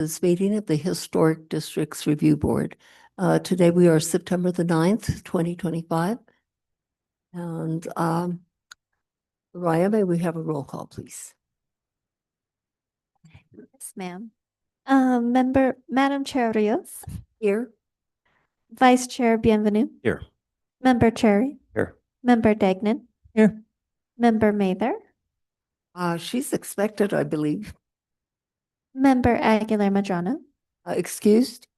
This meeting of the Historic Districts Review Board. Today we are September the 9th, 2025. And Raya, may we have a roll call, please? Yes, ma'am. Madam Chair Rios, Here. Vice Chair Bienvenue, Here. Member Cherry, Here. Member Degnan, Here. Member Mather, She's expected, I believe. Member Aguilar Madrano, Excused?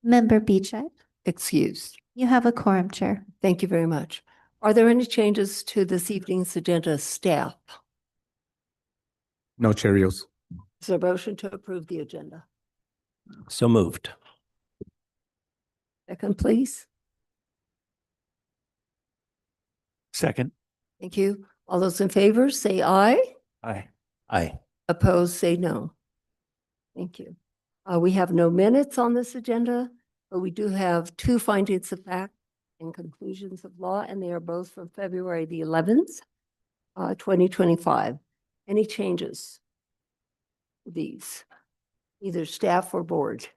Member Beechite. Excused. You have a quorum, Chair. Thank you very much. Are there any changes to this evening's agenda, staff? No, Chair Rios. Is there a motion to approve the agenda? So moved. Second, please. Second. Thank you. All those in favor, say aye. Aye. Aye. Opposed, say no. Thank you. We have no minutes on this agenda, but we do have two findings of fact and conclusions of law, and they are both from February the 11th, 2025. Any changes to these, either staff or board?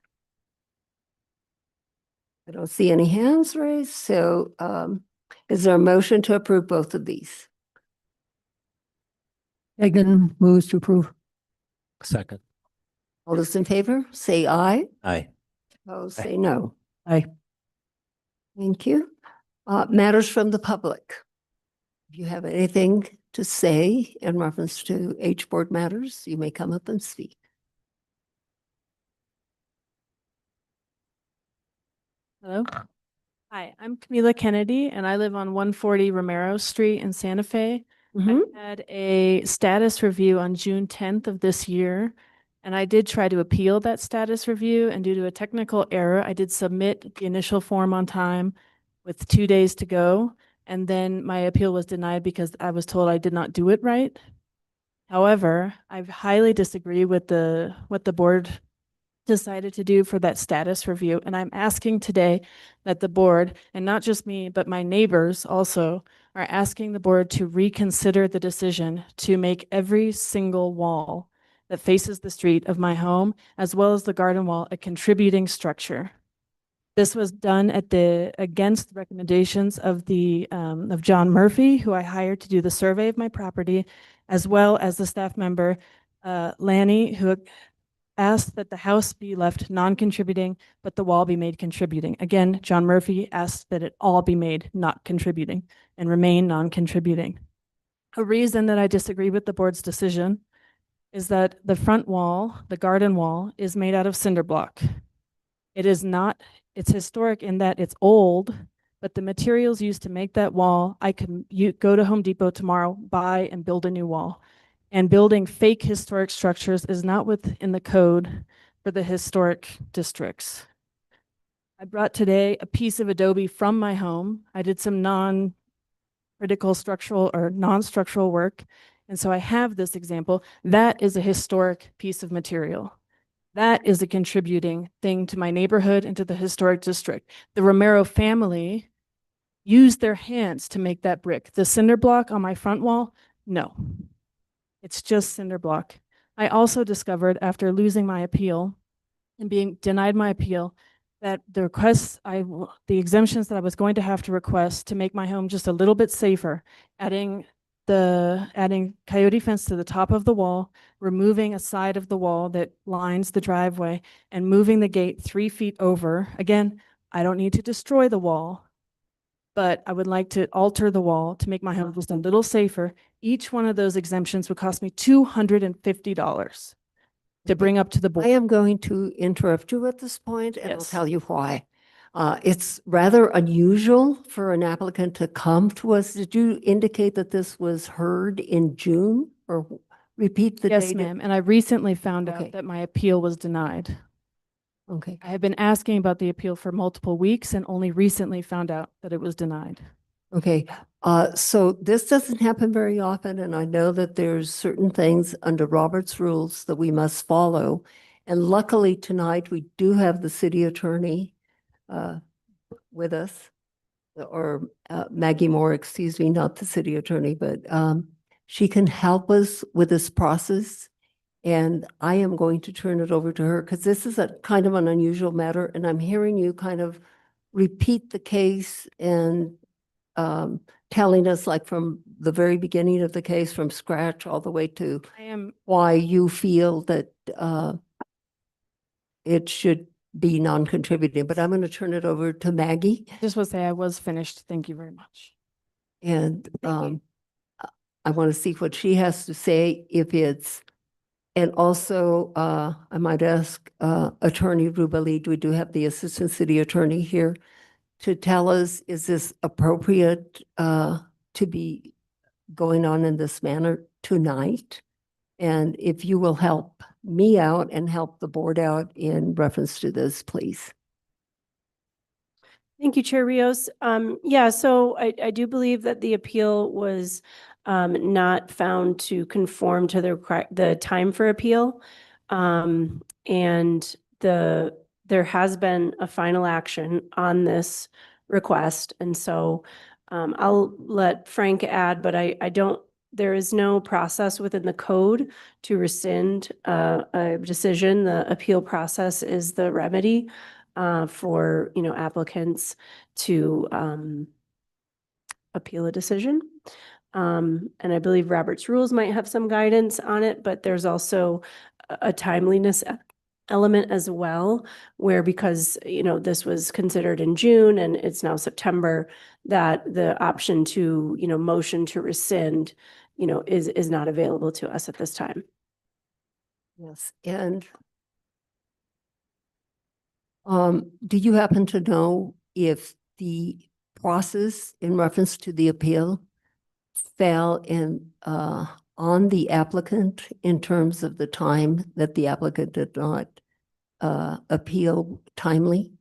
I don't see any hands raised, so is there a motion to approve both of these? Degnan moves to approve. Second. All those in favor, say aye. Aye. Opposed, Aye. say no. Aye. Thank you. Matters from the public. If you have anything to say in reference to HBOARD matters, you may come up and speak. Hello. Hi, I'm Camila Kennedy, and I live on 140 Romero Street in Santa Fe. I had a status review on June 10th of this year, and I did try to appeal that status review, and due to a technical error, I did submit the initial form on time with 2 days to go, and then my appeal was denied because I was told I did not do it right. However, I highly disagree with what the board decided to do for that status review, and I'm asking today that the board, and not just me, but my neighbors also, are asking the board to reconsider the decision to make every single wall that faces the street of my home, as well as the garden wall, a contributing structure. This was done against the recommendations of John Murphy, who I hired to do the survey of my property, as well as the staff member, Lanny, who asked that the house be left non-contributing, but the wall be made contributing. Again, John Murphy asked that it all be made not contributing and remain non-contributing. A reason that I disagree with the board's decision is that the front wall, the garden wall, is made out of cinder block. It is not, it's historic in that it's old, but the materials used to make that wall, I can go to Home Depot tomorrow, buy and build a new wall. And building fake historic structures is not within the code for the historic districts. I brought today a piece of adobe from my home. I did some non-critical structural or non-structural work. And so I have this example. That is a historic piece of material. That is a contributing thing to my neighborhood and to the historic district. The Romero family used their hands to make that brick. The cinder block on my front wall, no. It's just cinder block. I also discovered after losing my appeal and being denied my appeal that the exemptions that I was going to have to request to make my home just a little bit safer, adding coyote fence to the top of the wall, removing a side of the wall that lines the driveway, and moving the gate 3 feet over. Again, I don't need to destroy the wall, but I would like to alter the wall to make my home just a little safer. Each one of those exemptions would cost me $250 to bring up to the board. I am going to interrupt you at this point, and I'll Yes. tell you why. It's rather unusual for an applicant to come to us. Did you indicate that this was heard in June, or repeat the date? Yes, ma'am. And I recently found Okay. out that my appeal was denied. Okay. I have been asking about the appeal for multiple weeks and only recently found out that it was denied. Okay. So this doesn't happen very often, and I know that there's certain things under Robert's rules that we must follow. And luckily tonight, we do have the city attorney with us, or Maggie Moore, excuse me, not the city attorney, but she can help us with this process. And I am going to turn it over to her because this is a kind of an unusual matter, and I'm hearing you kind of repeat the case and telling us like from the very beginning of the case, from scratch all the way to I am, why you feel that it should be non-contributing. But I'm going to turn it over to Maggie. just want to say I was finished. Thank you very much. And I want to see what she has to say if it's, and also I might ask Attorney Rubelid, we do have the Assistant City Attorney here, to tell us, is this appropriate to be going on in this manner tonight? And if you will help me out and help the board out in reference to this, please. Thank you, Chair Rios. Yeah, so I do believe that the appeal was not found to conform to the time for appeal. And there has been a final action on this request. And so I'll let Frank add, but I don't, there is no process within the code to rescind a decision. The appeal process is the remedy for, applicants to appeal a decision. And I believe Robert's rules might have some guidance on it, but there's also a timeliness element as well, where because, this was considered in June and it's now September, that the option to, motion to rescind, is not available to us at this time. Yes, and do you happen to know if the process in reference to the appeal fell in on the applicant in terms of the time that the applicant did not appeal timely?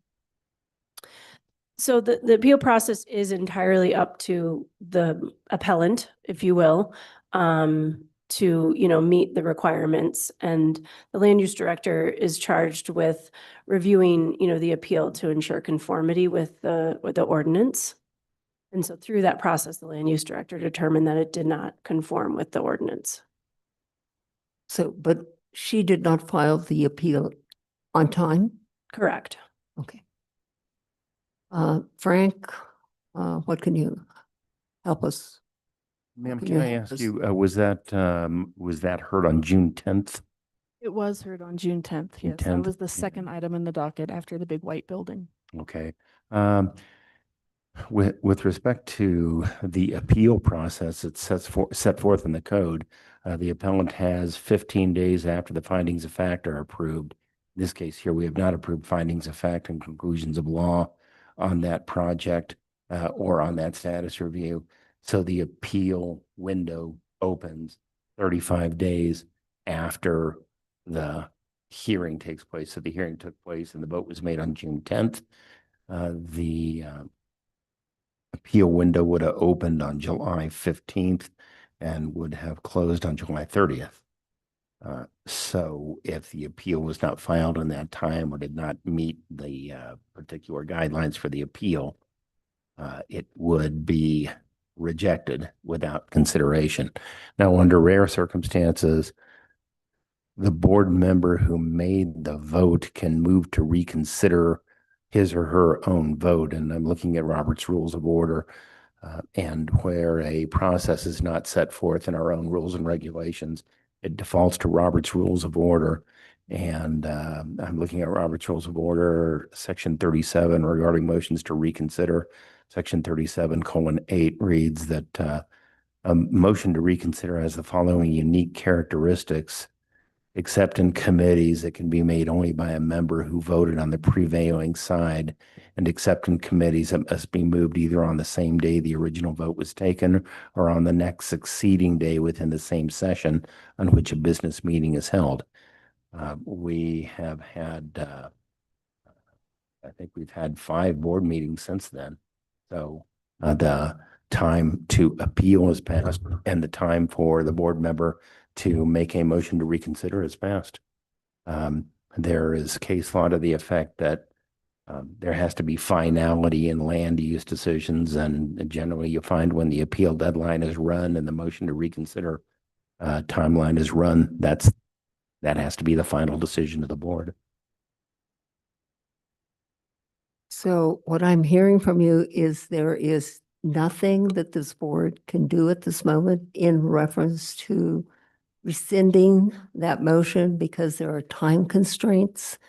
So the appeal process is entirely up to the appellant, if you will, to, meet the requirements. And the land use director is charged with reviewing, the appeal to ensure conformity with the ordinance. And so through that process, the land use director determined that it did not conform with the ordinance. So, but she did not file the appeal on time? Correct. Okay. Frank, what can you help us? Ma'am, Can can you I help ask us? you, was that heard on June 10th? It was heard on June 10th. June Yes, that 10th. was the second item in the docket after the big white building. Okay. With respect to the appeal process, it set forth in the code, the appellant has 15 days after the findings of fact are approved. In this case here, we have not approved findings of fact and conclusions of law on that project or on that status review. So the appeal window opens 35 days after the hearing takes place. So the hearing took place and the vote was made on June 10th. The appeal window would have opened on July 15th and would have closed on July 30th. So if the appeal was not filed in that time or did not meet the particular guidelines for the appeal, it would be rejected without consideration. Now, under rare circumstances, the board member who made the vote can move to reconsider his or her own vote. And I'm looking at Robert's Rules of Order, and where a process is not set forth in our own rules and regulations, it defaults to Robert's Rules of Order. And I'm looking at Robert's Rules of Order, Section 37, regarding motions to reconsider. Section 37:8 reads that a motion to reconsider has the following unique characteristics: except in committees, it can be made only by a member who voted on the prevailing side, and except in committees, it must be moved either on the same day the original vote was taken or on the next succeeding day within the same session on which a business meeting is held. We have had, I think we've had 5 board meetings since then. So the time to appeal has passed and the time for the board member to make a motion to reconsider has passed. There is case law to the effect that there has to be finality in land use decisions, and generally you find when the appeal deadline is run and the motion to reconsider timeline is run, that's that has to be the final decision of the board. So what I'm hearing from you is there is nothing that this board can do at this moment in reference to rescinding that motion because there are time constraints.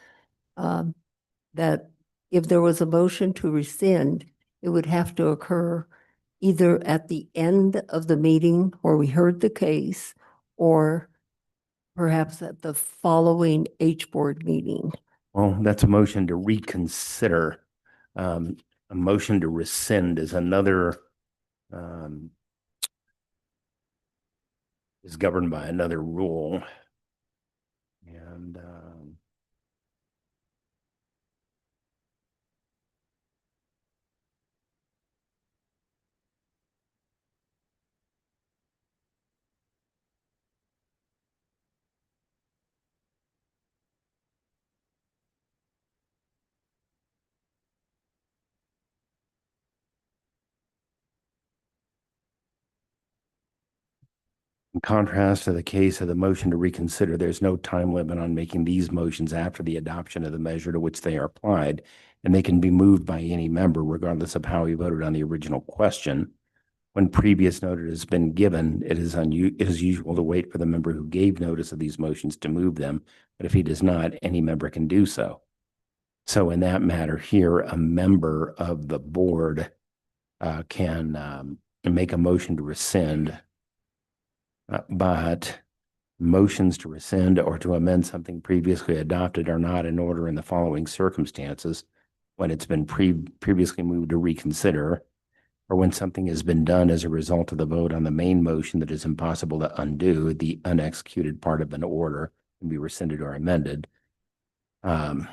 That if there was a motion to rescind, it would have to occur either at the end of the meeting where we heard the case, or perhaps at the following HBOARD meeting. Well, that's a motion to reconsider. A motion to rescind is another, is governed by another rule. And, in contrast to the case of the motion to reconsider, there's no time limit on making these motions after the adoption of the measure to which they are applied, and they can be moved by any member regardless of how he voted on the original question. When previous notice has been given, it is usual to wait for the member who gave notice of these motions to move them, but if he does not, any member can do so. So in that matter here, a member of the board can make a motion to rescind. But motions to rescind or to amend something previously adopted are not in order in the following circumstances: when it's been previously moved to reconsider, or when something has been done as a result of the vote on the main motion that is impossible to undo. The unexecuted part of an order can be rescinded or amended. But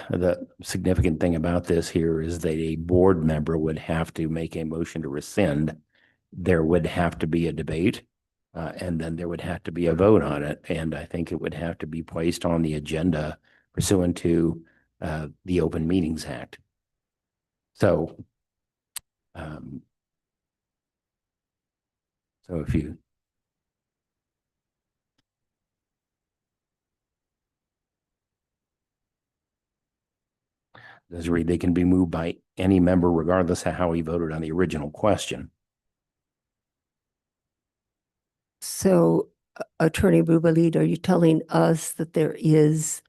the significant thing about this here is that a board member would have to make a motion to rescind. There would have to be a debate, and then there would have to be a vote on it. And I think it would have to be placed on the agenda pursuant to the Open Meetings Act. So, if you does read, they can be moved by any member regardless of how he voted on the original question. So Attorney Rubalid, are you telling us that there is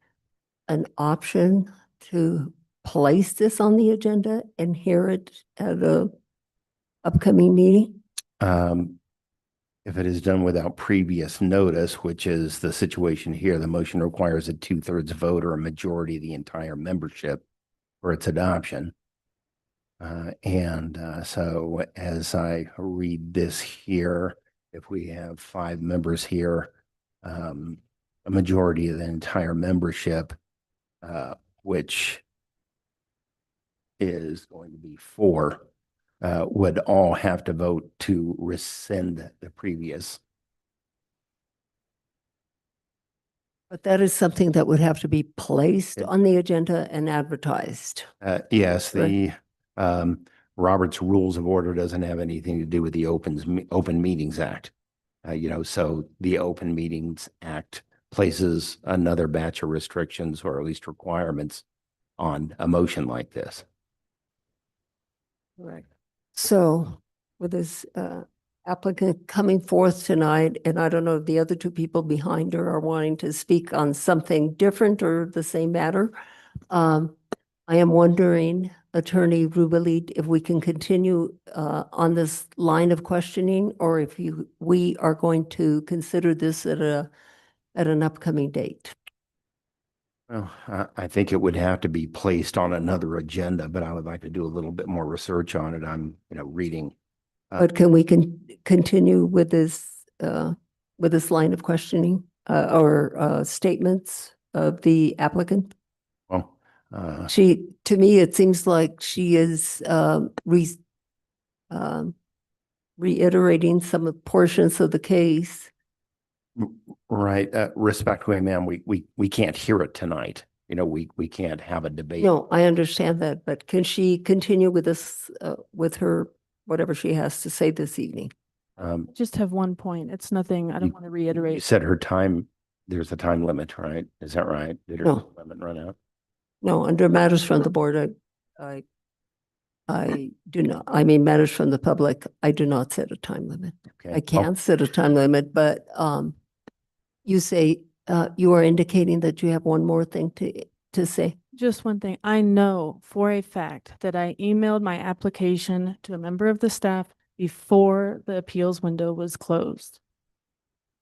an option to place this on the agenda and hear it at a upcoming meeting? If it is done without previous notice, which is the situation here, the motion requires a 2/3 vote or a majority of the entire membership for its adoption. So as I read this here, if we have 5 members here, a majority of the entire membership, which is going to be 4, would all have to vote to rescind the previous. But that is something that would have to be placed Yeah. on the agenda and advertised. Yes, the Right. Robert's Rules of Order doesn't have anything to do with the Open Meetings Act. So the Open Meetings Act places another batch of restrictions, or at least requirements, on a motion like this. Correct. So with this applicant coming forth tonight, and I don't know if the other 2 people behind her are wanting to speak on something different or the same matter. I am wondering, Attorney Rubalid, if we can continue on this line of questioning, or if we are going to consider this at an upcoming date. Well, I think it would have to be placed on another agenda, but I would like to do a little bit more research on it. I'm, reading. But can we continue with this line of questioning or statements of the applicant? Well, To me, it seems like she is reiterating some of portions of the case. right. Respectfully, ma'am, we can't hear it tonight. We can't have a debate. No, I understand that, but can she continue with this, with her, whatever she has to say this evening? Just have one point. It's nothing, I don't want to You reiterate. said her time, there's a time limit, right? Is that right? Did her No. time limit run out? No, under matters from the board, I do not, I mean, matters from the public, I do not set a time limit. Okay. I can set a time limit, but you say, you are indicating that you have one more thing to say. Just one thing. I know for a fact that I emailed my application to a member of the staff before the appeals window was closed.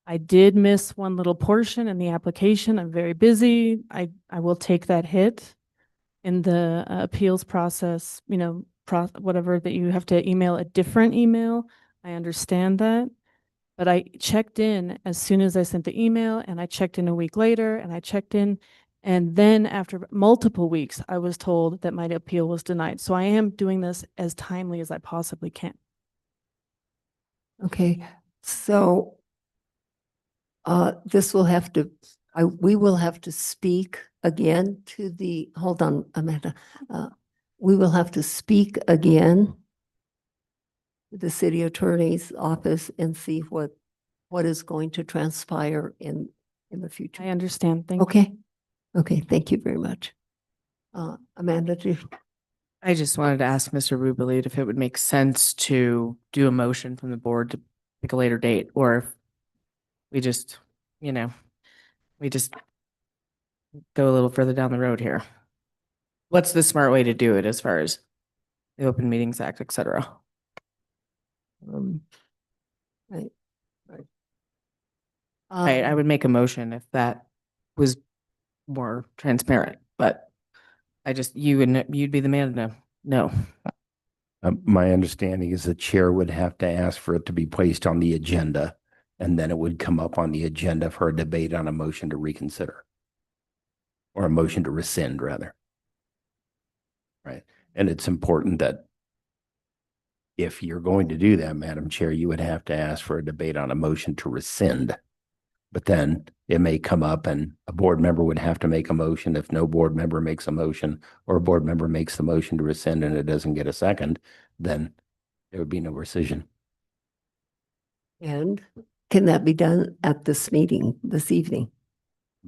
I did miss one little portion in the application. I'm very busy. I will take that hit in the appeals process, you know, whatever that you have to email a different email. I understand that. But I checked in as soon as I sent the email, and I checked in a week later, and I checked in. And then after multiple weeks, I was told that my appeal was denied. So I am doing this as timely as I possibly can. Okay, so this will have to, we will have to speak again to the, hold on, Amanda. We will have to speak again to the city attorney's office and see what is going to transpire in the future. I understand. Thank you. Okay, okay, thank you very much. Amanda, do you? I just wanted to ask Mr. Rubelit if it would make sense to do a motion from the board to pick a later date, or if we just, you know, we just go a little further down the road here. What's the smart way to do it as far as the Open Meetings Act, et cetera? Right. I would make a motion if that was more transparent, but I just, you'd be the man to know. My understanding is the chair would have to ask for it to be placed on the agenda, and then it would come up on the agenda for a debate on a motion to reconsider. Or a motion to rescind, rather. Right. And it's important that if you're going to do that, Madam Chair, you would have to ask for a debate on a motion to rescind. But then it may come up and a board member would have to make a motion. If no board member makes a motion, or a board member makes the motion to rescind and it doesn't get a second, then there would be no rescission. And can that be done at this meeting this evening?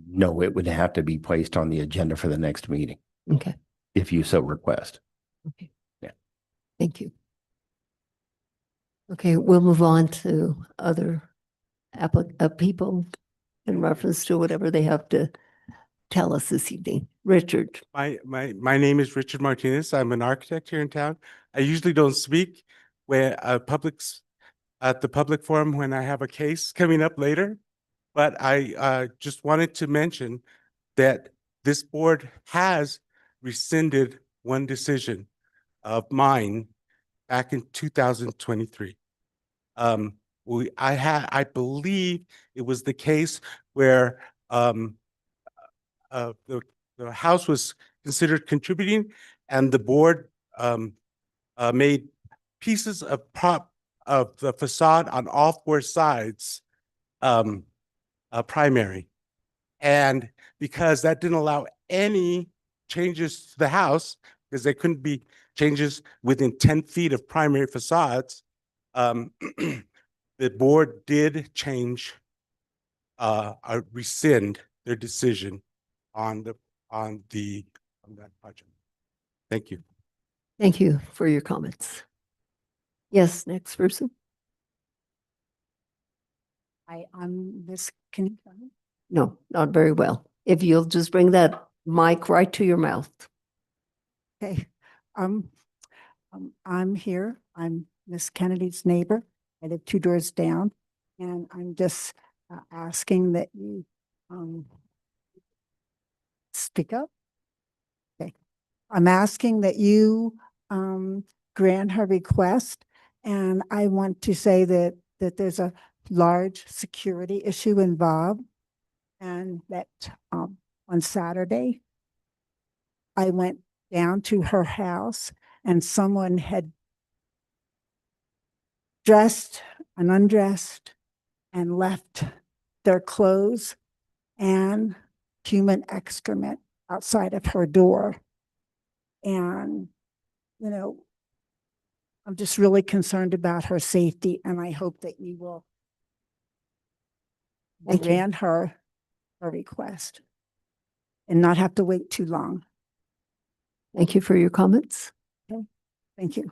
No, it would have to be placed on the agenda for the next meeting, Okay, if you so request. okay. Yeah. Thank you. Okay, we'll move on to other people in reference to whatever they have to tell us this evening. Richard. My name is Richard Martinez. I'm an architect here in town. I usually don't speak where at the public forum when I have a case coming up later. But I just wanted to mention that this board has rescinded one decision of mine back in 2023. I believe it was the case where the house was considered contributing, and the board made pieces of the facade on all four sides primary. And because that didn't allow any changes to the house, because there couldn't be changes within 10 feet of primary facades, the board did rescind their decision on that project. Thank you. Thank you for your comments. Yes, next person. Hi, I'm Miss, can you hear me? No, not very well. If you'll just bring that mic right to your mouth. Okay, I'm here. I'm Miss Kennedy's neighbor. I live 2 doors down, and I'm just asking that you speak up. Okay, I'm asking that you grant her request, and I want to say that there's a large security issue involved, and that on Saturday I went down to her house and someone had dressed and undressed and left their clothes and human excrement outside of her door. And, you know, I'm just really concerned about her safety, and I hope that you will Thank you. grant her request and not have to wait too long. Thank you for your comments. Thank you.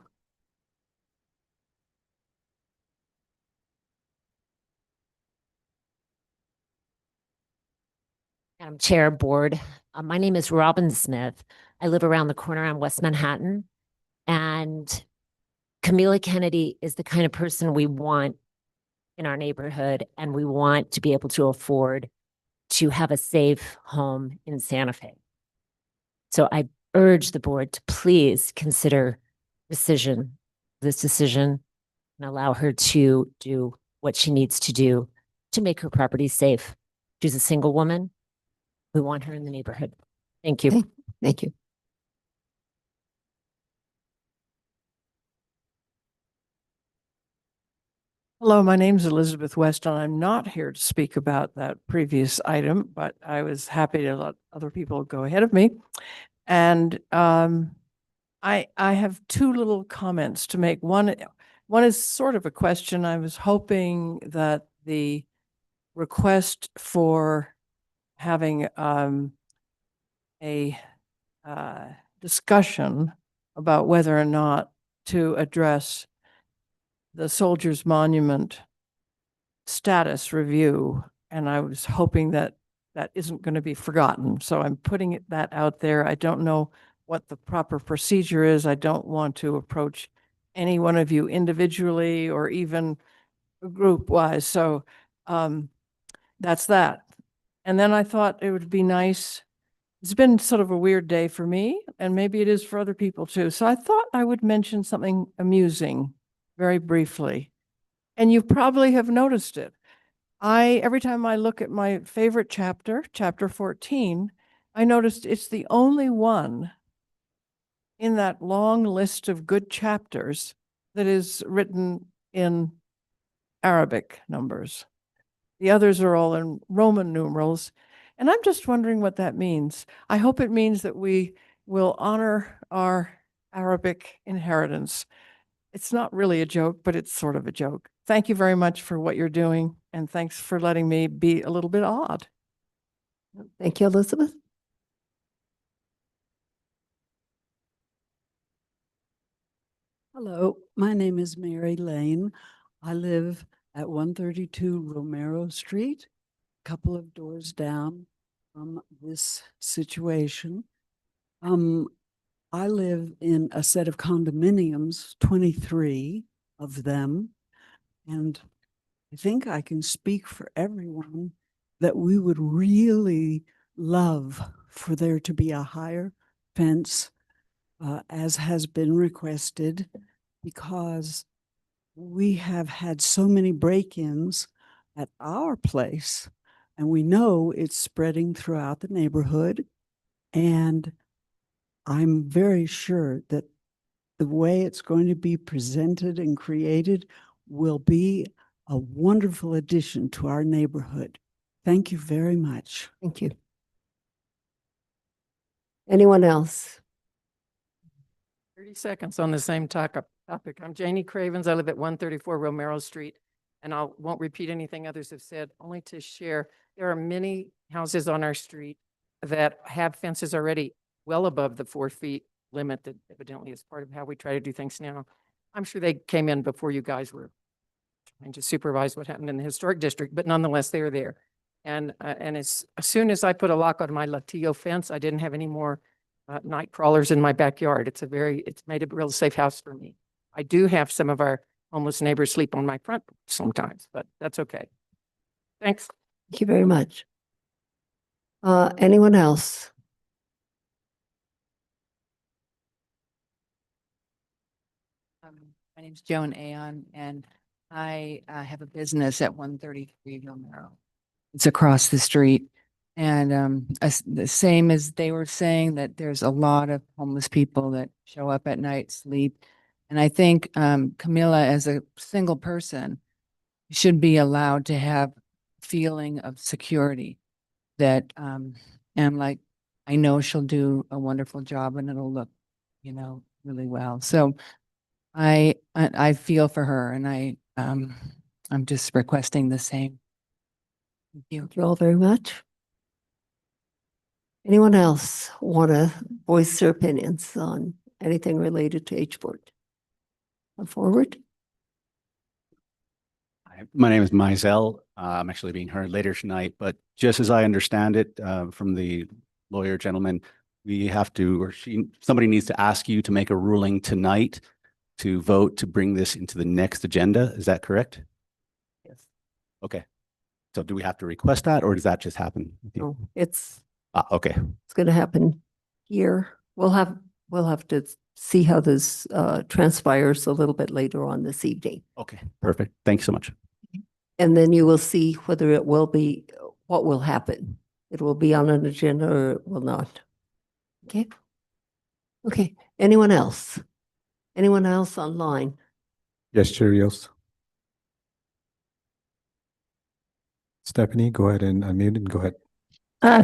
Madam Chair, Board. My name is Robin Smith. I live around the corner on West Manhattan. And Camila Kennedy is the kind of person we want in our neighborhood, and we want to be able to afford to have a safe home in Santa Fe. So I urge the board to please consider this decision and allow her to do what she needs to do to make her property safe. She's a single woman. We want her in the neighborhood. Thank you. Okay. Thank you. Hello, my name's Elizabeth West, and I'm not here to speak about that previous item, but I was happy to let other people go ahead of me. And I have two little comments to make. One is sort of a question. I was hoping that the request for having a discussion about whether or not to address the Soldiers Monument status review, and I was hoping that that isn't going to be forgotten. So I'm putting that out there. I don't know what the proper procedure is. I don't want to approach any one of you individually or even group wise. So that's that. And then I thought it would be nice. It's been sort of a weird day for me, and maybe it is for other people too. So I thought I would mention something amusing very briefly. And you probably have noticed it. Every time I look at my favorite chapter, chapter 14, I noticed it's the only one in that long list of good chapters that is written in Arabic numbers. The others are all in Roman numerals. And I'm just wondering what that means. I hope it means that we will honor our Arabic inheritance. It's not really a joke, but it's sort of a joke. Thank you very much for what you're doing, and thanks for letting me be a little bit odd. Thank you, Elizabeth. Hello, my name is Mary Lane. I live at 132 Romero Street, a couple of doors down from this situation. I live in a set of condominiums, 23 of them, and I think I can speak for everyone that we would really love for there to be a higher fence, as has been requested, because we have had so many break-ins at our place, and we know it's spreading throughout the neighborhood. And I'm very sure that the way it's going to be presented and created will be a wonderful addition to our neighborhood. Thank you very much. Thank you. Anyone else? 30 seconds on the same topic. I'm Janie Cravens. I live at 134 Romero Street, and I won't repeat anything others have said, only to share. There are many houses on our street that have fences already well above the 4 feet limit that evidently is part of how we try to do things now. I'm sure they came in before you guys were trying to supervise what happened in the historic district, but nonetheless, they are there. And as soon as I put a lock on my Latillo fence, I didn't have any more night crawlers in my backyard. It's made a real safe house for me. I do have some of our homeless neighbors sleep on my front sometimes, but that's okay. Thanks. Thank you very much. Anyone else? My name's Joan Aon, and I have a business at 133 Romero. It's across the street. And the same as they were saying, that there's a lot of homeless people that show up at night, sleep. And I think Camila, as a single person, should be allowed to have feeling of security that, and like, I know she'll do a wonderful job and it'll look, really well. So I feel for her, and I'm just requesting the same. Thank you. Thank you all very much. Anyone else want to voice their opinions on anything related to HBOARD? Come forward. My name is Mizell. I'm actually being heard later tonight, but just as I understand it from the lawyer gentleman, we have to, or somebody needs to ask you to make a ruling tonight to vote to bring this into the next agenda. Is that correct? Yes. Okay. So do we have to request that, or does that just happen? No, it's Okay. going to happen here. We'll have to see how this transpires a little bit later on this evening. Okay. Perfect. Thank you so much. And then you will see whether it will be, what will happen. It will be on an agenda or it will not. Okay. Okay. Anyone else? Anyone else online? Yes, Cheerios. Stephanie, go ahead and unmute and go ahead.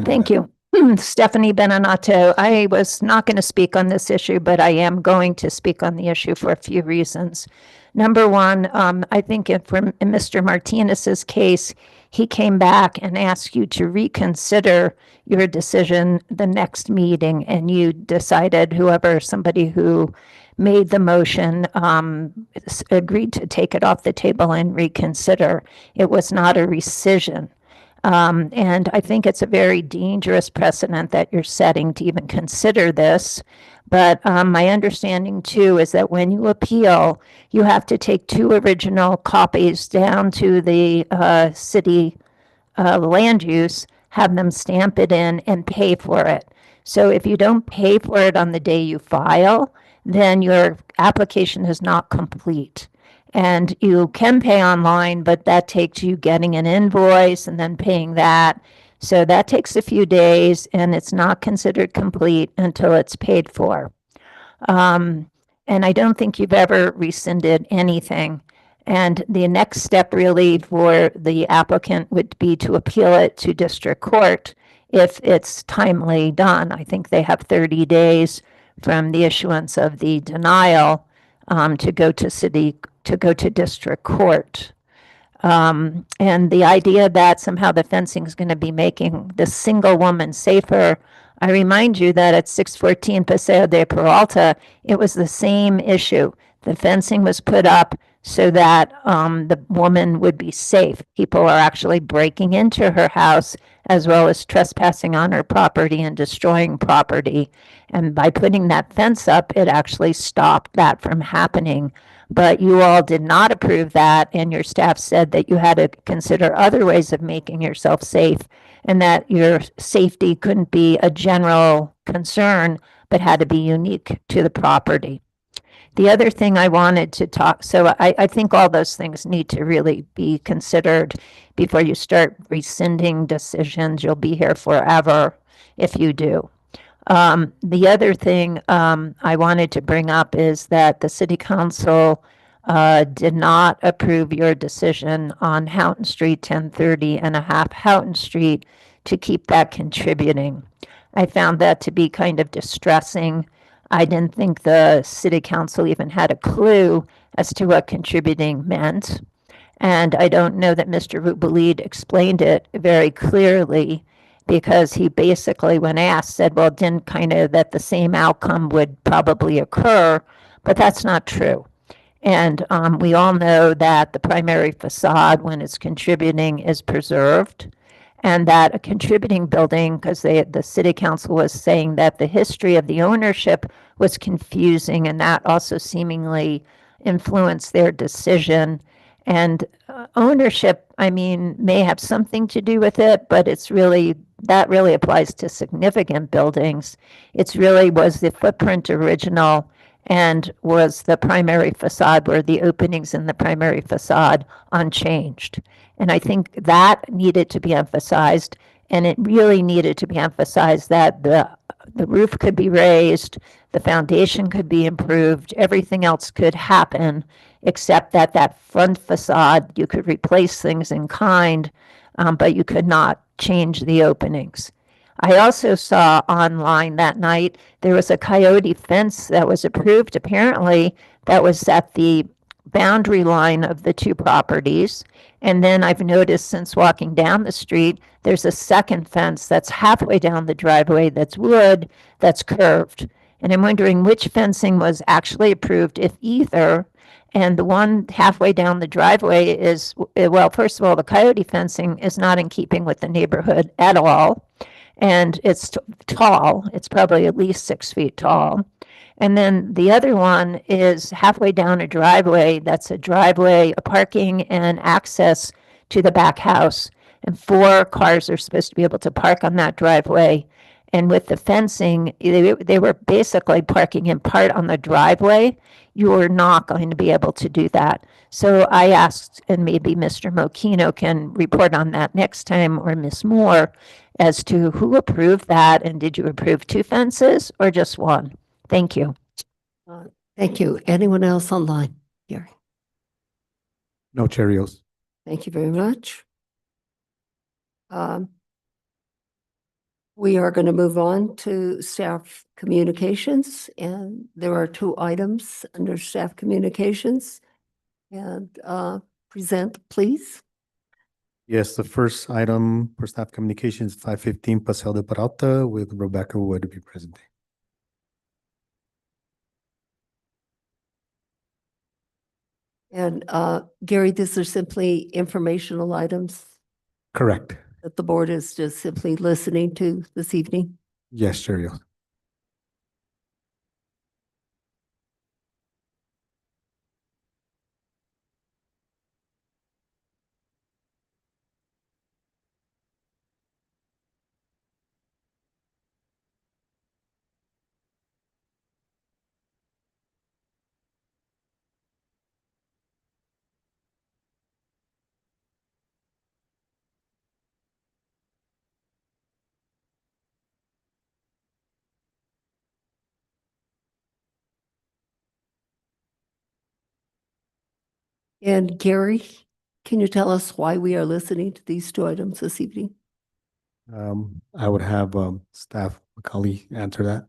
Thank you. Stephanie Benanato. I was not going to speak on this issue, but I am going to speak on the issue for a few reasons. Number one, I think in Mr. Martinez's case, he came back and asked you to reconsider your decision the next meeting, and you decided somebody who made the motion agreed to take it off the table and reconsider. It was not a rescission. And I think it's a very dangerous precedent that you're setting to even consider this. But my understanding too is that when you appeal, you have to take 2 original copies down to the city land use, have them stamp it in and pay for it. So if you don't pay for it on the day you file, then your application is not complete. And you can pay online, but that takes you getting an invoice and then paying that. So that takes a few days, and it's not considered complete until it's paid for. And I don't think you've ever rescinded anything. And the next step really for the applicant would be to appeal it to district court if it's timely done. I think they have 30 days from the issuance of the denial to go to district court. And the idea that somehow the fencing is going to be making this single woman safer, I remind you that at 614 Paseo de Peralta, it was the same issue. The fencing was put up so that the woman would be safe. People are actually breaking into her house as well as trespassing on her property and destroying property. And by putting that fence up, it actually stopped that from happening. But you all did not approve that, and your staff said that you had to consider other ways of making yourself safe, and that your safety couldn't be a general concern, but had to be unique to the property. The other thing I wanted to talk, so I think all those things need to really be considered before you start rescinding decisions. You'll be here forever if you do. The other thing I wanted to bring up is that the city council did not approve your decision on Houghton Street, 1030 and a half Houghton Street, to keep that contributing. I found that to be kind of distressing. I didn't think the city council even had a clue as to what contributing meant. And I don't know that Mr. Rubalid explained it very clearly, because he basically, when asked, said, well, didn't kind of that the same outcome would probably occur, but that's not true. And we all know that the primary facade, when it's contributing, is preserved, and that a contributing building, because the city council was saying that the history of the ownership was confusing, and that also seemingly influenced their decision. And ownership, I mean, may have something to do with it, but that really applies to significant buildings. It's really was the footprint original, and was the primary facade, were the openings in the primary facade unchanged. And I think that needed to be emphasized, and it really needed to be emphasized that the roof could be raised, the foundation could be improved, everything else could happen, except that front facade, you could replace things in kind, but you could not change the openings. I also saw online that night, there was a coyote fence that was approved. Apparently, that was at the boundary line of the two properties. And then I've noticed since walking down the street, there's a second fence that's halfway down the driveway that's wood, that's curved. And I'm wondering which fencing was actually approved, if either. And the one halfway down the driveway is, well, first of all, the coyote fencing is not in keeping with the neighborhood at all. And it's tall. It's probably at least 6 feet tall. And then the other one is halfway down a driveway. That's a driveway, a parking and access to the back house. And 4 cars are supposed to be able to park on that driveway. And with the fencing, they were basically parking in part on the driveway. You were not going to be able to do that. So I asked, and maybe Mr. Mokino can report on that next time, or Ms. Moore, as to who approved that, and did you approve 2 fences or just 1? Thank you. Thank you. Anyone else online? Gary? No, Cheerios. Thank you very much. We are going to move on to staff communications, and there are 2 items under staff communications. And present, please. Yes, the first item for staff communications, 515 Paseo de Peralta with Rebecca Wood to be presenting. And Gary, these are simply informational items Correct. that the board is just simply listening to this evening. Yes, Cheerios. And Gary, can you tell us why we are listening to these 2 items this evening? I would have staff Macaulay answer that.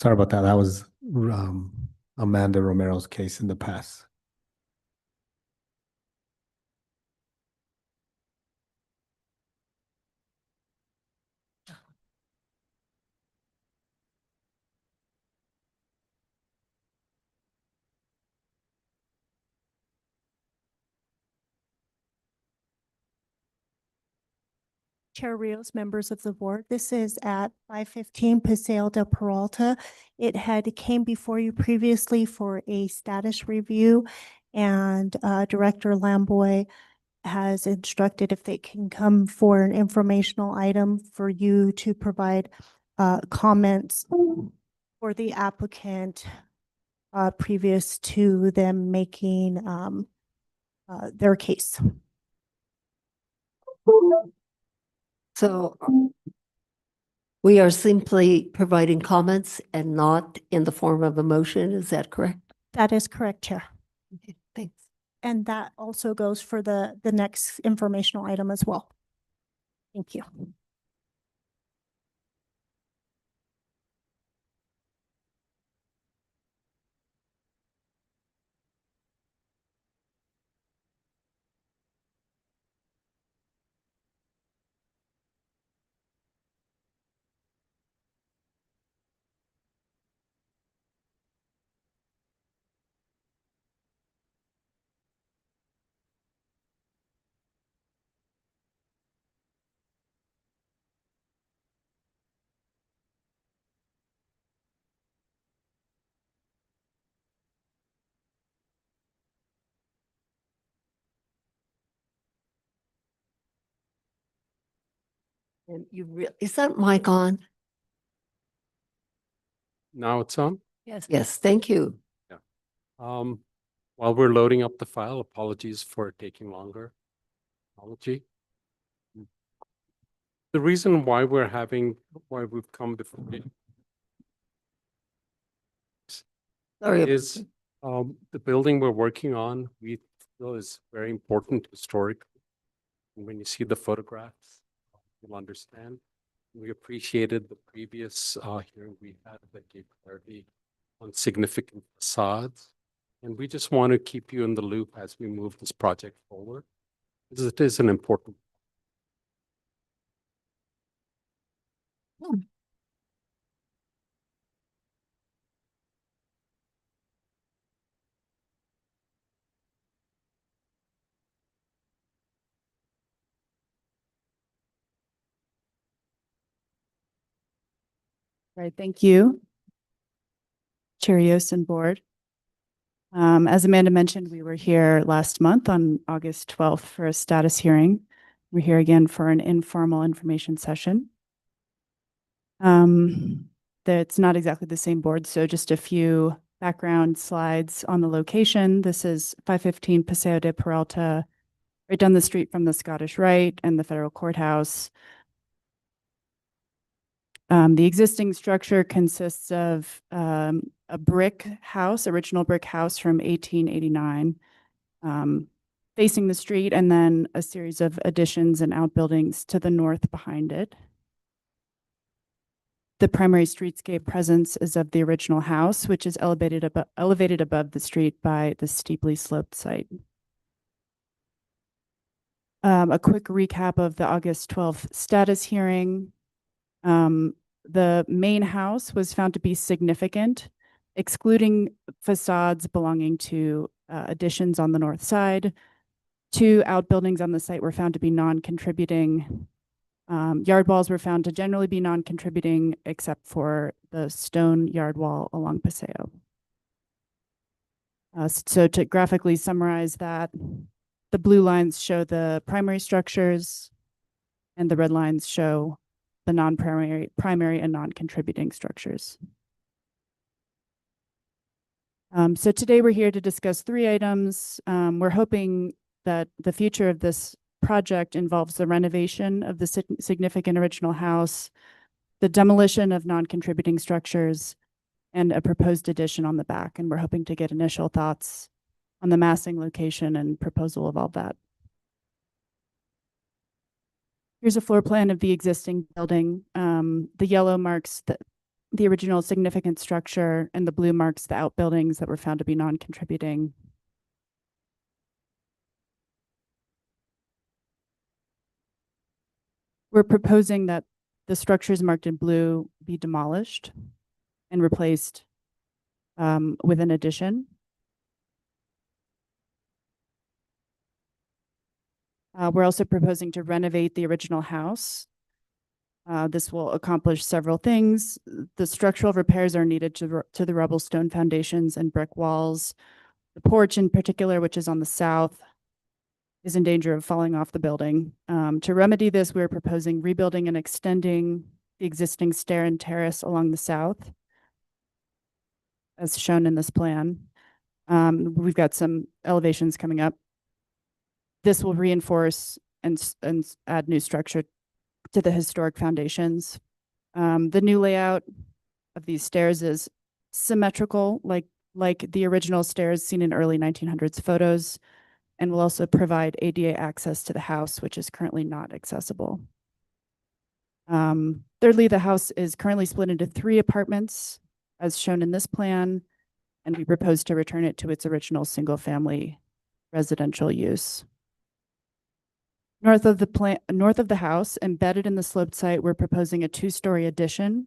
Sorry about that. That was Amanda Romero's case in the past. Chair Rios, members of the board, this is at 515 Paseo de Peralta. It had came before you previously for a status review, and Director Lamboy has instructed if they can come for an informational item for you to provide comments for the applicant previous to them making their case. So we are simply providing comments and not in the form of a motion. Is that correct? That is correct, Chair. Okay, thanks. And that also goes for the next informational item as well. Thank you. And is that mic on? Now it's on. Yes. Yes, thank you. While we're loading up the file, apologies for it taking longer. Apology. The reason why we've come before you Sorry. is The building we're working on, we feel is very important historically. And when you see the photographs, you'll understand. We appreciated the previous hearing we had that gave clarity on significant facades. And we just want to keep you in the loop as we move this project forward, because it is an important. Right, thank you. Cheerios and board. As Amanda mentioned, we were here last month on August 12th for a status hearing. We're here again for an informal information session. That's not exactly the same board, so just a few background slides on the location. This is 515 Paseo de Peralta, right down the street from the Scottish Rite and the federal courthouse. The existing structure consists of a brick house, original brick house from 1889, facing the street, and then a series of additions and outbuildings to the north behind it. The primary streetscape presence is of the original house, which is elevated above the street by the steeply sloped site. A quick recap of the August 12th status hearing. The main house was found to be significant, excluding facades belonging to additions on the north side. 2 outbuildings on the site were found to be non-contributing. Yard walls were found to generally be non-contributing, except for the stone yard wall along Paseo. So to graphically summarize that, the blue lines show the primary structures, and the red lines show the primary and non-contributing structures. So today we're here to discuss 3 items. We're hoping that the future of this project involves the renovation of the significant original house, the demolition of non-contributing structures, and a proposed addition on the back. And we're hoping to get initial thoughts on the massing, location, and proposal of all that. Here's a floor plan of the existing building. The yellow marks the original significant structure, and the blue marks the outbuildings that were found to be non-contributing. We're proposing that the structures marked in blue be demolished and replaced with an addition. We're also proposing to renovate the original house. This will accomplish several things. The structural repairs are needed to the rubble stone foundations and brick walls. The porch in particular, which is on the south, is in danger of falling off the building. To remedy this, we're proposing rebuilding and extending the existing stair and terrace along the south, as shown in this plan. We've got some elevations coming up. This will reinforce and add new structure to the historic foundations. The new layout of these stairs is symmetrical, like the original stairs seen in early 1900s photos, and will also provide ADA access to the house, which is currently not accessible. Thirdly, the house is currently split into 3 apartments, as shown in this plan, and we propose to return it to its original single-family residential use. North of the house, embedded in the sloped site, we're proposing a 2-story addition.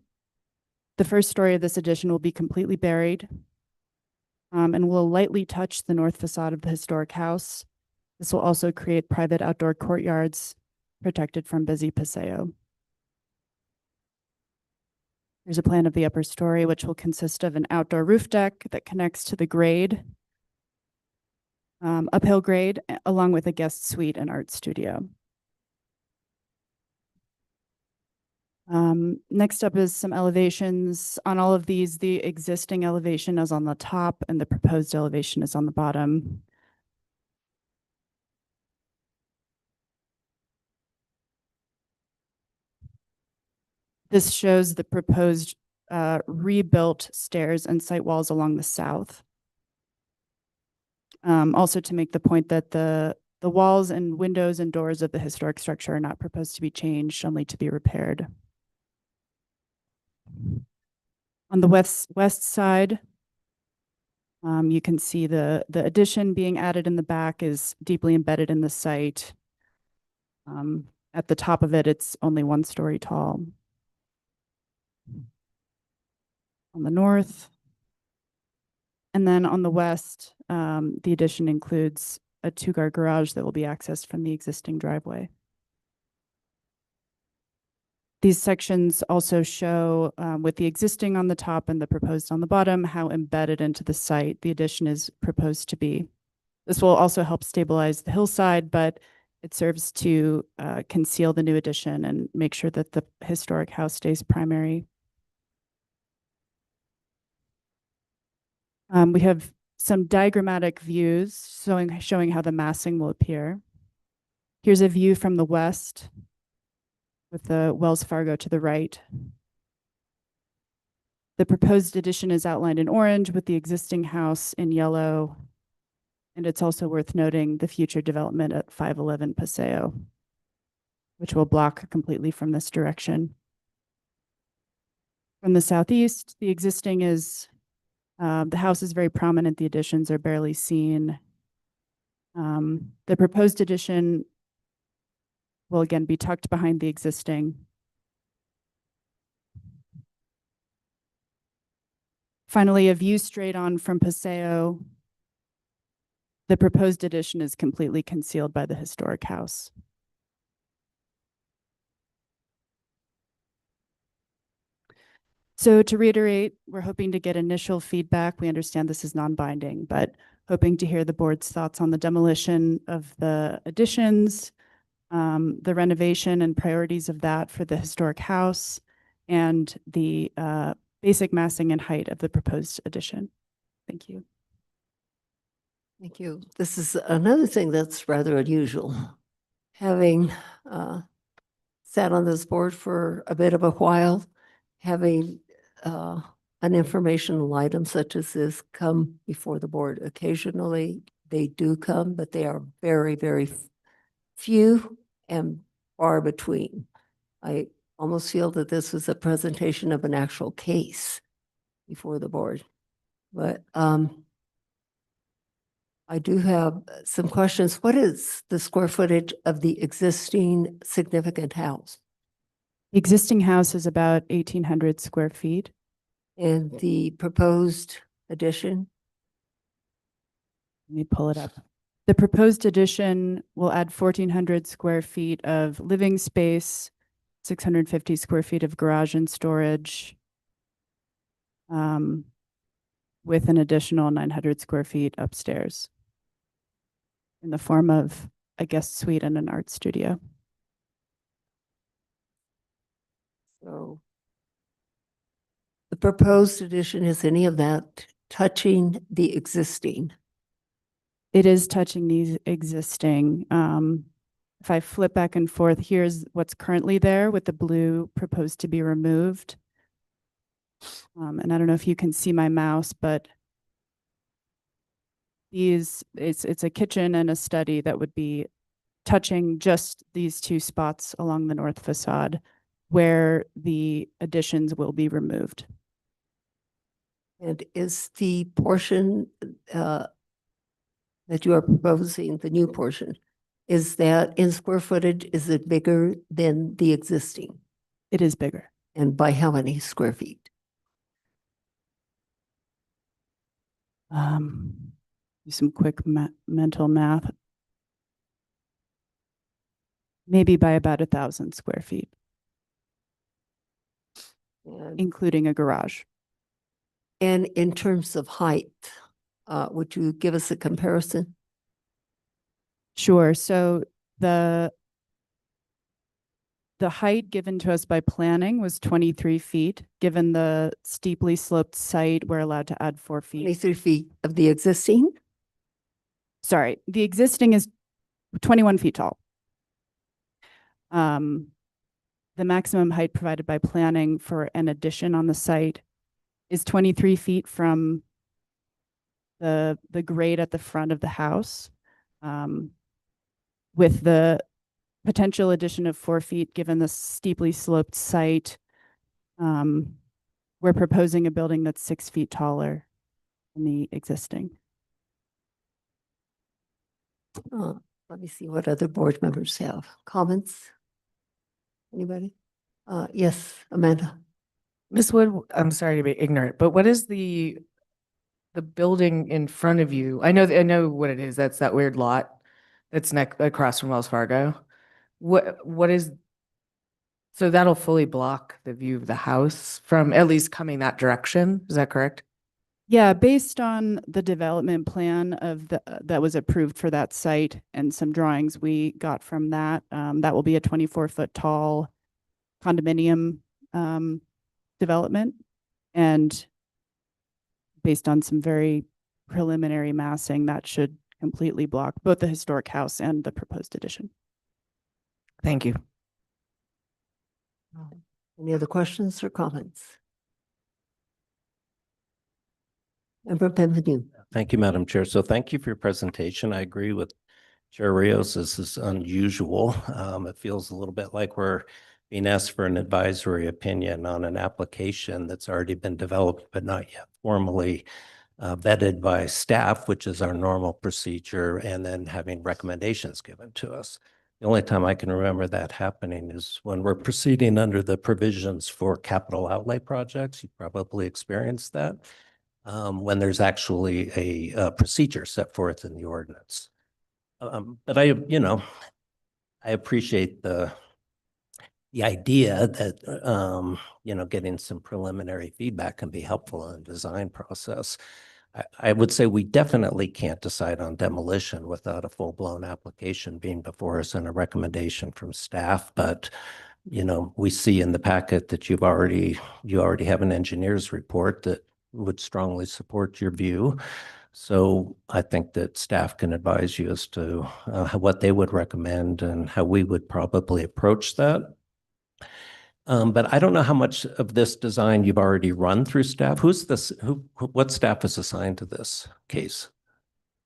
The first story of this addition will be completely buried and will lightly touch the north facade of the historic house. This will also create private outdoor courtyards protected from busy Paseo. Here's a plan of the upper story, which will consist of an outdoor roof deck that connects to the grade, uphill grade, along with a guest suite and art studio. Next up is some elevations. On all of these, the existing elevation is on the top and the proposed elevation is on the bottom. This shows the proposed rebuilt stairs and site walls along the south. Also to make the point that the walls and windows and doors of the historic structure are not proposed to be changed, only to be repaired. On the west side, you can see the addition being added in the back is deeply embedded in the site. At the top of it, it's only 1 story tall. On the north, and then on the west, the addition includes a 2-car garage that will be accessed from the existing driveway. These sections also show, with the existing on the top and the proposed on the bottom, how embedded into the site the addition is proposed to be. This will also help stabilize the hillside, but it serves to conceal the new addition and make sure that the historic house stays primary. We have some diagrammatic views showing how the massing will appear. Here's a view from the west with the Wells Fargo to the right. The proposed addition is outlined in orange with the existing house in yellow. And it's also worth noting the future development at 511 Paseo, which will block completely from this direction. From the southeast, the existing is, the house is very prominent. The additions are barely seen. The proposed addition will again be tucked behind the existing. Finally, a view straight on from Paseo. The proposed addition is completely concealed by the historic house. So to reiterate, we're hoping to get initial feedback. We understand this is non-binding, but hoping to hear the board's thoughts on the demolition of the additions, the renovation and priorities of that for the historic house, and the basic massing and height of the proposed addition. Thank you. Thank you. This is another thing that's rather unusual. Having sat on this board for a bit of a while, having an informational item such as this come before the board. Occasionally they do come, but they are very, very few and far between. I almost feel that this was a presentation of an actual case before the board. But I do have some questions. What is the square footage of the existing significant house? The existing house is about 1,800 square feet. And the proposed addition? Let me pull it up. The proposed addition will add 1,400 square feet of living space, 650 square feet of garage and storage, with an additional 900 square feet upstairs in the form of a guest suite and an art studio. So the proposed addition, is any of that touching the existing? It is touching these existing. If I flip back and forth, here's what's currently there with the blue proposed to be removed. And I don't know if you can see my mouse, but it's a kitchen and a study that would be touching just these 2 spots along the north facade where the additions will be removed. And is the portion that you are proposing, the new portion, is that in square footage, is it bigger than the existing? It is bigger. And by how many square feet? Do some quick mental math. Maybe by about 1,000 square feet, including a garage. And in terms of height, would you give us a comparison? Sure. So the height given to us by planning was 23 feet. Given the steeply sloped site, we're allowed to add 4 feet. 23 feet of the existing? Sorry, the existing is 21 feet tall. The maximum height provided by planning for an addition on the site is 23 feet from the grade at the front of the house. With the potential addition of 4 feet, given the steeply sloped site, we're proposing a building that's 6 feet taller than the existing. Let me see what other board members have. Comments? Anybody? Yes, Amanda. Ms. Wood, I'm sorry to be ignorant, but what is the building in front of you? I know what it is. That's that weird lot that's across from Wells Fargo. What is, so that'll fully block the view of the house from at least coming that direction. Is that correct? Yeah, based on the development plan of that was approved for that site and some drawings we got from that, that will be a 24-foot tall condominium development. And based on some very preliminary massing, that should completely block both the historic house and the proposed addition. Thank you. Any other questions or comments? Member Benvenu. Thank you, Madam Chair. So thank you for your presentation. I agree with Chair Rios. This is unusual. It feels a little bit like we're being asked for an advisory opinion on an application that's already been developed, but not yet formally vetted by staff, which is our normal procedure, and then having recommendations given to us. The only time I can remember that happening is when we're proceeding under the provisions for capital outlay projects. You probably experienced that. When there's actually a procedure set forth in the ordinance. But I appreciate the idea that, getting some preliminary feedback can be helpful in the design process. I would say we definitely can't decide on demolition without a full-blown application being before us and a recommendation from staff. But we see in the packet that you already have an engineer's report that would strongly support your view. So I think that staff can advise you as to what they would recommend and how we would probably approach that. But I don't know how much of this design you've already run through staff. What staff is assigned to this case?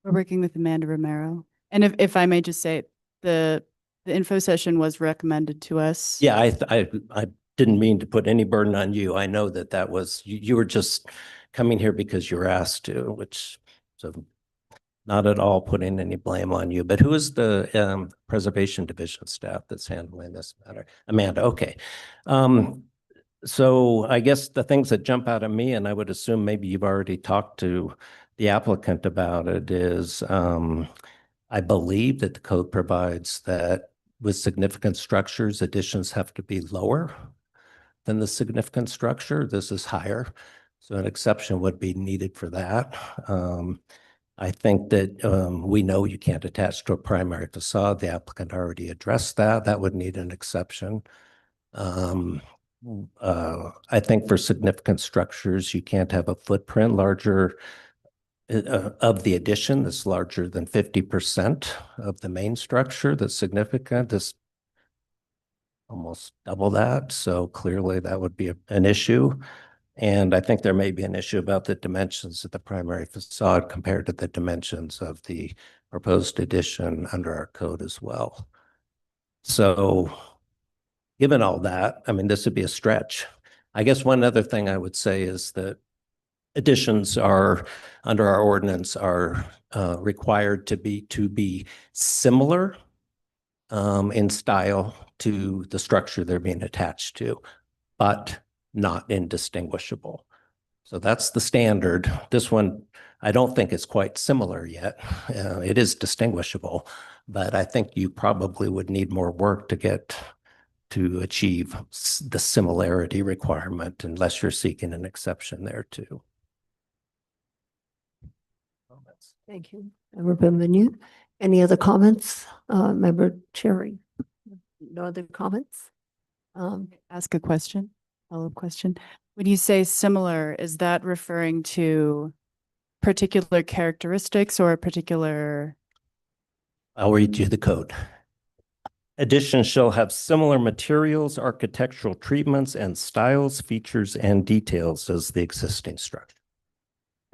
We're working with Amanda Romero. And if I may just say, the info session was recommended to us. Yeah, I didn't mean to put any burden on you. I know that was, you were just coming here because you were asked to, which, so not at all putting any blame on you. But who is the Preservation Division staff that's handling this matter? Amanda, okay. So I guess the things that jump out at me, and I would assume maybe you've already talked to the applicant about it, is I believe that the code provides that with significant structures, additions have to be lower than the significant structure. This is higher. So an exception would be needed for that. I think that we know you can't attach to a primary facade. The applicant already addressed that. That would need an exception. I think for significant structures, you can't have a footprint larger of the addition that's larger than 50% of the main structure that's significant. This almost double that. So clearly that would be an issue. And I think there may be an issue about the dimensions of the primary facade compared to the dimensions of the proposed addition under our code as well. So given all that, I mean, this would be a stretch. I guess one other thing I would say is that additions are, under our ordinance, are required to be similar in style to the structure they're being attached to, but not indistinguishable. So that's the standard. This one, I don't think is quite similar yet. It is distinguishable, but I think you probably would need more work to achieve the similarity requirement unless you're seeking an exception there too. Thank you. Member Benvenu. Any other comments? Member Cherry. No other comments? Ask a question, follow-up question. When you say similar, is that referring to particular characteristics or a particular? I'll read you the code. Additions shall have similar materials, architectural treatments, and styles, features, and details as the existing structure.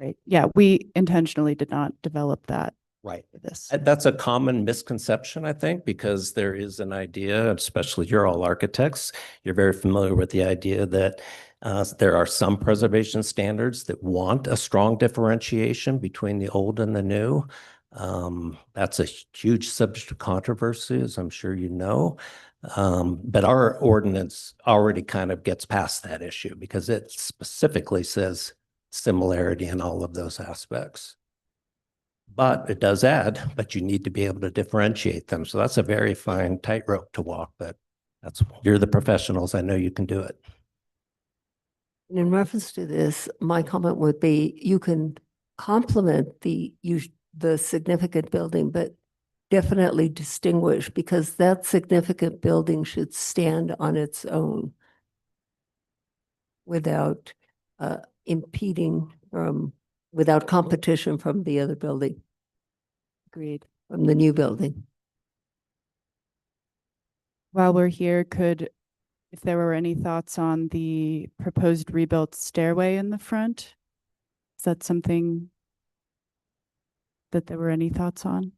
Great. Yeah, we intentionally did not develop that Right. for this. That's a common misconception, I think, because there is an idea, especially you're all architects, you're very familiar with the idea that there are some preservation standards that want a strong differentiation between the old and the new. That's a huge subject of controversy, as I'm sure you know. But our ordinance already kind of gets past that issue because it specifically says similarity in all of those aspects. But it does add, but you need to be able to differentiate them. So that's a very fine tightrope to walk, but you're the professionals. I know you can do it. And in reference to this, my comment would be you can complement the significant building, but definitely distinguish, because that significant building should stand on its own without impeding without competition from the other building. Agreed. From the new building. While we're here, if there were any thoughts on the proposed rebuilt stairway in the front, is that something that there were any thoughts on?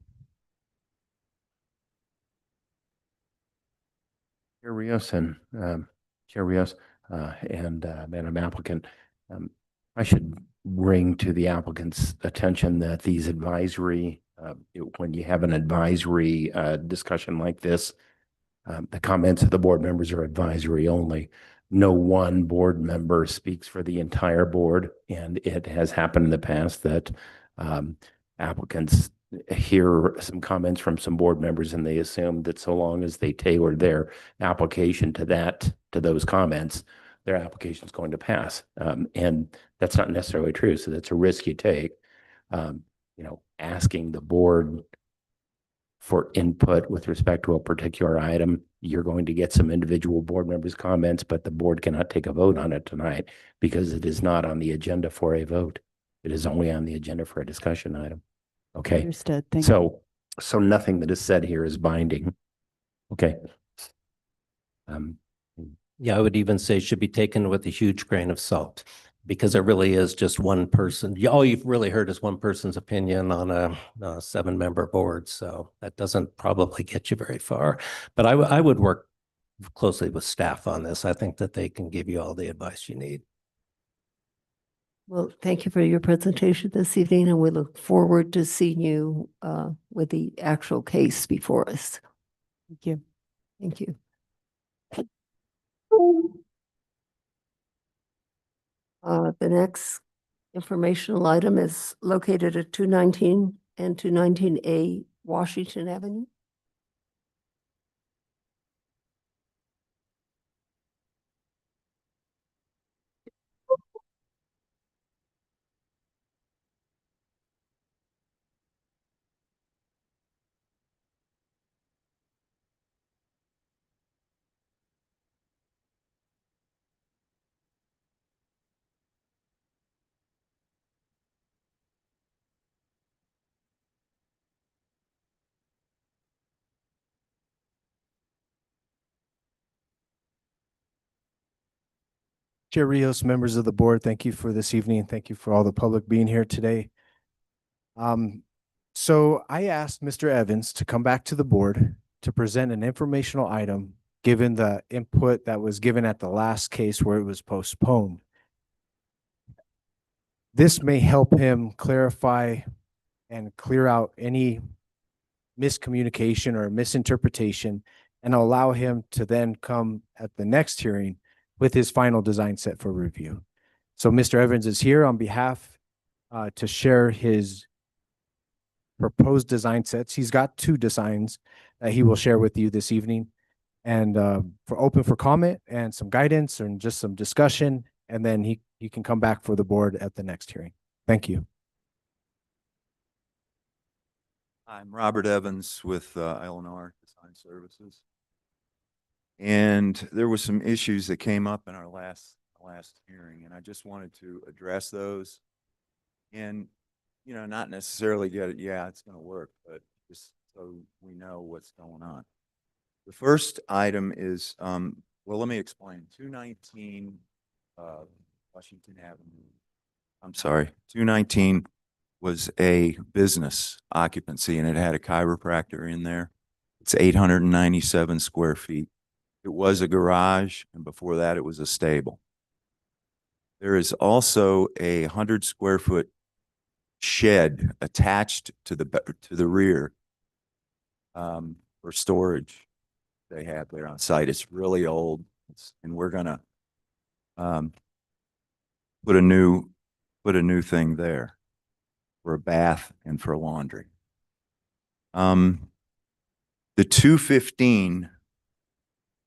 Chair Rios and Madam Applicant, I should bring to the applicant's attention that these advisory, when you have an advisory discussion like this, the comments of the board members are advisory only. No one board member speaks for the entire board, and it has happened in the past that applicants hear some comments from some board members and they assume that so long as they tailor their application to those comments, their application is going to pass. And that's not necessarily true. So that's a risk you take. Asking the board for input with respect to a particular item, you're going to get some individual board members' comments, but the board cannot take a vote on it tonight because it is not on the agenda for a vote. It is only on the agenda for a discussion item. Okay. Understood. Thank you. So nothing that is said here is binding. Okay. Yeah, I would even say should be taken with a huge grain of salt because it really is just one person. All you've really heard is one person's opinion on a 7-member board. So that doesn't probably get you very far. But I would work closely with staff on this. I think that they can give you all the advice you need. Well, thank you for your presentation this evening, and we look forward to seeing you with the actual case before us. Thank you. Thank you. The next informational item is located at 219 and 219A Washington Avenue. Chair Rios, members of the board, thank you for this evening and thank you for all the public being here today. So I asked Mr. Evans to come back to the board to present an informational item given the input that was given at the last case where it was postponed. This may help him clarify and clear out any miscommunication or misinterpretation and allow him to then come at the next hearing with his final design set for review. So Mr. Evans is here on behalf to share his proposed design sets. He's got 2 designs that he will share with you this evening, and for open for comment and some guidance and just some discussion, and then he can come back for the board at the next hearing. Thank you. I'm Robert Evans with Eleanor Design Services. And there were some issues that came up in our last hearing, and I just wanted to address those and, not necessarily get it, yeah, it's going to work, but just so we know what's going on. The first item is, well, let me explain. 219 Washington Avenue I'm sorry, 219 was a business occupancy and it had a chiropractor in there. It's 897 square feet. It was a garage, and before that, it was a stable. There is also a 100 square foot shed attached to the rear for storage they have there on site. It's really old, and we're gonna put a new thing there for a bath and for laundry. The 215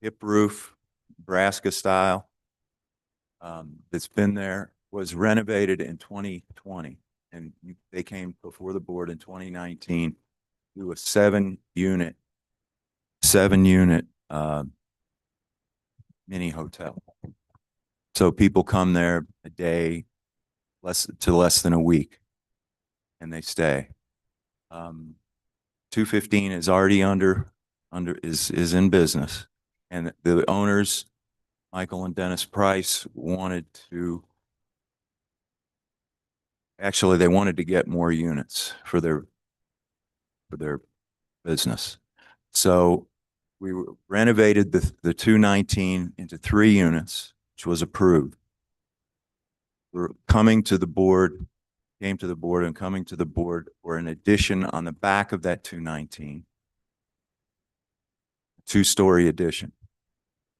hip roof, Nebraska style, that's been there, was renovated in 2020, and they came before the board in 2019 to a seven unit mini hotel. So people come there a day, less than a week, and they stay. 215 is already is in business, and the owners, Michael and Dennis Price, wanted to get more units for their business. So we renovated the 219 into 3 units, which was approved. We're coming to the board for an addition on the back of that 219, 2-story addition.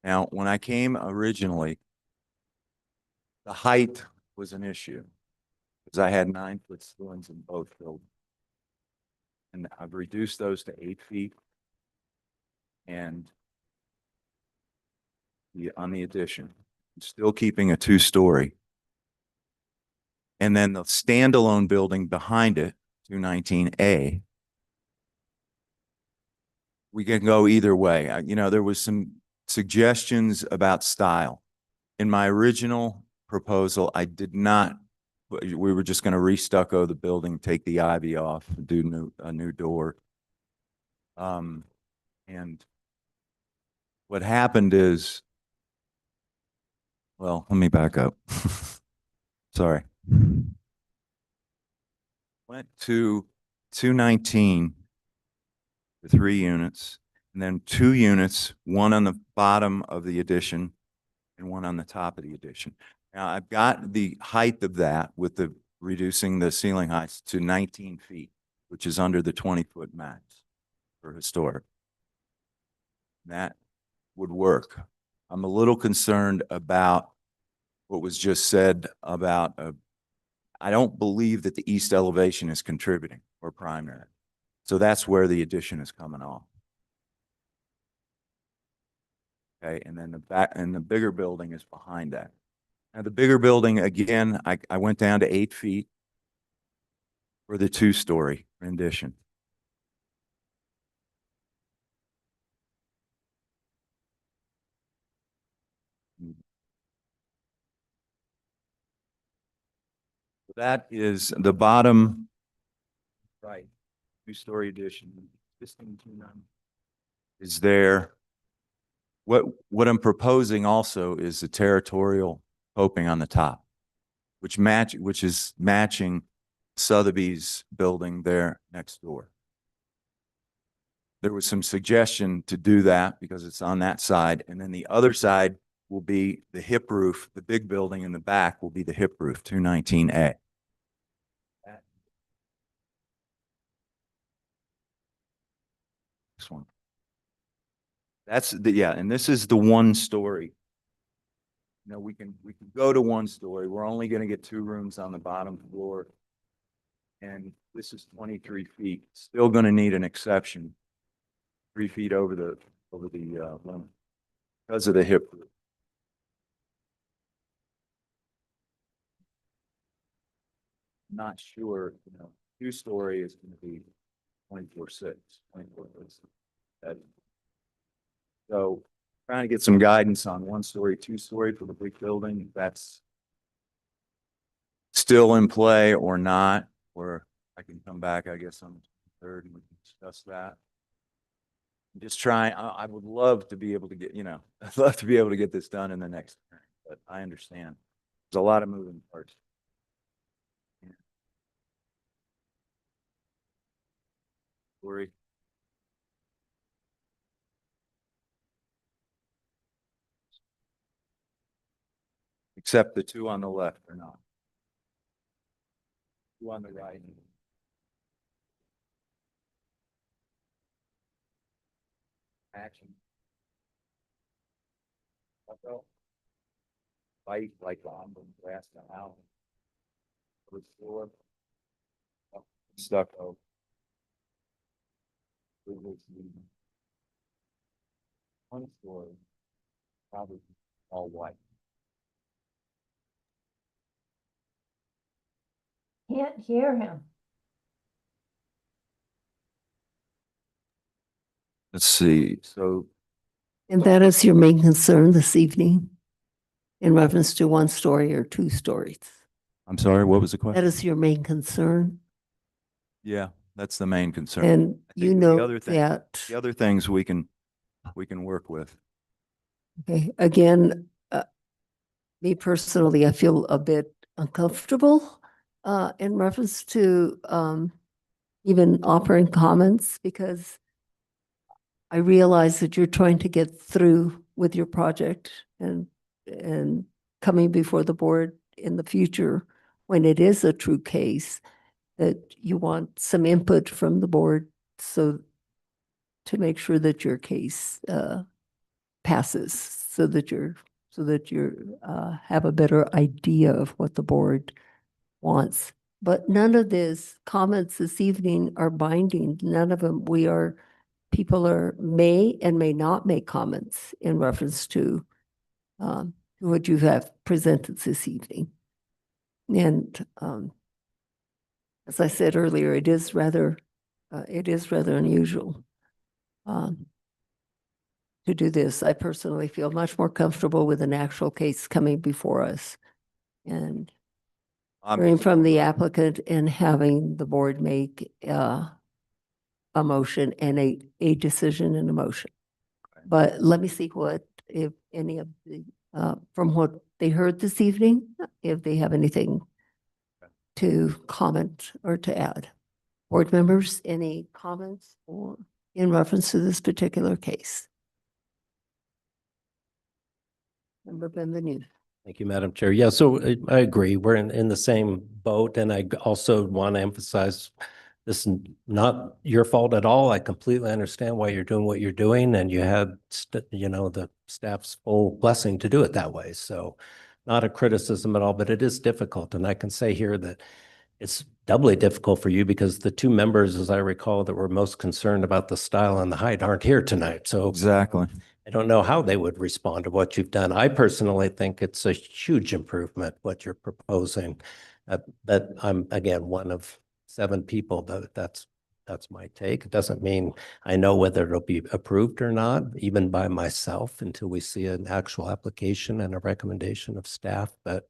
Now, when I came originally, the height was an issue because I had 9-foot ceilings in both buildings. And I've reduced those to 8 feet. And on the addition, still keeping a 2-story. And then the standalone building behind it, 219A, we can go either way. There was some suggestions about style. In my original proposal, I did not, we were just going to re-stucco the building, take the ivy off, do a new door. And what happened is, well, let me back up. Sorry. Went to 219 for 3 units, and then 2 units, one on the bottom of the addition and one on the top of the addition. Now I've got the height of that with the reducing the ceiling heights to 19 feet, which is under the 20-foot max for historic. That would work. I'm a little concerned about what was just said about I don't believe that the east elevation is contributing or primary. So that's where the addition is coming off. Okay, and then the back and the bigger building is behind that. Now the bigger building, again, I went down to 8 feet for the 2-story rendition. That is the bottom right, 2-story addition. Is there. What I'm proposing also is the territorial coping on the top, which is matching Sotheby's building there next door. There was some suggestion to do that because it's on that side, and then the other side will be the hip roof. The big building in the back will be the hip roof, 219A. This one. That's and this is the 1-story. We can go to 1-story. We're only going to get 2 rooms on the bottom floor. And this is 23 feet. Still going to need an exception. 3 feet over the limit because of the hip roof. Not sure, 2-story is going to be 24/6, 24/6. So trying to get some guidance on 1-story, 2-story for the big building. If that's still in play or not, or I can come back, I guess, on the 3rd and we can discuss that. I'm just trying. I would love to be able to get, I'd love to be able to get this done in the next hearing, but I understand there's a lot of moving parts. Lori? Except the two on the left or not? Two on the right. Action. Fight like on the grass now. Floor. Stucco. One story. Probably all white. Can't hear him. Let's see, so And that is your main concern this evening in reference to one story or two stories? I'm sorry, what was the That question? is your main concern? Yeah, that's the main concern. And I you think know the other thing, that, the other things we can work with. okay, again, me personally, I feel a bit uncomfortable in reference to even offering comments because I realize that you're trying to get through with your project and coming before the board in the future when it is a true case, that you want some input from the board so to make sure that your case passes, so that you have a better idea of what the board wants. But none of these comments this evening are binding. None of them. People may and may not make comments in reference to what you have presented this evening. And as I said earlier, it is rather unusual to do this. I personally feel much more comfortable with an actual case coming before us and hearing from the applicant and having the board make a motion and a decision and a motion. But let me see what, if any of the, from what they heard this evening, if they have anything to comment or to add. Board members, any comments or in reference to this particular case? Member Benvenu. Thank you, Madam Chair. Yeah, so I agree. We're in the same boat. And I also want to emphasize this is not your fault at all. I completely understand why you're doing what you're doing and you had, the staff's full blessing to do it that way. So not a criticism at all, but it is difficult. And I can say here that it's doubly difficult for you because the two members, as I recall, that were most concerned about the style and the height aren't here tonight. So Exactly. I don't know how they would respond to what you've done. I personally think it's a huge improvement, what you're proposing. But I'm, again, one of 7 people, that's my take. It doesn't mean I know whether it'll be approved or not, even by myself, until we see an actual application and a recommendation of staff. But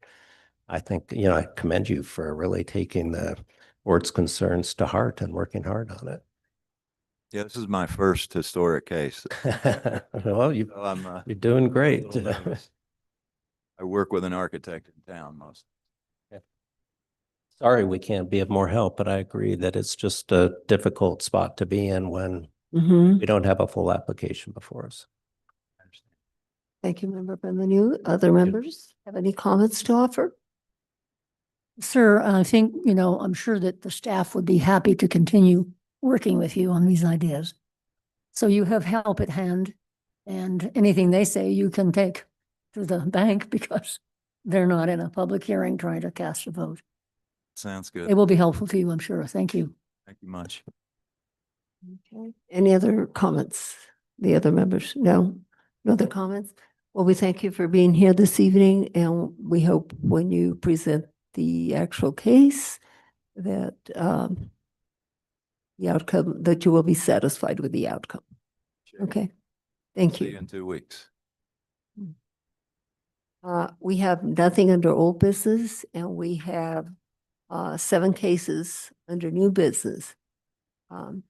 I think, I commend you for really taking the board's concerns to heart and working hard on it. Yeah, this is my first historic case. Well, you're doing great. I work with an architect in town most. Sorry, we can't be of more help, but I agree that it's just a difficult spot to be in when we don't have a full application before us. Thank you, Member Benvenu. Other members have any comments to offer? Sir, I think, I'm sure that the staff would be happy to continue working with you on these ideas. So you have help at hand and anything they say you can take to the bank because they're not in a public hearing trying to cast a vote. Sounds good. It will be helpful to you, I'm sure. Thank you. Thank you much. Okay. Any other comments? The other members? No? No other comments? Well, we thank you for being here this evening and we hope when you present the actual case that the outcome, that you will be satisfied with the outcome. Sure. Okay. Thank See you. you in 2 weeks. We have nothing under old business and we have 7 cases under new business. The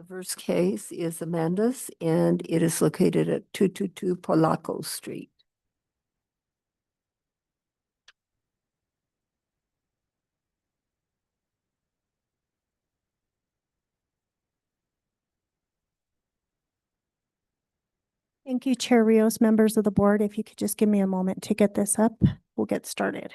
first case is Amanda's and it is located at 222 Polaco Street. Thank you, Chair Rios, members of the board. If you could just give me a moment to get this up, we'll get started.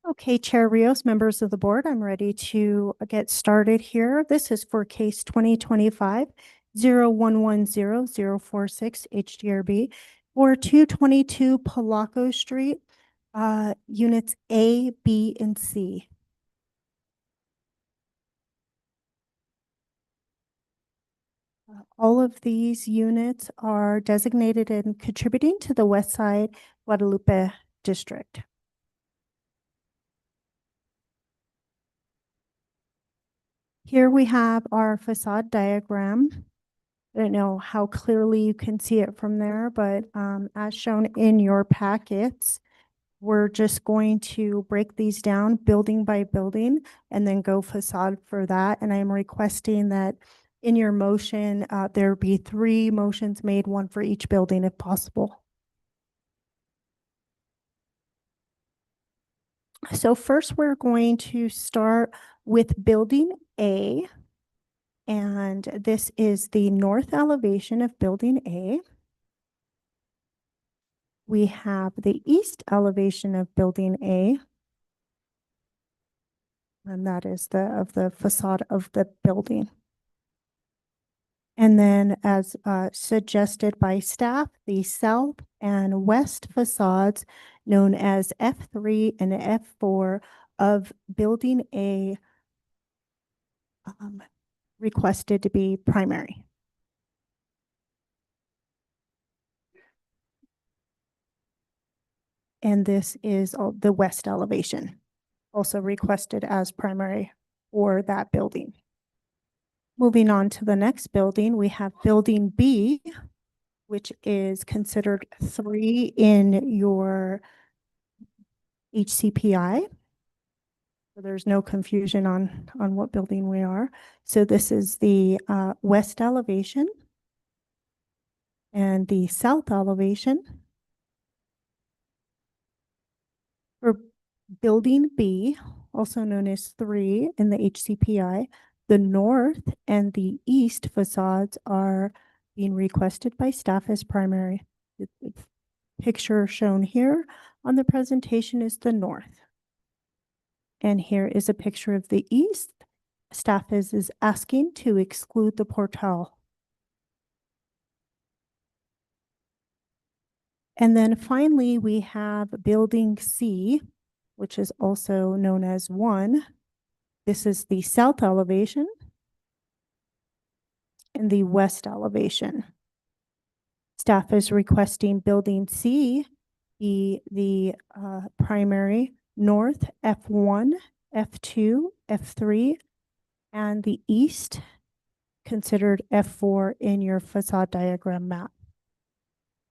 Okay, Chair Rios, members of the board, I'm ready to get started here. This is for case 2025-0110-046 HDRB for 222 Palaco Street, units A, B, and C. All of these units are designated and contributing to the West Side Guadalupe District. Here we have our facade diagram. I don't know how clearly you can see it from there, but as shown in your packets, we're just going to break these down building by building and then go facade for that. And I'm requesting that in your motion, there be 3 motions made, 1 for each building if possible. So first, we're going to start with building A. And this is the north elevation of building A. We have the east elevation of building A. And that is the facade of the building. And then as suggested by staff, the south and west facades known as F3 and F4 of building A requested to be primary. And this is the west elevation, also requested as primary for that building. Moving on to the next building, we have building B, which is considered 3 in your HCPI. So there's no confusion on what building we are. So this is the west elevation and the south elevation. For building B, also known as 3 in the HCPI, the north and the east facades are being requested by staff as primary. The picture shown here on the presentation is the north. And here is a picture of the east. Staff is asking to exclude the portal. And then finally, we have building C, which is also known as 1. This is the south elevation and the west elevation. Staff is requesting building C be the primary north F1, F2, F3, and the east considered F4 in your facade diagram map.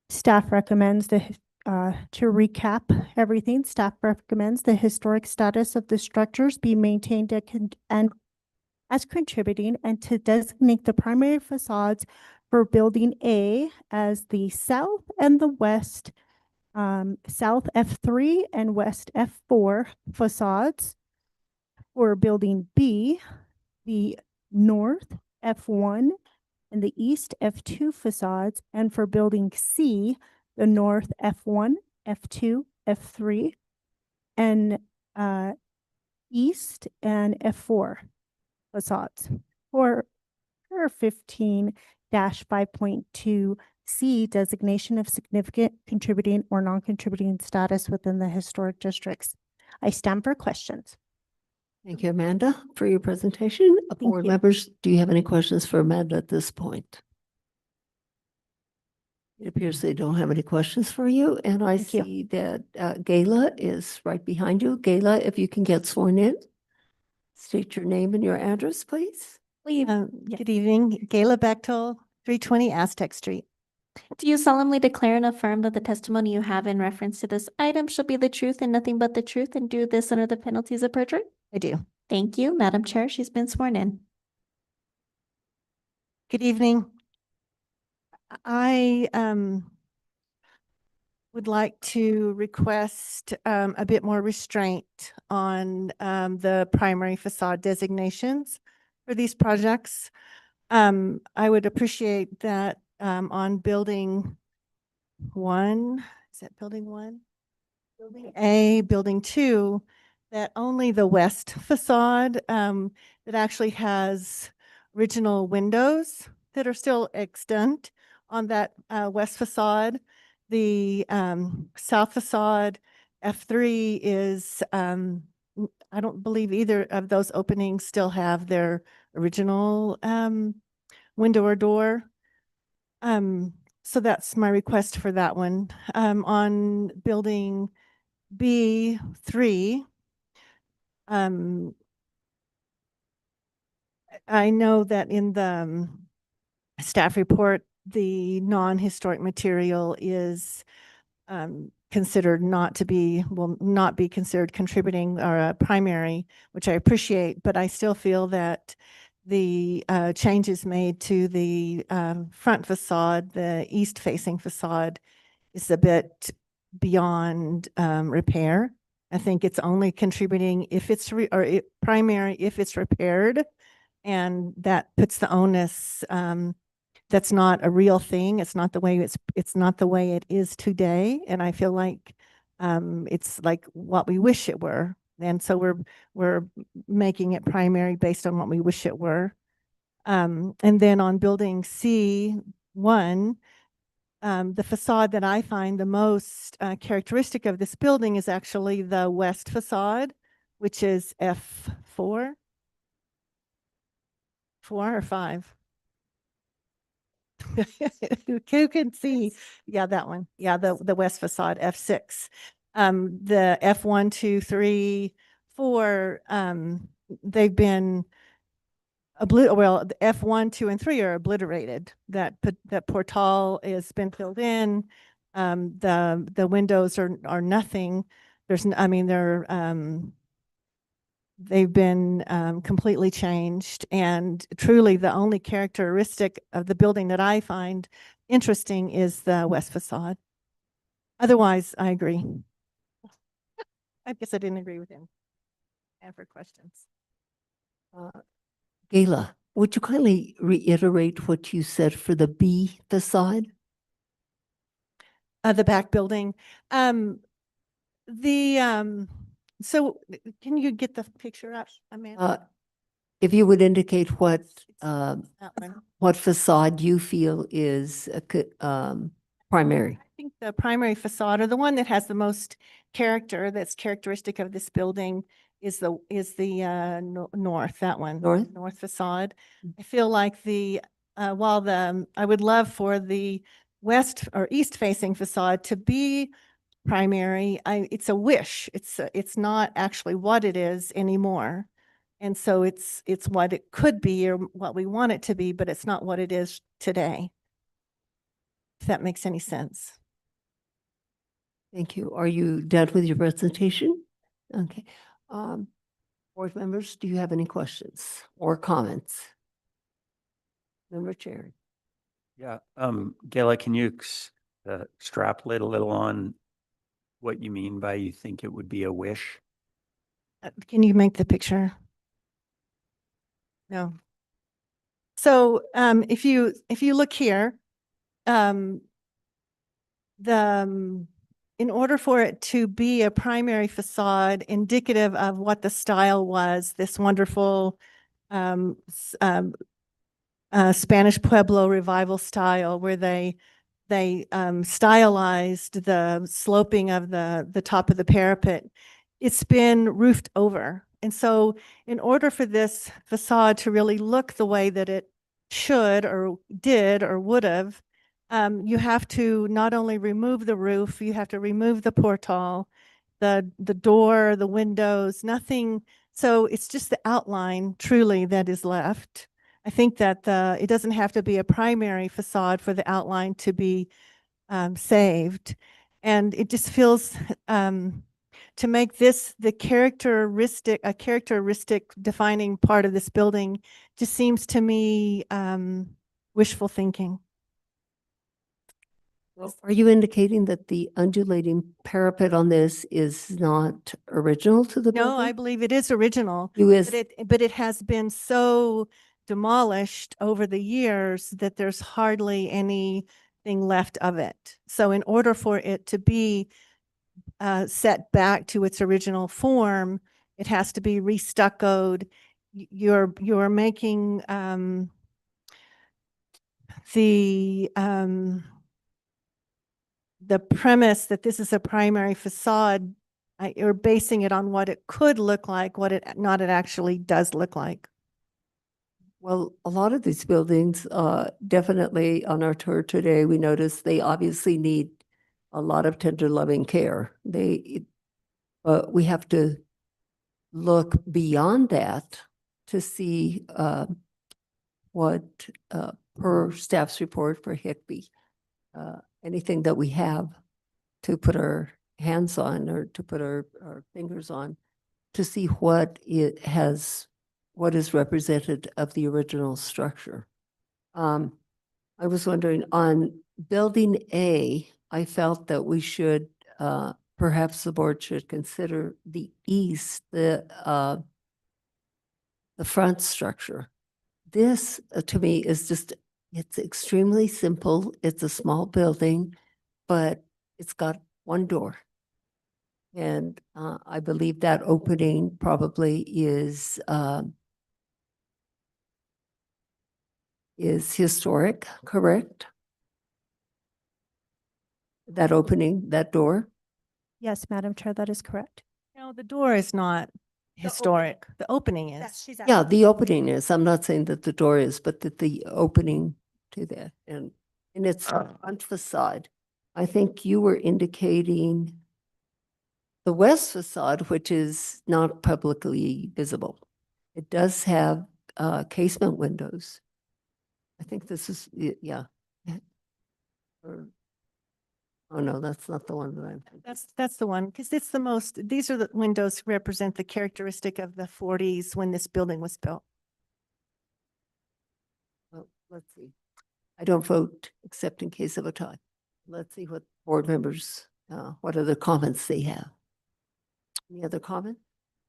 Staff recommends to recap everything, staff recommends the historic status of the structures be maintained and as contributing, and to designate the primary facades for building A as the south and the west, south F3 and west F4 facades. For building B, the north F1 and the east F2 facades, and for building C, the north F1, F2, F3, and east and F4 facades. For 15-5.2C, designation of significant contributing or non-contributing status within the historic districts. I stand for questions. Thank you, Amanda, for your presentation. Board members, do you have any questions for Amanda at this point? It appears they don't have any questions for you, and I see that Gayla is right behind you. Gayla, if you can get sworn in. State your name and your address, please. Good evening, Gayla Bechtel, 320 Aztec Street. Do you solemnly declare and affirm that the testimony you have in reference to this item shall be the truth and nothing but the truth, and do this under the penalties of perjury? I do. Thank you, Madam Chair. She's been sworn in. Good evening. I would like to request a bit more restraint on the primary facade designations for these projects. I would appreciate that on building 1, is that building 1? Building A, building 2, that only the west facade that actually has original windows that are still extant on that west facade. The south facade, F3 is, I don't believe either of those openings still have their original window or door. So that's my request for that one. On building B3, I know that in the staff report, the non-historic material is considered not to be, will not be considered contributing or a primary, which I appreciate, but I still feel that the changes made to the front facade, the east-facing facade, is a bit beyond repair. I think it's only contributing if it's primary if it's repaired, and that puts the onus. That's not a real thing. It's not the way it's not the way it is today, and I feel like it's like what we wish it were. And so we're making it primary based on what we wish it were. And then on building C1, the facade that I find the most characteristic of this building is actually the west facade, which is F4. 4 or 5? Who can see? Yeah, that one. Yeah, the west facade, F6. The F1, 2, 3, 4, they've been well, the F1, 2, and 3 are obliterated. That portal has been filled in. The windows are nothing. There's, I mean, they've been completely changed, and truly the only characteristic of the building that I find interesting is the west facade. Otherwise, I agree. I guess I didn't agree with him. And for questions. Gayla, would you kindly reiterate what you said for the B facade? The back building. So can you get the picture up, Amanda? If you would indicate what That one. what facade you feel is primary. I think the primary facade, or the one that has the most character, that's characteristic of this building, is the north, that one. North facade. I feel like while I would love for the west or east facing facade to be primary, it's a wish. It's not actually what it is anymore. And so it's what it could be or what we want it to be, but it's not what it is today. If that makes any sense. Thank you. Are you done with your presentation? Okay. Board members, do you have any questions or comments? Member Chair. Yeah, Gayla, can you extrapolate a little on what you mean by you think it would be a wish? Can you make the picture? No. So if you look here, in order for it to be a primary facade indicative of what the style was, this wonderful Spanish Pueblo revival style, where they stylized the sloping of the top of the parapet, it's been roofed over. And so in order for this facade to really look the way that it should or did or would have, you have to not only remove the roof, you have to remove the portal, the door, the windows, nothing So it's just the outline truly that is left. I think that it doesn't have to be a primary facade for the outline to be saved. And it just feels to make this a characteristic defining part of this building just seems to me wishful thinking. Well, are you indicating that the undulating parapet on this is not original to the building? No, I believe it is original, You is, but it has been so demolished over the years that there's hardly anything left of it. So in order for it to be set back to its original form, it has to be restuccoed. You're making the premise that this is a primary facade, you're basing it on what it could look like, what it actually does look like. well, a lot of these buildings, definitely on our tour today, we noticed they obviously need a lot of tender loving care. But we have to look beyond that to see what per staff's report for Hickby, anything that we have to put our hands on or to put our fingers on to see what what is represented of the original structure. I was wondering on building A, I felt that we should, perhaps the board should consider the east, the front structure. This to me is just, it's extremely simple. It's a small building, but it's got one door. And I believe that opening probably is historic, correct? That opening, that door? Yes, Madam Chair, that is correct. No, the door is not historic. The opening is. Yeah, the opening is. I'm not saying that the door is, but that the opening to that and its front facade. I think you were indicating the west facade, which is not publicly visible. It does have casement windows. I think this is, yeah. Oh, no, that's not the one that I'm thinking. That's the one, because it's the most, these are the windows represent the characteristic of the 40s when this building was built. Well, let's see. I don't vote except in case of a tie. Let's see what board members, what other comments they have. Any other comment?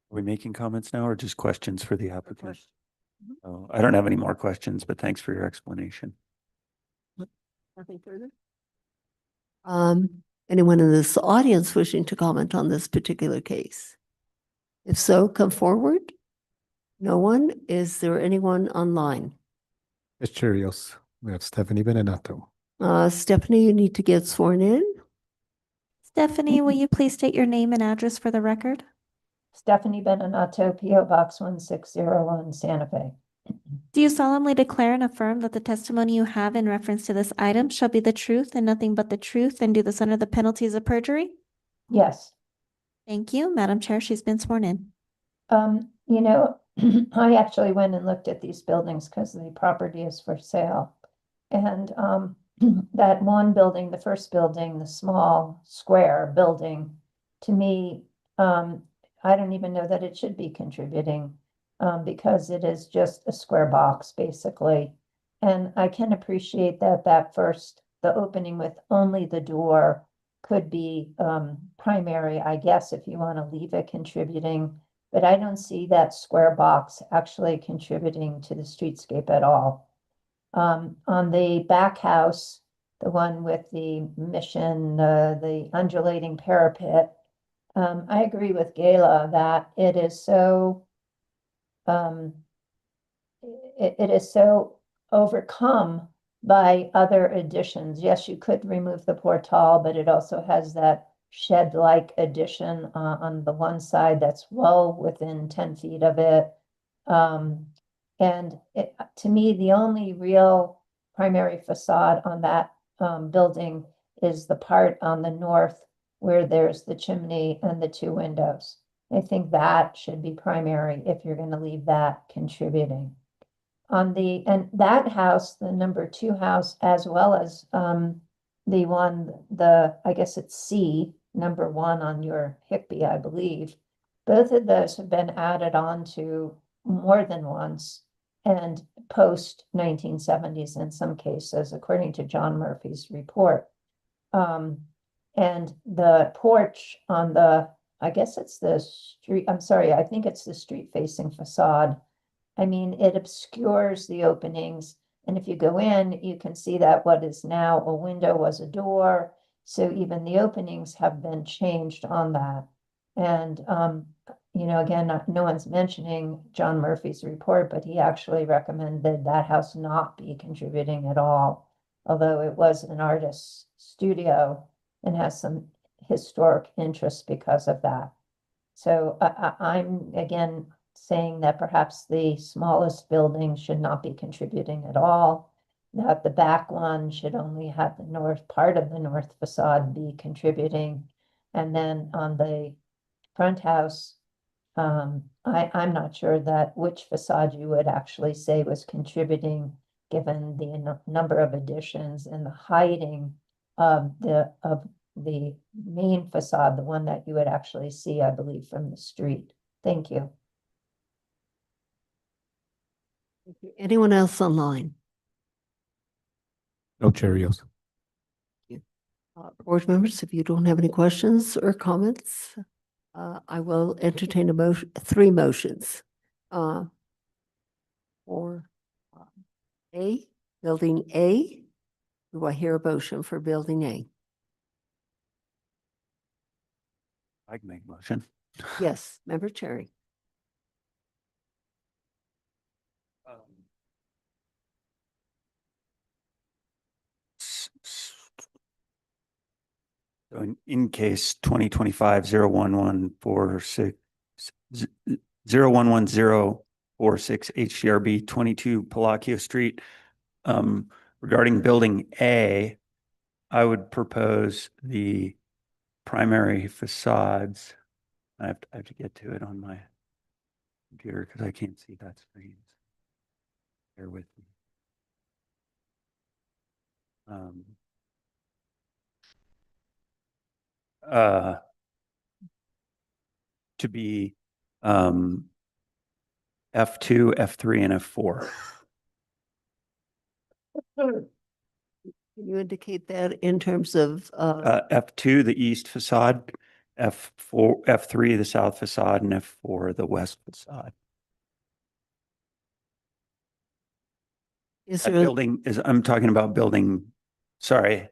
Are we making comments now or just questions for the applicant? Oh, I don't have any more questions, but thanks for your explanation. Nothing further? Anyone in this audience wishing to comment on this particular case? If so, come forward. No one? Is there anyone online? It's Cheerios. We have Stephanie Benenato. Stephanie, you need to get sworn in. Stephanie, will you please state your name and address for the record? Stephanie Benenato, P.O. Box 1601, Santa Fe. Do you solemnly declare and affirm that the testimony you have in reference to this item shall be the truth and nothing but the truth, and do this under the penalties of perjury? Yes. Thank you. Madam Chair, she's been sworn in. You know, I actually went and looked at these buildings because the property is for sale. And that one building, the first building, the small square building, to me, I don't even know that it should be contributing because it is just a square box, basically. And I can appreciate that the opening with only the door could be primary, I guess, if you want to leave it contributing. But I don't see that square box actually contributing to the streetscape at all. On the back house, the one with the mission, the undulating parapet, I agree with Gayla that it is so it is so overcome by other additions. Yes, you could remove the portal, but it also has that shed-like addition on the one side that's well within 10 feet of it. And to me, the only real primary facade on that building is the part on the north where there's the chimney and the two windows. I think that should be primary if you're going to leave that contributing. And that house, the number 2 house, as well as the one, I guess it's C, number 1 on your Hickby, I believe. Both of those have been added on to more than once and post 1970s in some cases, according to John Murphy's report. And the porch on I guess it's the street, I'm sorry, I think it's the street facing facade. I mean, it obscures the openings. And if you go in, you can see that what is now a window was a door. So even the openings have been changed on that. And, again, no one's mentioning John Murphy's report, but he actually recommended that house not be contributing at all, although it was an artist's studio and has some historic interest because of that. So I'm, again, saying that perhaps the smallest building should not be contributing at all, that the back one should only have the north part of the north facade be contributing. And then on the front house, I'm not sure that which facade you would actually say was contributing, given the number of additions and the hiding of the main facade, the one that you would actually see, I believe, from the street. Thank you. Anyone else online? No, Chair Rios. Board members, if you don't have any questions or comments, I will entertain 3 motions. For A, building A. Do I hear a motion for building A? I can make a motion. Yes, Member Cherry. So in case 2025-01146 011-046 HCRB 22 Palacio Street, regarding building A, I would propose the primary facades. I have to get to it on my computer because I can't see that screen. Bear with me. To be F2, F3, and F4. Can you indicate that in terms of F2, the east facade, F4, F3, the south facade, and F4, the west facade. Is That there building is, I'm talking about building, sorry.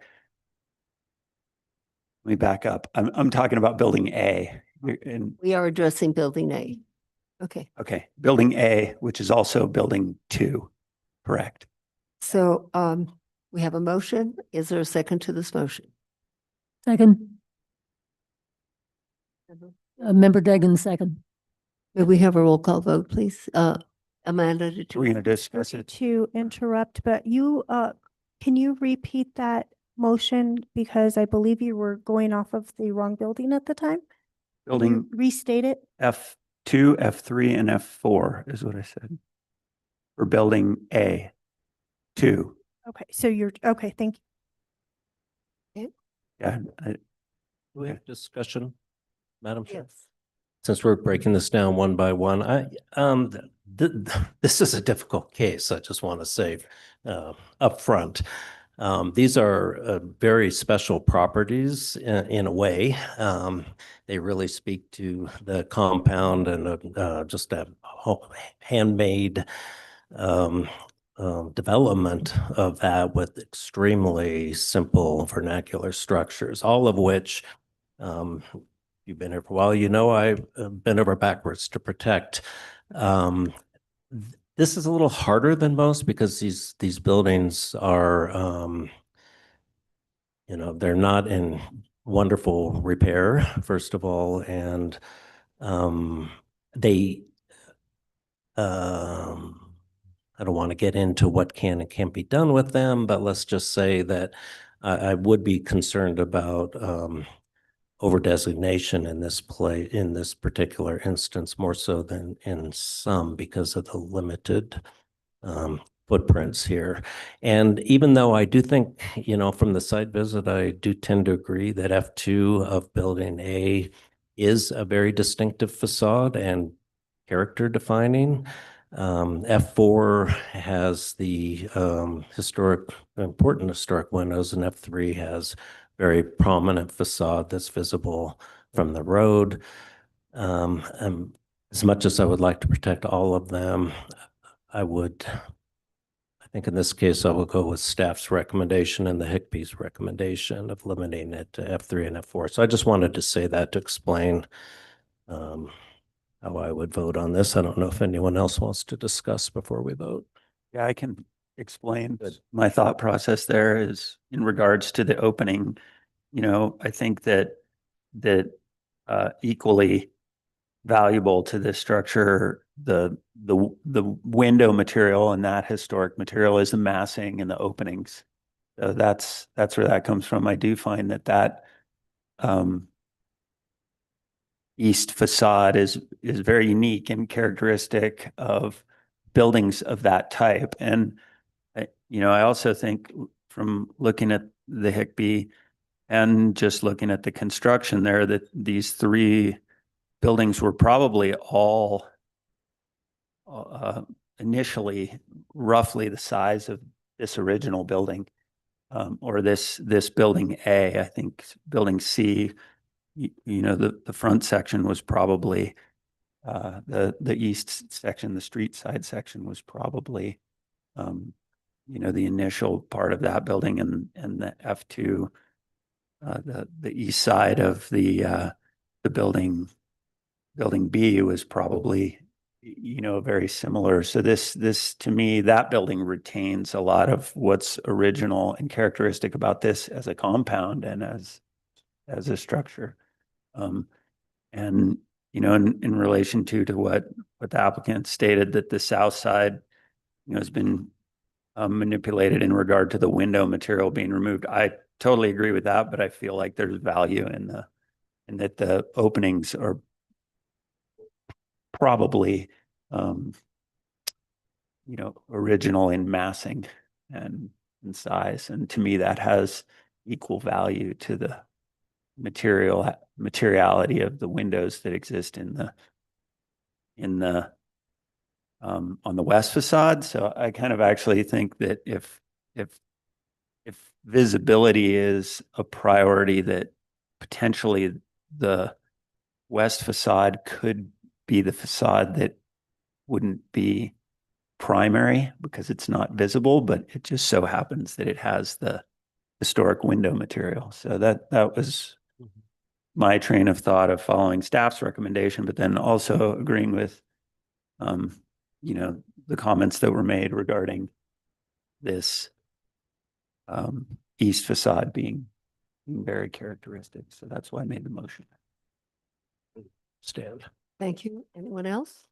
Let me back up. I'm talking about building A. We are addressing building A. Okay. Okay, building A, which is also building 2, correct? So we have a motion. Is there a second to this motion? Second. Member Degan, second. May we have a roll call vote, please? Amanda, did We're you? going to discuss it. To interrupt, but can you repeat that motion? Because I believe you were going off of the wrong building at the time. Can you Building restate it? F2, F3, and F4 is what I said. For building A, 2. Okay, so okay, thank you. Yeah. Do we have discussion, Madam Chair? Yes. Since we're breaking this down one by one, this is a difficult case. I just want to say up front. These are very special properties in a way. They really speak to the compound and just a handmade development of that with extremely simple vernacular structures, all of which you've been here for a while, I've bent over backwards to protect. This is a little harder than most because these buildings are, they're not in wonderful repair, first of all, and they, I don't want to get into what can and can't be done with them, but let's just say that I would be concerned about over designation in this in this particular instance, more so than in some because of the limited footprints here. And even though I do think, from the site visit, I do tend to agree that F2 of building A is a very distinctive facade and character defining. F4 has the important historic windows, and F3 has very prominent facade that's visible from the road. As much as I would like to protect all of them, I think in this case, I will go with staff's recommendation and the HICP's recommendation of limiting it to F3 and F4. So I just wanted to say that to explain how I would vote on this. I don't know if anyone else wants to discuss before we vote. Yeah, I can explain my thought process there is in regards to the opening. I think that equally valuable to this structure, the window material and that historic material is the massing and the openings. So that's where that comes from. I do find that east facade is very unique and characteristic of buildings of that type. And I also think from looking at the HICP and just looking at the construction there, that these three buildings were probably all initially roughly the size of this original building, or this building A. I think building C, the front section was probably the east section, the street side section was probably the initial part of that building, and the F2, the east side of the building B was probably very similar. So this to me, that building retains a lot of what's original and characteristic about this as a compound and as a structure. And in relation to what the applicant stated, that the south side has been manipulated in regard to the window material being removed. I totally agree with that, but I feel like there's value in that the openings are probably original in massing and in size, and to me that has equal value to the materiality of the windows that exist in the on the west facade. So I kind of actually think that if visibility is a priority, that potentially the west facade could be the facade that wouldn't be primary because it's not visible, but it just so happens that it has the historic window material. So that was my train of thought of following staff's recommendation, but then also agreeing with the comments that were made regarding this east facade being very characteristic. So that's why I made the motion. Stand. Thank you. Anyone else?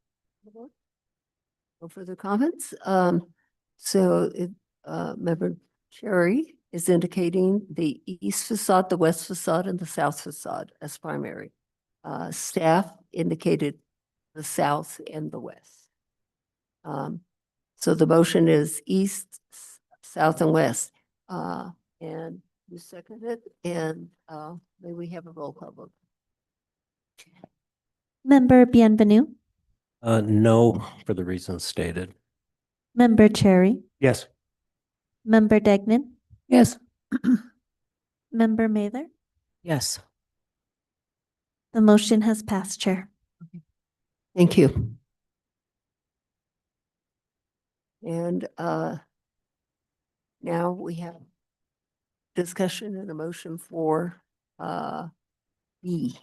No further comments. Member Cherry is indicating the east facade, the west facade, and the south facade as primary. Staff indicated the south and the west. So the motion is east, south, and west. And you seconded it, and may we have a roll call vote? Member Bienvenu, No, for the reasons stated. Member Cherry, Yes. Member Degnan, Yes. Member Mather. Yes. The motion has passed, Chair. Thank you. And now we have discussion and a motion for B.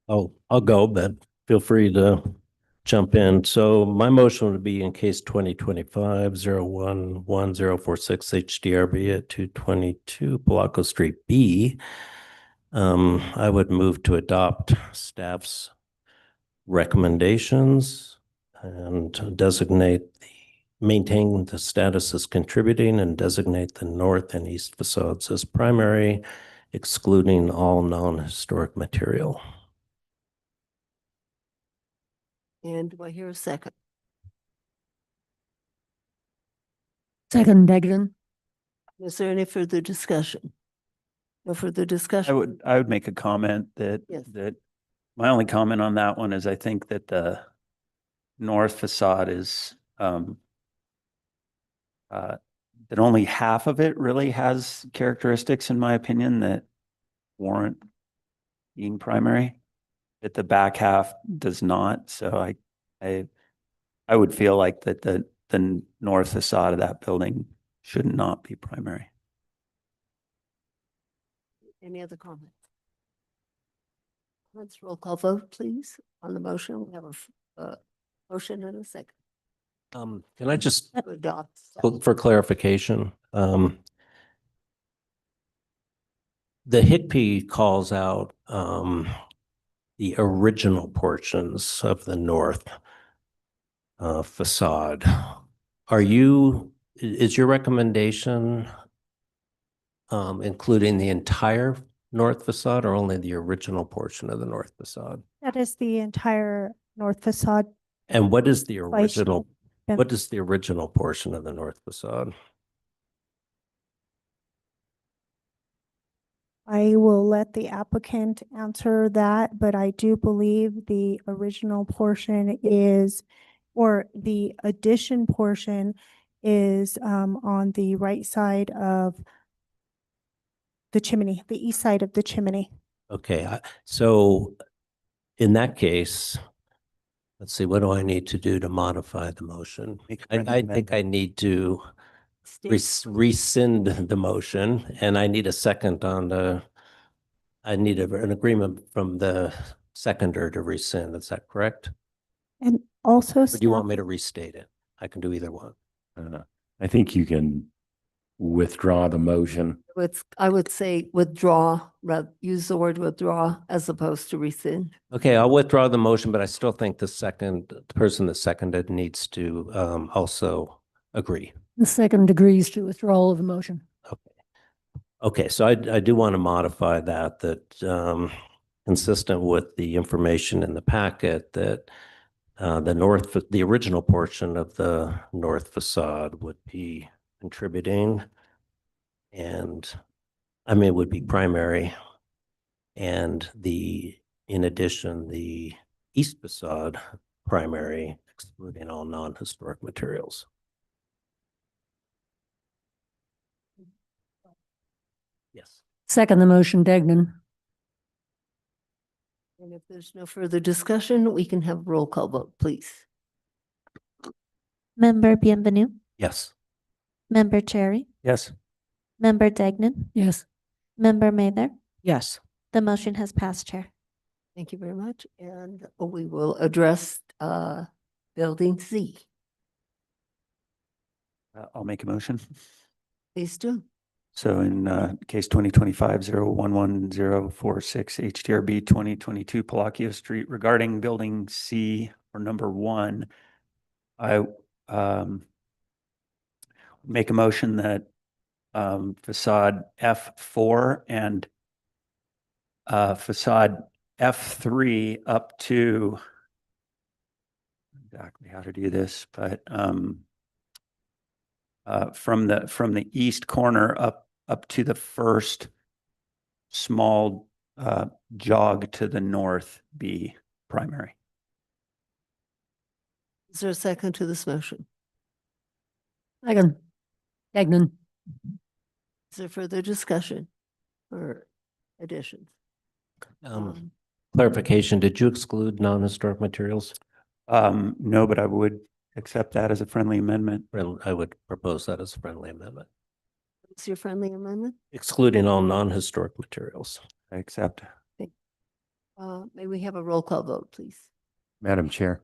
Oh, I'll go, but feel free to jump in. So my motion would be in case 2025-01-1046 HDRB at 222 Palaco Street B. I would move to adopt staff's recommendations and maintain the status as contributing and designate the north and east facades as primary, excluding all non-historic material. And do I hear a second? Second, Degnan. Is there any further discussion? No further discussion? I would make a comment that, Yes. my only comment on that one is I think that the north facade is, that only half of it really has characteristics, in my opinion, that warrant being primary, that the back half does not. So I would feel like that the north facade of that building should not be primary. Any other comments? Let's roll call vote, please, on the motion. We have a motion and a second. Can I just, To adopt. for clarification, the HICP calls out the original portions of the north facade. Is your recommendation including the entire north facade or only the original portion of the north facade? That is the entire north facade. And what is the Vice original, Chair. what is the original portion of the north facade? I will let the applicant answer that, but I do believe the original portion is, or the addition portion is on the right side of the chimney, the east side of the chimney. Okay, so in that case, let's see, what do I need to do to modify the motion? I think I need to rescind the motion, and I need a second on I need an agreement from the seconder to rescind. Is that correct? And also, Or do you want me to restate it? I can do either one. I think you can withdraw the motion. I would say withdraw, use the word withdraw as opposed to rescind. Okay, I'll withdraw the motion, but I still think the person that seconded needs to also agree. The second agrees to withdrawal of the motion. Okay, so I do want to modify that consistent with the information in the packet that the original portion of the north facade would be contributing, and I mean, it would be primary, and in addition, the east facade primary, excluding all non-historic materials. Yes. Second the motion, Degnan. And if there's no further discussion, we can have roll call vote, please. Member Bienvenu, Yes. Member Cherry, Yes. Member Degnan, Yes. Member Mather. Yes. The motion has passed, Chair. Thank you very much. And we will address Building C. I'll make a motion. Please do. So in case 2025-011-046 HDRB 2022 Palacio Street regarding building C or number 1, I make a motion that facade F4 and facade F3 up to, exactly how to do this, but from the east corner up to the first small jog to the north be primary. Is there a second to this motion? Second, Degnan. Is there further discussion or additions? Clarification, did you exclude non-historic materials? No, but I would accept that as a friendly amendment. I would propose that as a friendly amendment. What's your friendly amendment? Excluding all non-historic materials. I accept. May we have a roll call vote, please? Madam Chair,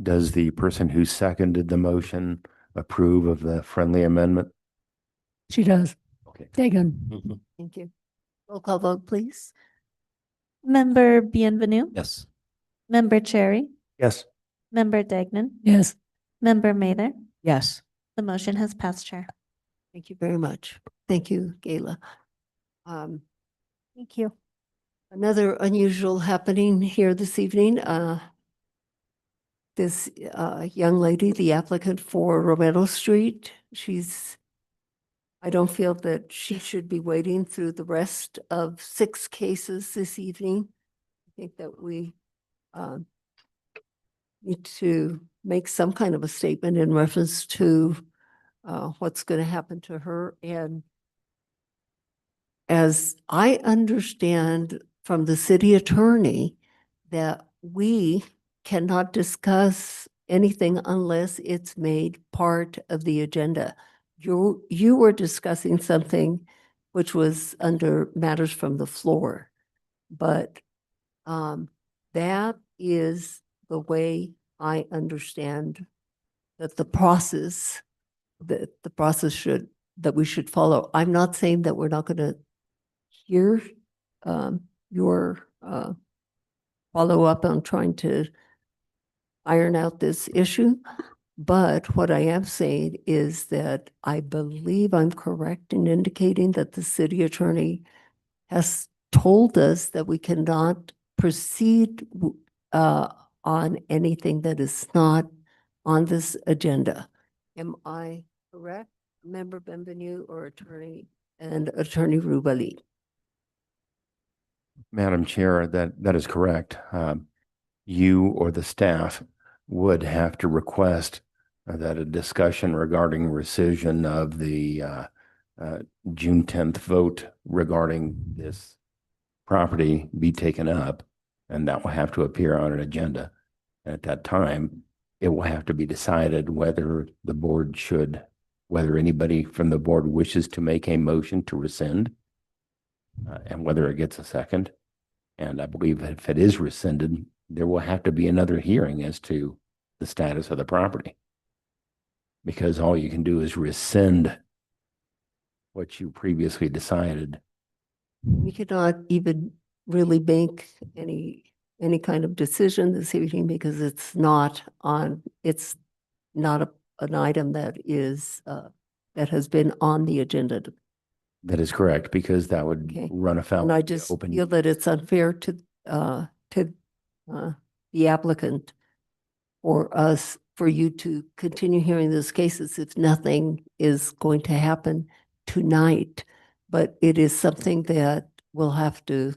does the person who seconded the motion approve of the friendly amendment? She does. Okay. Degnan. Thank you. Roll call vote, please. Member Bienvenu, Yes. Member Cherry, Yes. Member Degnan, Yes. Member Mather. Yes. The motion has passed, Chair. Thank you very much. Thank you, Gayla. Um, Thank you. Another unusual happening here this evening. This young lady, the applicant for Romero Street, I don't feel that she should be waiting through the rest of 6 cases this evening. I think that we need to make some kind of a statement in reference to what's going to happen to her. And as I understand from the city attorney, that we cannot discuss anything unless it's made part of the agenda. You were discussing something which was under matters from the floor, but that is the way I understand that the process that we should follow. I'm not saying that we're not going to hear your follow up on trying to iron out this issue. But what I am saying is that I believe I'm correct in indicating that the city attorney has told us that we cannot proceed on anything that is not on this agenda. Am I correct, Member Benvenu or Attorney Rubalí? Madam Chair, that is correct. You or the staff would have to request that a discussion regarding rescission of the June 10th vote regarding this property be taken up, and that will have to appear on an agenda. At that time, it will have to be decided whether whether anybody from the board wishes to make a motion to rescind, and whether it gets a second. And I believe that if it is rescinded, there will have to be another hearing as to the status of the property. Because all you can do is rescind what you previously decided. We could not even really make any kind of decision this evening because it's not an item that is that has been on the agenda. That is correct, because that would run afoul. And I of the just open. feel that it's unfair to the applicant for you to continue hearing those cases if nothing is going to happen tonight. But it is something that we'll have to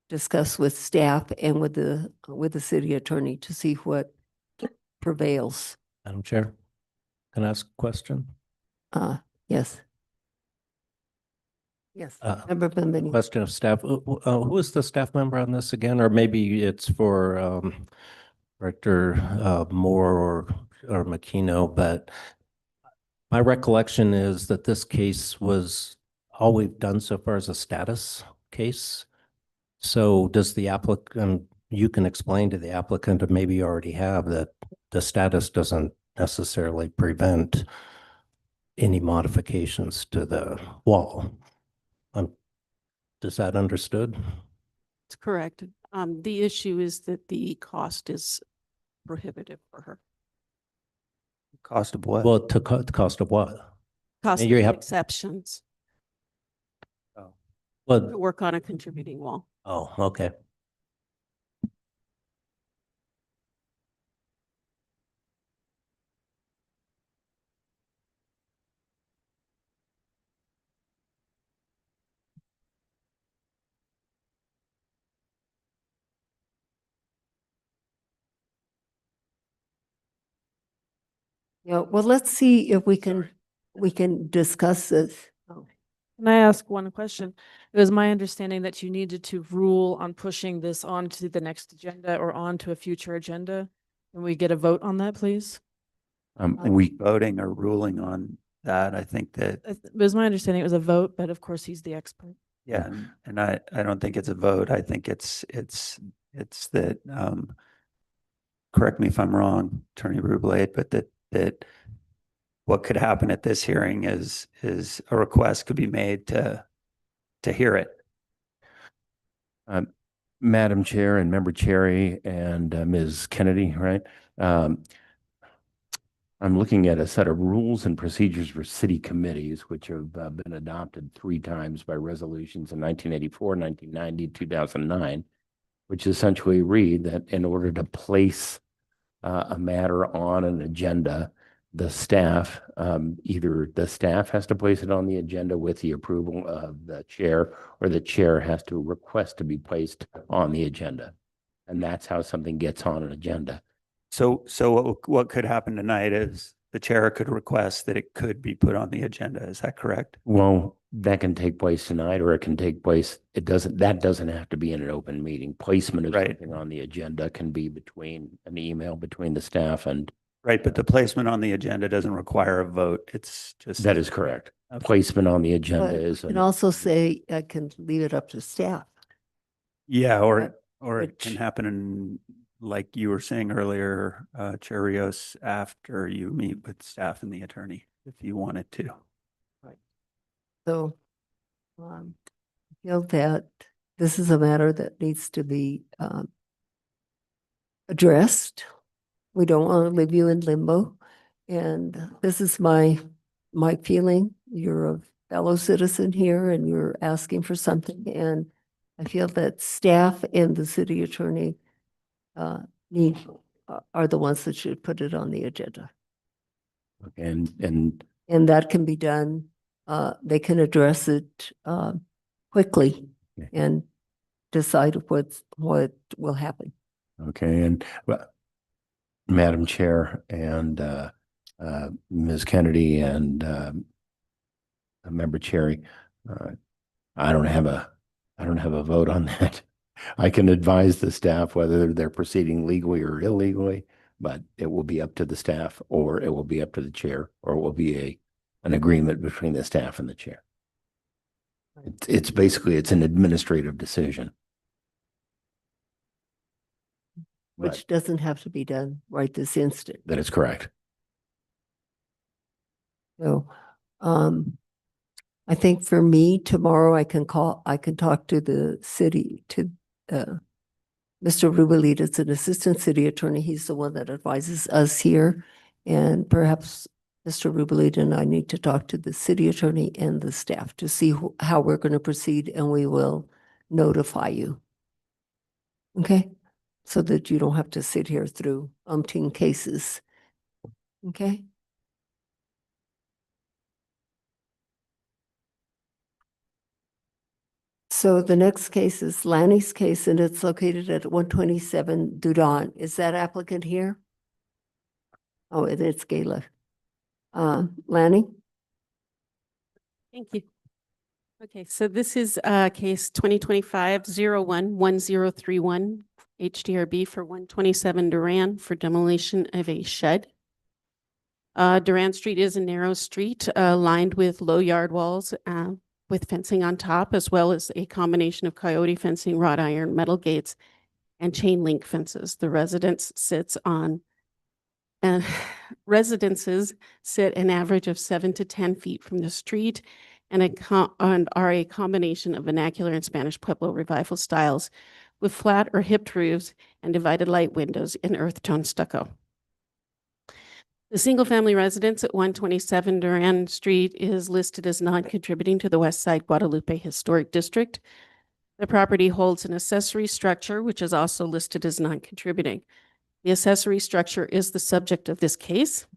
discuss with staff and with the city attorney to see what prevails. Madam Chair, can I ask a question? Yes. Yes, Member Benvenu. Question of staff. Who is the staff member on this again? Or maybe it's for Director Moore or McKeno, but my recollection is that this case was all we've done so far is a status case. So does the applicant, you can explain to the applicant, or maybe you already have, that the status doesn't necessarily prevent any modifications to the wall. Is that understood? It's correct. The issue is that the cost is prohibitive for her. Cost of what? Well, the cost of what? Cost And you of have- exceptions Well, to work on a contributing wall. oh, okay. Yeah, well, let's see if we can discuss this. Oh. Can I ask one question? It was my understanding that you needed to rule on pushing this onto the next agenda or onto a future agenda. Can we get a vote on that, please? We voting or ruling on that. I think that, It was my understanding it was a vote, but of course he's the expert. yeah, and I don't think it's a vote. I think it's that, correct me if I'm wrong, Attorney Rublade, but that what could happen at this hearing is a request could be made to hear it. Madam Chair and Member Cherry and Ms. Kennedy, right? I'm looking at a set of rules and procedures for city committees, which have been adopted 3 times by resolutions in 1984, 1990, 2009, which essentially read that in order to place a matter on an agenda, the staff, either the staff has to place it on the agenda with the approval of the chair, or the chair has to request to be placed on the agenda. And that's how something gets on an agenda. So what could happen tonight is the chair could request that it could be put on the agenda. Is that correct? Well, that can take place tonight, or it can take place, that doesn't have to be in an open meeting. Placement of something on the agenda can be between an email between the staff and. Right, but the placement on the agenda doesn't require a vote. It's just. That is correct. Okay. Placement on the agenda But is. you can also say, I can leave it up to staff. Yeah, or which- it can happen in, like you were saying earlier, Chair Rios, after you meet with staff and the attorney, if you wanted to. So I feel that this is a matter that needs to be addressed. We don't want to leave you in limbo. And this is my feeling. You're a fellow citizen here and you're asking for something. And I feel that staff and the city attorney are the ones that should put it on the agenda. And that can be done. They can address it quickly and decide what will happen. Okay, and Madam Chair and Ms. Kennedy and Member Cherry, I don't have a vote on that. I can advise the staff whether they're proceeding legally or illegally, but it will be up to the staff, or it will be up to the chair, or it will be an agreement between the staff and the chair. It's basically an administrative decision. Which doesn't have to be done right this instant. That is correct. So, I think for me, tomorrow I can talk to the city, to Mr. Rubalita's an assistant city attorney. He's the one that advises us here. And perhaps Mr. Rubalita and I need to talk to the city attorney and the staff to see how we're going to proceed, and we will notify you. Okay? So that you don't have to sit here through umpteen cases. Okay? So the next case is Lanny's case, and it's located at 127 Dudon. Is that applicant here? Oh, it's Gayla. Lanny? Thank you. Okay, so this is case 2025-01-1031 HDRB for 127 Duran for demolition of a shed. Duran Street is a narrow street lined with low yard walls with fencing on top, as well as a combination of coyote fencing, wrought iron, metal gates, and chain link fences. The residences sit an average of 7 to 10 feet from the street and are a combination of vernacular and Spanish Pueblo revival styles with flat or hipped roofs and divided light windows in earth tone stucco. The single-family residence at 127 Duran Street is listed as non-contributing to the West Side Guadalupe Historic District. The property holds an accessory structure, which is also listed as non-contributing. The accessory structure is the subject of this case.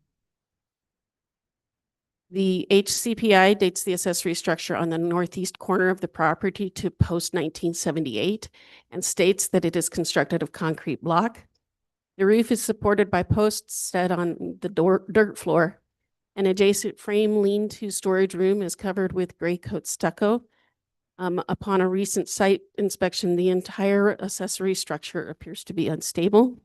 The HCPI dates the accessory structure on the northeast corner of the property to post-1978 and states that it is constructed of concrete block. The roof is supported by posts set on the dirt floor. An adjacent frame lean-to storage room is covered with gray coat stucco. Upon a recent site inspection, the entire accessory structure appears to be unstable.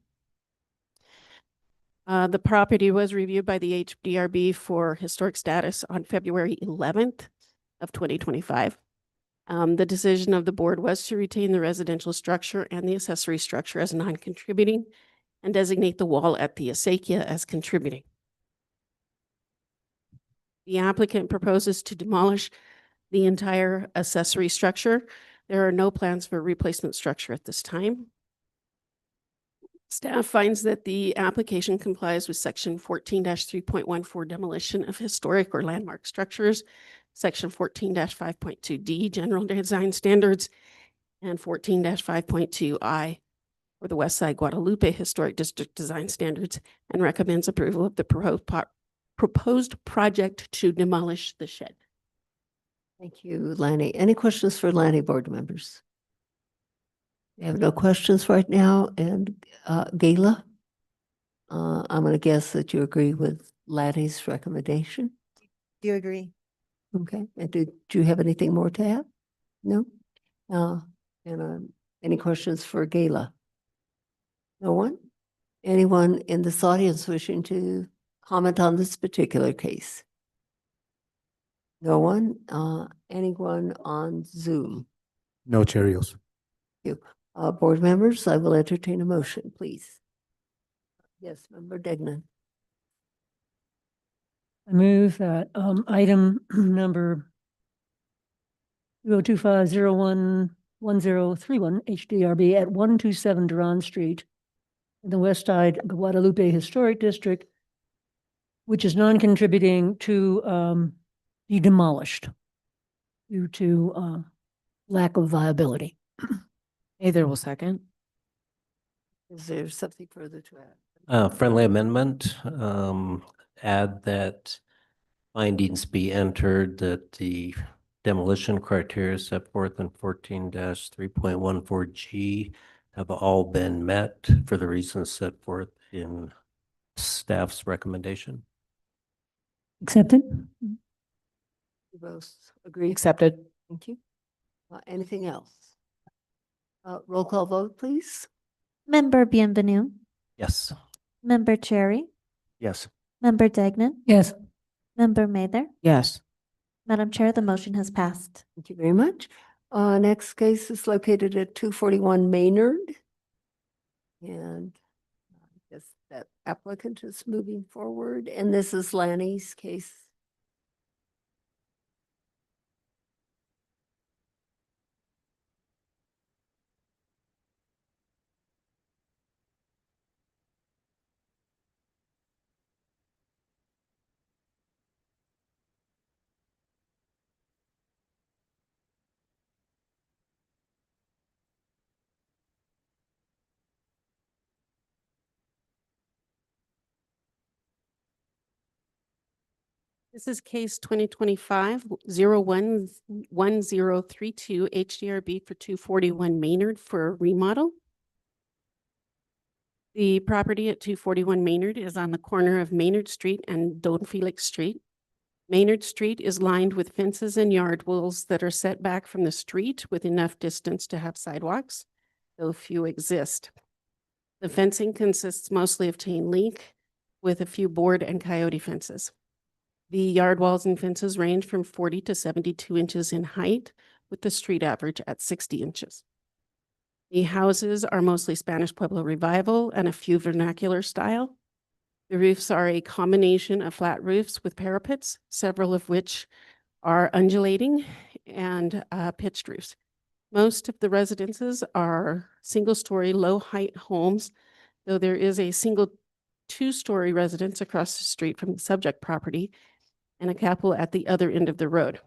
The property was reviewed by the HDRB for historic status on February 11th of 2025. The decision of the board was to retain the residential structure and the accessory structure as non-contributing and designate the wall at the acequia as contributing. The applicant proposes to demolish the entire accessory structure. There are no plans for replacement structure at this time. Staff finds that the application complies with section 14-3.14 demolition of historic or landmark structures, section 14-5.2D general design standards, and 14-5.2I for the West Side Guadalupe Historic District design standards, and recommends approval of the proposed project to demolish the shed. Thank you, Lanny. Any questions for Lanny, board members? We have no questions right now. And Gayla, I'm going to guess that you agree with Lanny's recommendation. Do you agree? Okay. And do you have anything more to add? No? Any questions for Gayla? No one? Anyone in this audience wishing to comment on this particular case? No one? Anyone on Zoom? No, Cheerios. You. Board members, I will entertain a motion, please. Yes, Member Degnan. I move that item number 025011031 HDRB at 127 Duran Street in the West Side Guadalupe Historic District, which is non-contributing, to be demolished due to lack of viability. Either will second. Is there something further to add? Friendly amendment, add that findings be entered that the demolition criteria set forth in 14-3.14G have all been met for the reasons set forth in staff's recommendation. Accepted. You both agree? Accepted. Thank you. Anything else? Roll call vote, please. Member Bienvenu, Yes. Member Cherry, Yes. Member Degnan, Yes. Member Mather. Yes. Madam Chair, the motion has passed. Thank you very much. Next case is located at 241 Maynard. And I guess that applicant is moving forward, and this is Lanny's case. This is case 2025-011032 HDRB for 241 Maynard for a remodel. The property at 241 Maynard is on the corner of Maynard Street and Don Felix Street. Maynard Street is lined with fences and yard walls that are set back from the street with enough distance to have sidewalks, though few exist. The fencing consists mostly of chain link with a few board and coyote fences. The yard walls and fences range from 40 to 72 inches in height, with the street average at 60 inches. The houses are mostly Spanish Pueblo Revival and a few vernacular style. The roofs are a combination of flat roofs with parapets, several of which are undulating, and pitched roofs. Most of the residences are single-story, low-height homes, though there is a single two-story residence across the street from the subject property and a couple at the other end of the road.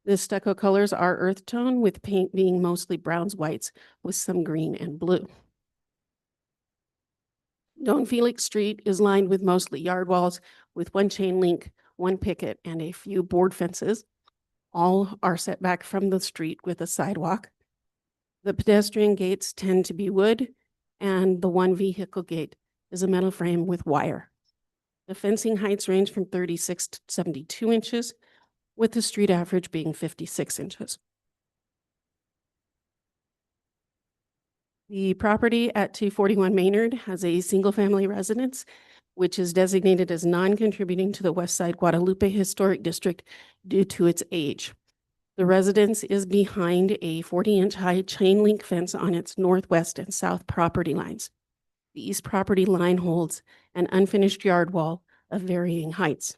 The stucco colors are earth tone, with paint being mostly browns, whites, with some green and blue. Don Felix Street is lined with mostly yard walls with one chain link, one picket, and a few board fences. All are set back from the street with a sidewalk. The pedestrian gates tend to be wood, and the one vehicle gate is a metal frame with wire. The fencing heights range from 36 to 72 inches, with the street average being 56 inches. The property at 241 Maynard has a single-family residence, which is designated as non-contributing to the West Side Guadalupe Historic District due to its age. The residence is behind a 40-inch high chain link fence on its northwest and south property lines. The east property line holds an unfinished yard wall of varying heights.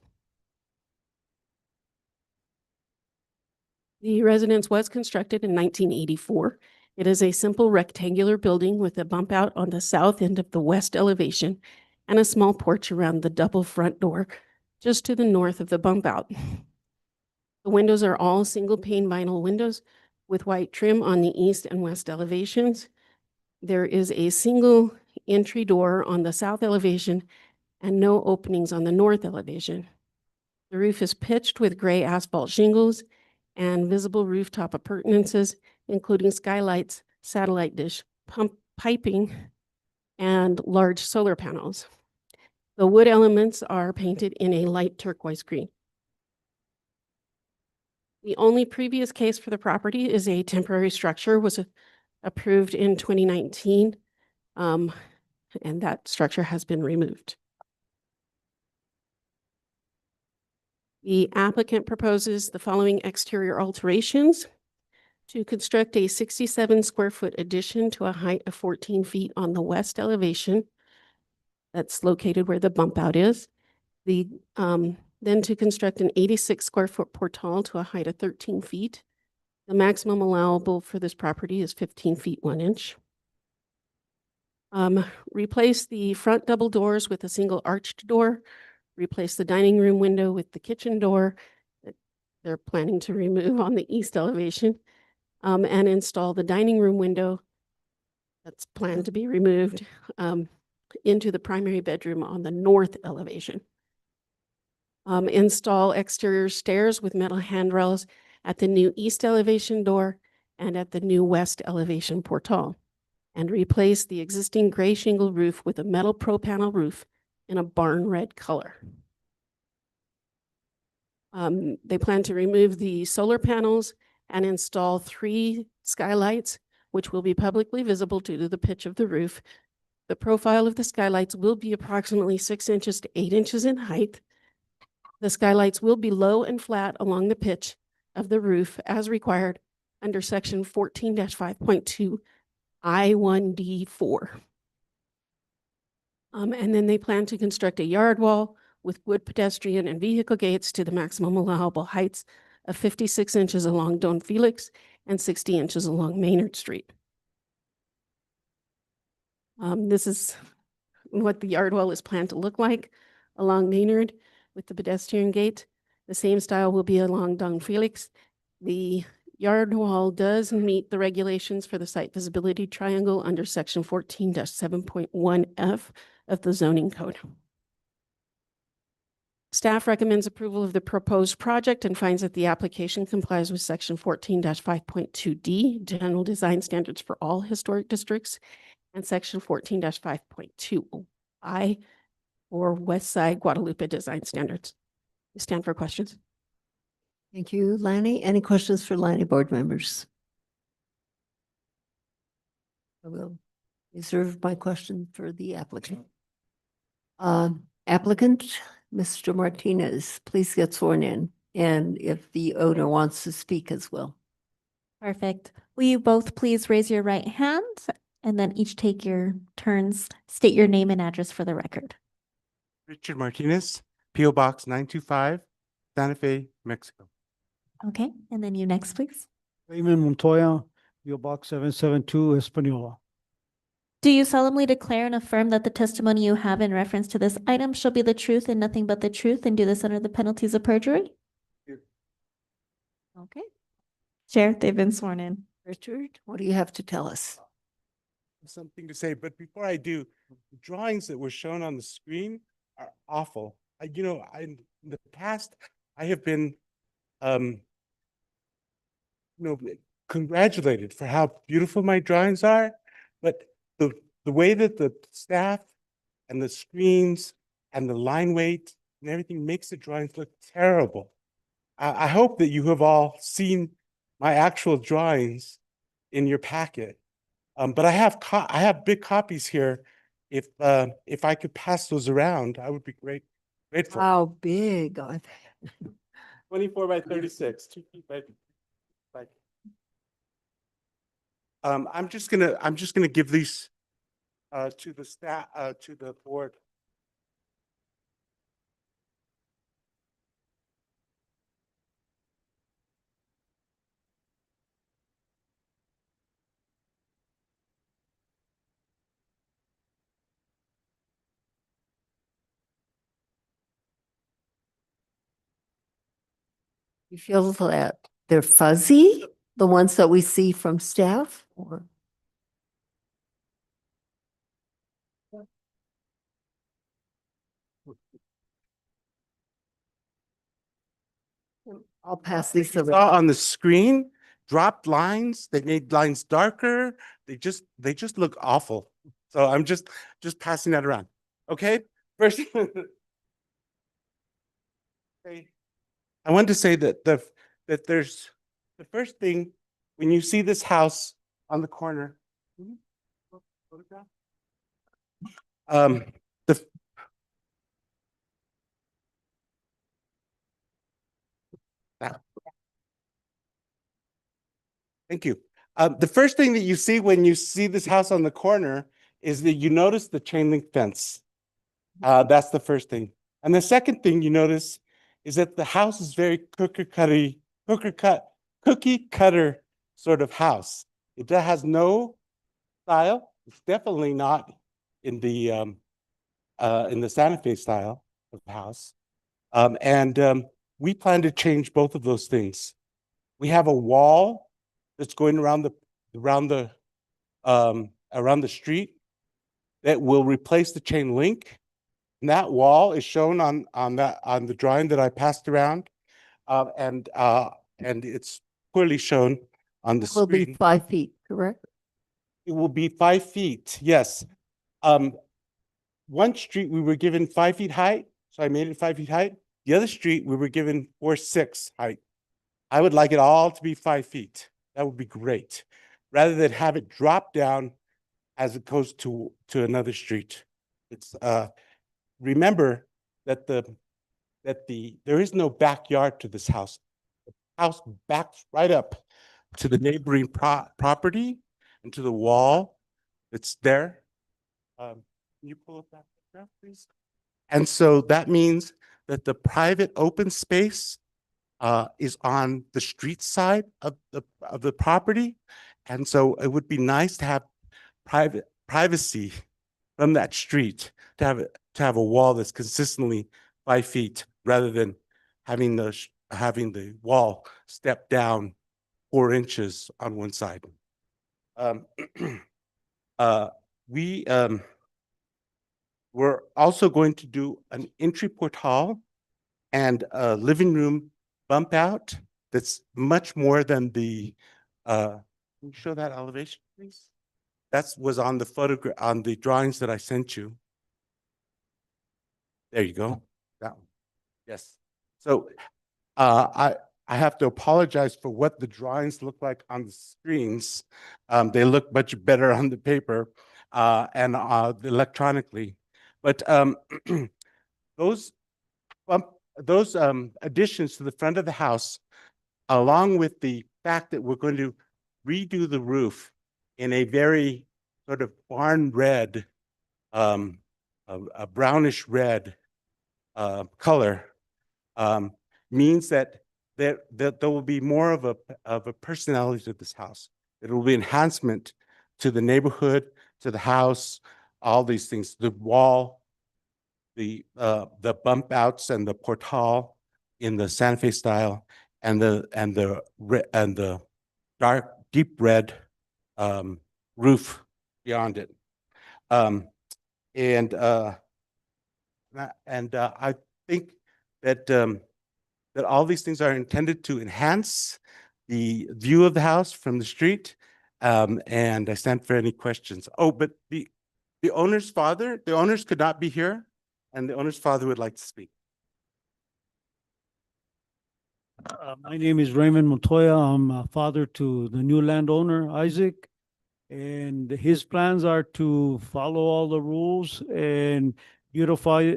The residence was constructed in 1984 It is a simple rectangular building with a bump out on the south end of the west elevation and a small porch around the double front door just to the north of the bump out. The windows are all single pane vinyl windows with white trim on the east and west elevations. There is a single entry door on the south elevation and no openings on the north elevation. The roof is pitched with gray asphalt shingles and visible rooftop appurtenances, including skylights, satellite dish, pump piping, and large solar panels. The wood elements are painted in a light turquoise green. The only previous case for the property is a temporary structure was approved in 2019, and that structure has been removed. The applicant proposes the following exterior alterations: to construct a 67 square foot addition to a height of 14 feet on the west elevation. That's located where the bump out is. Then to construct an 86 square foot portal to a height of 13 feet. The maximum allowable for this property is 15 feet 1 inch. Replace the front double doors with a single arched door. Replace the dining room window with the kitchen door that they're planning to remove on the east elevation, and install the dining room window that's planned to be removed into the primary bedroom on the north elevation. Install exterior stairs with metal handrails at the new east elevation door and at the new west elevation portal, and replace the existing gray shingle roof with a metal pro panel roof in a barn red color. They plan to remove the solar panels and install 3 skylights, which will be publicly visible due to the pitch of the roof. The profile of the skylights will be approximately 6 inches to 8 inches in height. The skylights will be low and flat along the pitch of the roof as required under section 14-5.2 I1D4. And then they plan to construct a yard wall with wood pedestrian and vehicle gates to the maximum allowable heights of 56 inches along Don Felix and 60 inches along Maynard Street. This is what the yard wall is planned to look like along Maynard with the pedestrian gate. The same style will be along Don Felix. The yard wall does meet the regulations for the site visibility triangle under section 14-7.1F of the zoning code. Staff recommends approval of the proposed project and finds that the application complies with section 14-5.2D, general design standards for all historic districts, and section 14-5.2I, or West Side Guadalupe design standards. We stand for questions. Thank you, Lanny. Any questions for Lanny board members? I will reserve my question for the applicant. Applicant, Mr. Martinez, please get sworn in. And if the owner wants to speak as well. Perfect. Will you both please raise your right hand and then each take your turns, state your name and address for the record. Richard Martinez, P.O. Box 925, Santa Fe, Mexico. Okay, and then you next, please. Raymond Montoya, P.O. Box 772, Espanola. Do you solemnly declare and affirm that the testimony you have in reference to this item shall be the truth and nothing but the truth, and do this under the penalties of perjury? Okay. Chair, they've been sworn in. Richard, what do you have to tell us? Something to say, but before I do, the drawings that were shown on the screen are awful. In the past, I have been, congratulated for how beautiful my drawings are, but the way that the staff and the screens and the line weight and everything makes the drawings look terrible. I hope that you have all seen my actual drawings in your packet. But I have big copies here. If I could pass those around, I would be grateful. How big are they? 24 by 36, 2 feet by. I'm just gonna give these to the staff, to the board. You feel that they're fuzzy, the ones that we see from staff, or? I'll pass these You around. saw on the screen, dropped lines, they made lines darker. They just look awful. So I'm just passing that around. Okay, first. Okay. I want to say that there's the first thing when you see this house on the corner. Um, the that- Thank you. The first thing that you see when you see this house on the corner is that you notice the chain link fence. That's the first thing. And the second thing you notice is that the house is very cookie cutter sort of house. It has no style. It's definitely not in the Santa Fe style of the house. We plan to change both of those things. We have a wall that's going around the street that will replace the chain link. And that wall is shown on the drawing that I passed around, and it's clearly shown on the Will be screen. 5 feet, correct? It will be 5 feet. Yes. One street we were given 5 feet height, so I made it 5 feet height. The other street we were given 4.6 height. I would like it all to be 5 feet. That would be great, rather than have it drop down as it goes to another street. It's remember that there is no backyard to this house. The house backs right up to the neighboring property and to the wall that's there. Can you pull up that picture, please? And so that means that the private open space is on the street side of the property. And so it would be nice to have privacy from that street, to have a wall that's consistently 5 feet, rather than having the wall step down 4 inches on one side. We're also going to do an entry portal and a living room bump out that's much more than the, can you show that elevation, please? That was on the photograph, on the drawings that I sent you. There you go. That one. Yes. So I have to apologize for what the drawings look like on the screens. They look much better on the paper and electronically. But those additions to the front of the house, along with the fact that we're going to redo the roof in a very sort of barn red, a brownish red color, means that there will be more of a personality to this house. It will be enhancement to the neighborhood, to the house, all these things, the wall, the bump outs and the portal in the Santa Fe style, and the dark, deep red roof beyond it. I think that all these things are intended to enhance the view of the house from the street. And I stand for any questions. Oh, but the owner's father, the owners could not be here, and the owner's father would like to speak. My name is Raymond Montoya. I'm a father to the new landowner, Isaac. And his plans are to follow all the rules and beautify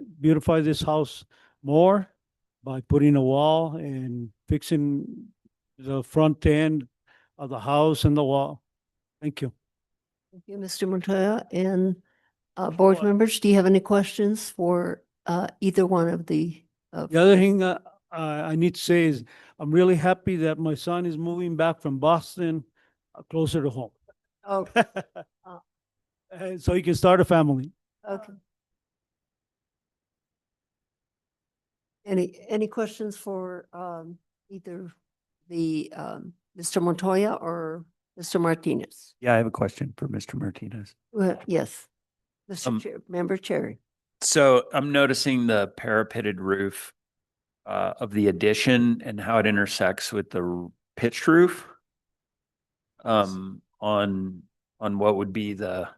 this house more by putting a wall and fixing the front end of the house and the wall. Thank you. Thank you, Mr. Montoya. And board members, do you have any questions for either one of the? The other thing I need to say is I'm really happy that my son is moving back from Boston closer to home. Oh, And so he can start a family. okay. Any questions for either the, Mr. Montoya or Mr. Martinez. Yeah, I have a question for Mr. Martinez. Well, yes, Mr. Chair, Member Cherry. So I'm noticing the parapeted roof of the addition and how it intersects with the pitched roof on what would be the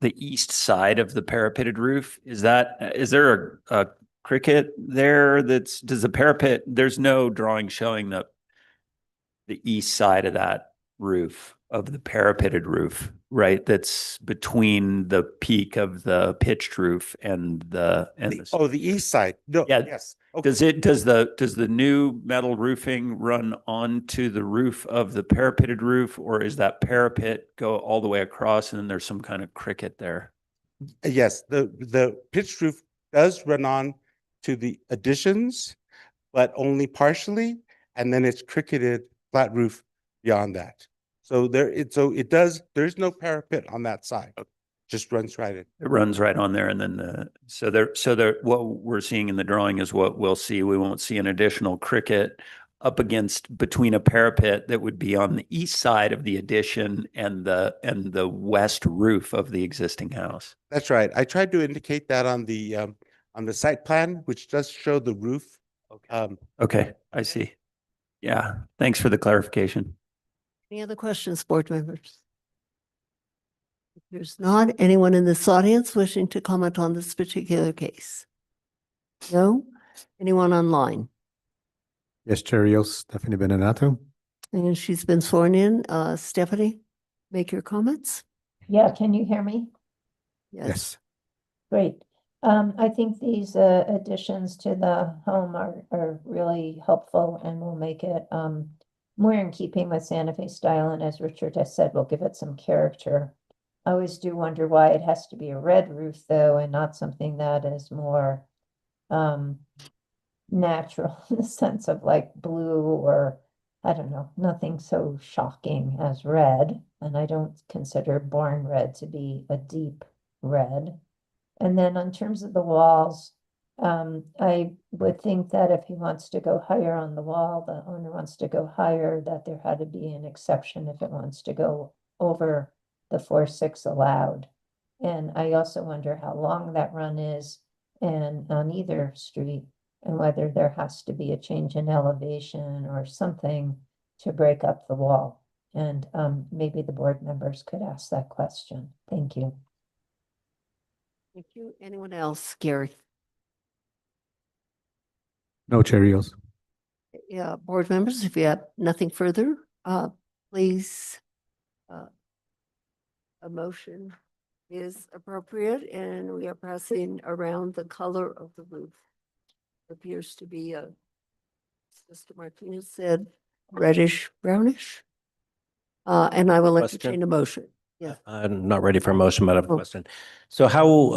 east side of the parapeted roof. Is there a cricket there does the parapet, there's no drawing showing the east side of that roof, of the parapeted roof, right? That's between the peak of the pitched roof and the east side. No, yeah. yes. Does the new metal roofing run onto the roof of the parapeted roof, or is that parapet go all the way across and then there's some kind of cricket there? Yes, the pitched roof does run on to the additions, but only partially, and then it's cricketed flat roof beyond that. So there's no parapet on that side. Just runs right in. It runs right on there, and then what we're seeing in the drawing is what we'll see. We won't see an additional cricket up against between a parapet that would be on the east side of the addition and the west roof of the existing house. That's right. I tried to indicate that on the site plan, which does show the roof. Okay, I see. Yeah, thanks for the clarification. Any other questions, board members? If there's not anyone in this audience wishing to comment on this particular case? No? Anyone online? Yes, Chair Rios, Stephanie Benenato. And she's been sworn in. Stephanie, make your comments. Yeah, can you hear me? Yes. Great. I think these additions to the home are really helpful and will make it more in keeping with Santa Fe style. And as Richard has said, will give it some character. I always do wonder why it has to be a red roof though, and not something that is more natural in the sense of like blue or I don't know, nothing so shocking as red. And I don't consider barn red to be a deep red. And then in terms of the walls, I would think that if he wants to go higher on the wall, the owner wants to go higher, that there had to be an exception if it wants to go over the 4.6 allowed. And I also wonder how long that run is and on either street, and whether there has to be a change in elevation or something to break up the wall. And maybe the board members could ask that question. Thank you. Thank you. Anyone else, Gary? No, Chair Rios. Yeah, board members, if you have nothing further, please, a motion is appropriate, and we are pressing around the color of the roof. Appears to be as Mr. Martinez said, reddish brownish. And I will Question? entertain a motion. Yes. I'm not ready for a motion, but I have a Oh. question. So how,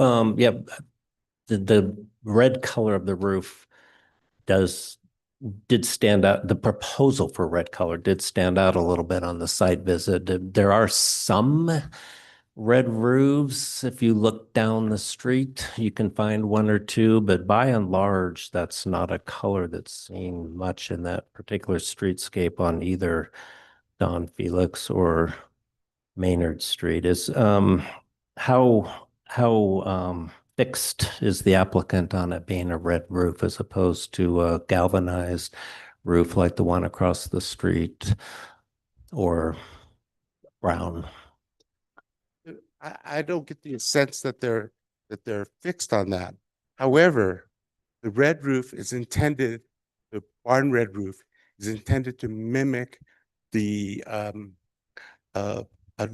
the red color of the roof did stand out, the proposal for red color did stand out a little bit on the site visit. There are some red roofs. If you look down the street, you can find one or two, but by and large, that's not a color that's seen much in that particular streetscape on either Don Felix or Maynard Street. Is how fixed is the applicant on it being a red roof as opposed to a galvanized roof like the one across the street or brown? I don't get the sense that they're fixed on that. However, the red roof is intended, the barn red roof is intended to mimic the a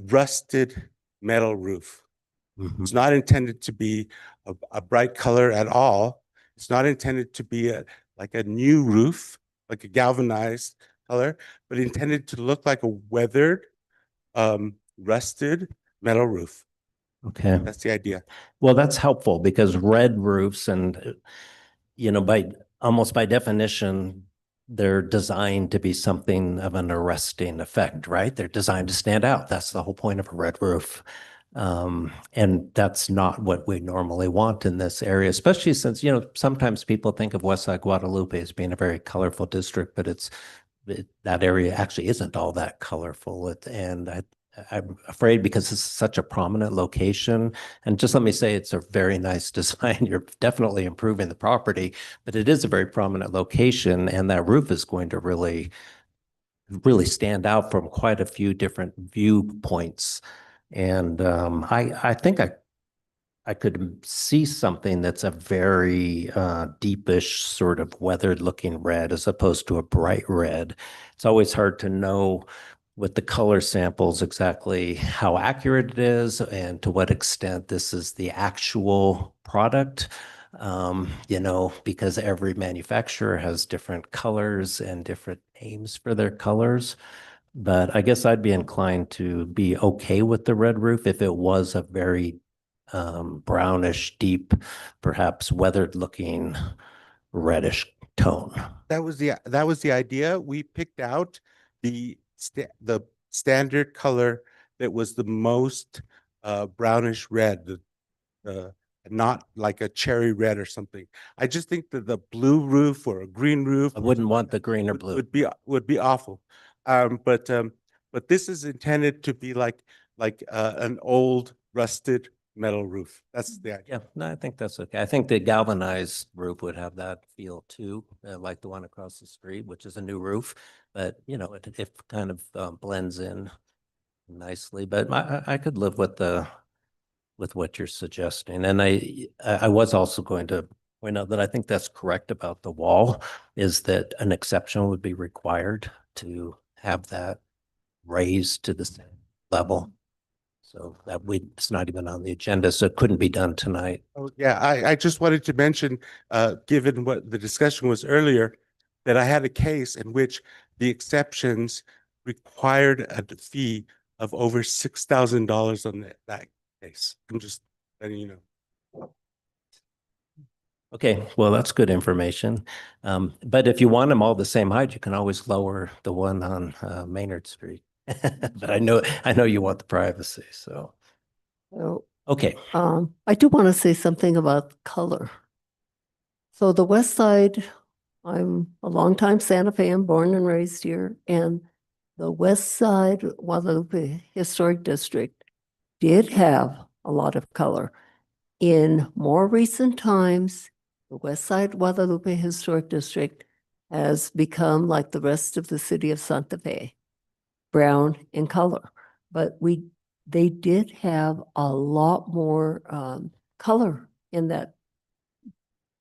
rusted metal roof. It's not intended to be a bright color at all. It's not intended to be like a new roof, like a galvanized color, but intended to look like a weathered, rusted metal roof. Okay. That's the idea. Well, that's helpful because red roofs and, by almost by definition, they're designed to be something of an arresting effect, right? They're designed to stand out. That's the whole point of a red roof. And that's not what we normally want in this area, especially since, sometimes people think of Westside Guadalupe as being a very colorful district, but that area actually isn't all that colorful. I'm afraid because it's such a prominent location. And just let me say, it's a very nice design. You're definitely improving the property, but it is a very prominent location, and that roof is going to really stand out from quite a few different viewpoints. And I think I could see something that's a very deepish sort of weathered looking red as opposed to a bright red. It's always hard to know with the color samples exactly how accurate it is and to what extent this is the actual product. Because every manufacturer has different colors and different names for their colors. But I guess I'd be inclined to be okay with the red roof if it was a very brownish, deep, perhaps weathered looking reddish tone. That was the idea. We picked out the standard color that was the most brownish red, not like a cherry red or something. I just think that the blue roof or a green roof, I wouldn't want the green or blue. Would be awful. But this is intended to be like an old rusted metal roof. That's the idea. Yeah, no, I think that's okay. I think the galvanized roof would have that feel too, like the one across the street, which is a new roof. But it kind of blends in nicely. But I could live with what you're suggesting. And I was also going to point out that I think that's correct about the wall, is that an exception would be required to have that raised to the same level. So it's not even on the agenda, so it couldn't be done tonight. Oh, yeah, I just wanted to mention, given what the discussion was earlier, that I had a case in which the exceptions required a fee of over $6,000 on that case. I'm just letting you know. Okay, well, that's good information. But if you want them all the same height, you can always lower the one on Maynard Street. But I know you want the privacy, so. So, okay. I do want to say something about color. So the West Side, I'm a longtime Santa Fe, born and raised here, and the West Side Guadalupe Historic District did have a lot of color. In more recent times, the West Side Guadalupe Historic District has become like the rest of the city of Santa Fe, brown in color. But they did have a lot more color in that.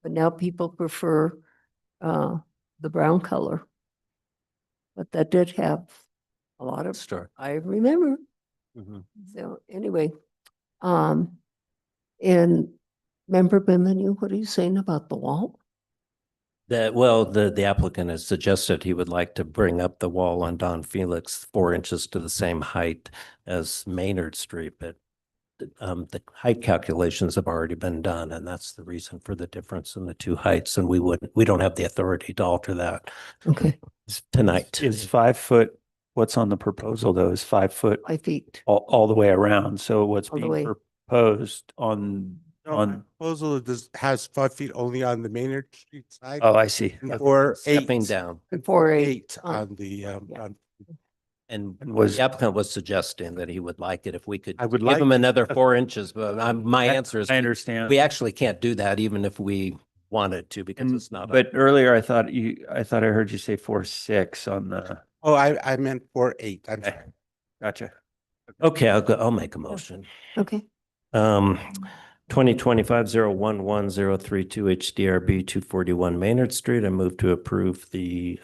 But now people prefer the brown color. But that did have a lot of, I remember. So anyway, and Member Benmenu, what are you saying about the wall? The applicant has suggested he would like to bring up the wall on Don Felix 4 inches to the same height as Maynard Street, but the height calculations have already been done, and that's the reason for the difference in the two heights. And we don't have the authority to alter that. Okay. Tonight. Is 5 foot, what's on the proposal though, is 5 foot 5 feet. all the way around. So what's All the being way. proposed on My proposal has 5 feet only on the Maynard Street side. Oh, I see. And Okay. or Stepping eight, down. And 4.8 eight on the And was the applicant was suggesting that he would like it if we could I would give like him to. another 4 inches, but my answer is I understand. we actually can't do that even if we wanted to, because it's not. But earlier I thought I heard you say 4.6 on the. Oh, I meant 4.8. I'm Okay. sorry. Gotcha. Okay, I'll make a motion. Okay. 2025-011-032 HDRB 241 Maynard Street. I move to approve the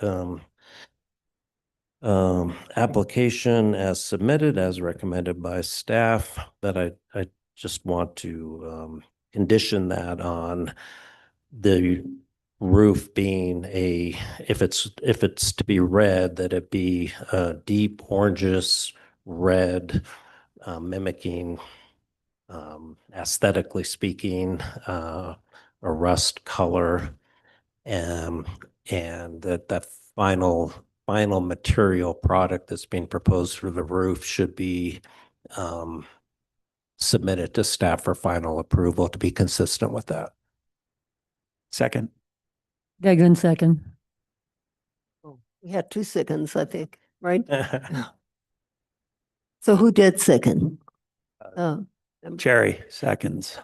application as submitted, as recommended by staff, but I just want to condition that on the roof being if it's to be red, that it be a deep oranges red, mimicking aesthetically speaking, a rust color, and that final material product that's being proposed for the roof should be submit it to staff for final approval to be consistent with that. Second. Degnan second. We had 2 seconds, I think, right? So who did second? Cherry, seconds.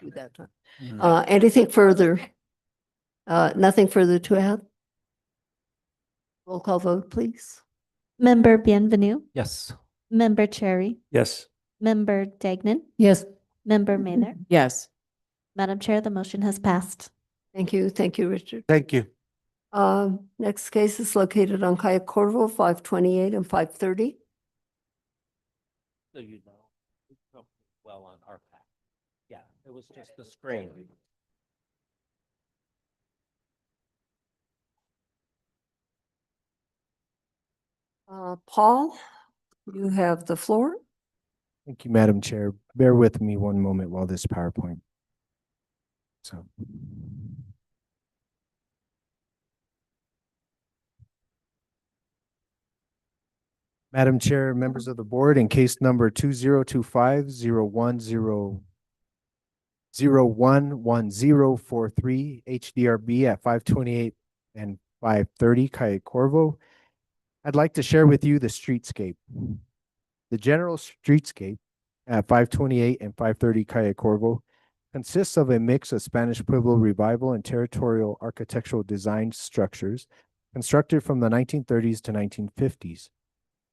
You that time. Mm. Anything further? Nothing further to add? Roll call vote, please. Member Bienvenue, Yes. Member Cherry, Yes. Member Degnan, Yes. Member Mather. Yes. Madam Chair, the motion has passed. Thank you. Thank you, Richard. Thank you. Next case is located on Calle Corvo, 528 and 530. So you know, well on our pack. Yeah, it was just the screen. Paul, you have the floor. Thank you, Madam Chair. Bear with me one moment while this PowerPoint. So. Madam Chair, members of the board, in case number 2025-010-011043 HDRB at 528 and 530 Calle Corvo, I'd like to share with you the streetscape. The general streetscape at 528 and 530 Calle Corvo consists of a mix of Spanish Pueblo revival and territorial architectural design structures constructed from the 1930s to 1950s.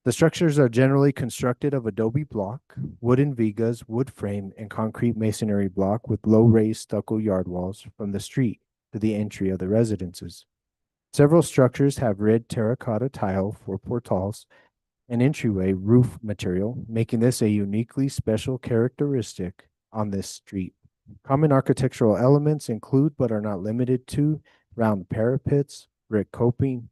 The structures are generally constructed of adobe block, wooden vigas, wood frame, and concrete masonry block with low raised stucco yard walls from the street to the entry of the residences. Several structures have red terracotta tile for portals and entryway roof material, making this a uniquely special characteristic on this street. Common architectural elements include, but are not limited to, round parapets, brick coping,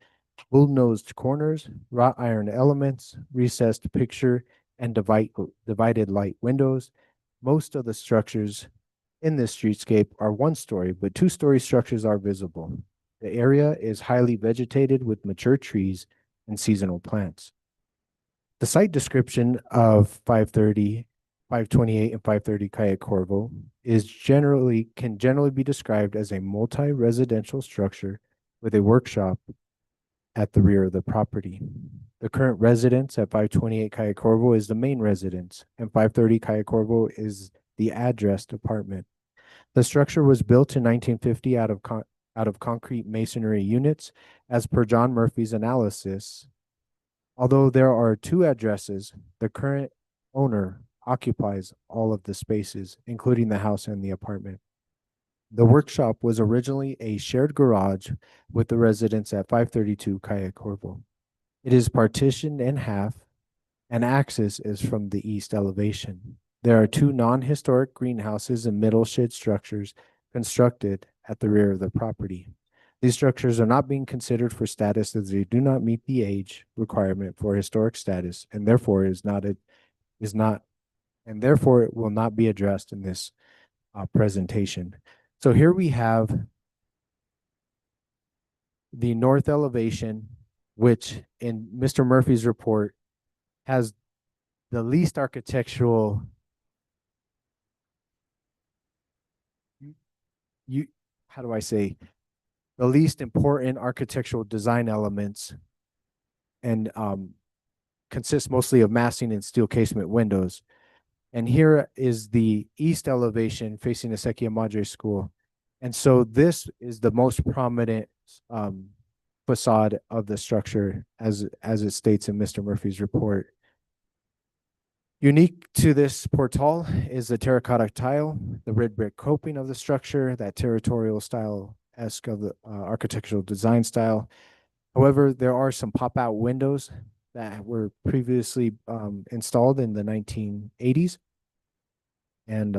bull-nosed corners, wrought iron elements, recessed picture, and divided light windows. Most of the structures in this streetscape are one-story, but two-story structures are visible. The area is highly vegetated with mature trees and seasonal plants. The site description of 530, 528, and 530 Calle Corvo can generally be described as a multi-residential structure with a workshop at the rear of the property. The current residence at 528 Calle Corvo is the main residence, and 530 Calle Corvo is the addressed apartment. The structure was built in 1950 out of concrete masonry units, as per John Murphy's analysis. Although there are 2 addresses, the current owner occupies all of the spaces, including the house and the apartment. The workshop was originally a shared garage with the residence at 532 Calle Corvo. It is partitioned in half, and access is from the east elevation. There are 2 non-historic greenhouses and middle shed structures constructed at the rear of the property. These structures are not being considered for status as they do not meet the age requirement for historic status, and therefore it will not be addressed in this presentation. So here we have the north elevation, which in Mr. Murphy's report has the least architectural how do I say, the least important architectural design elements, and consists mostly of massing and steel casement windows. And here is the east elevation facing the Sequia Madre School. And so this is the most prominent facade of the structure as it states in Mr. Murphy's report. Unique to this portal is the terracotta tile, the red brick coping of the structure, that territorial style-esque of the architectural design style. However, there are some pop-out windows that were previously installed in the 1980s. And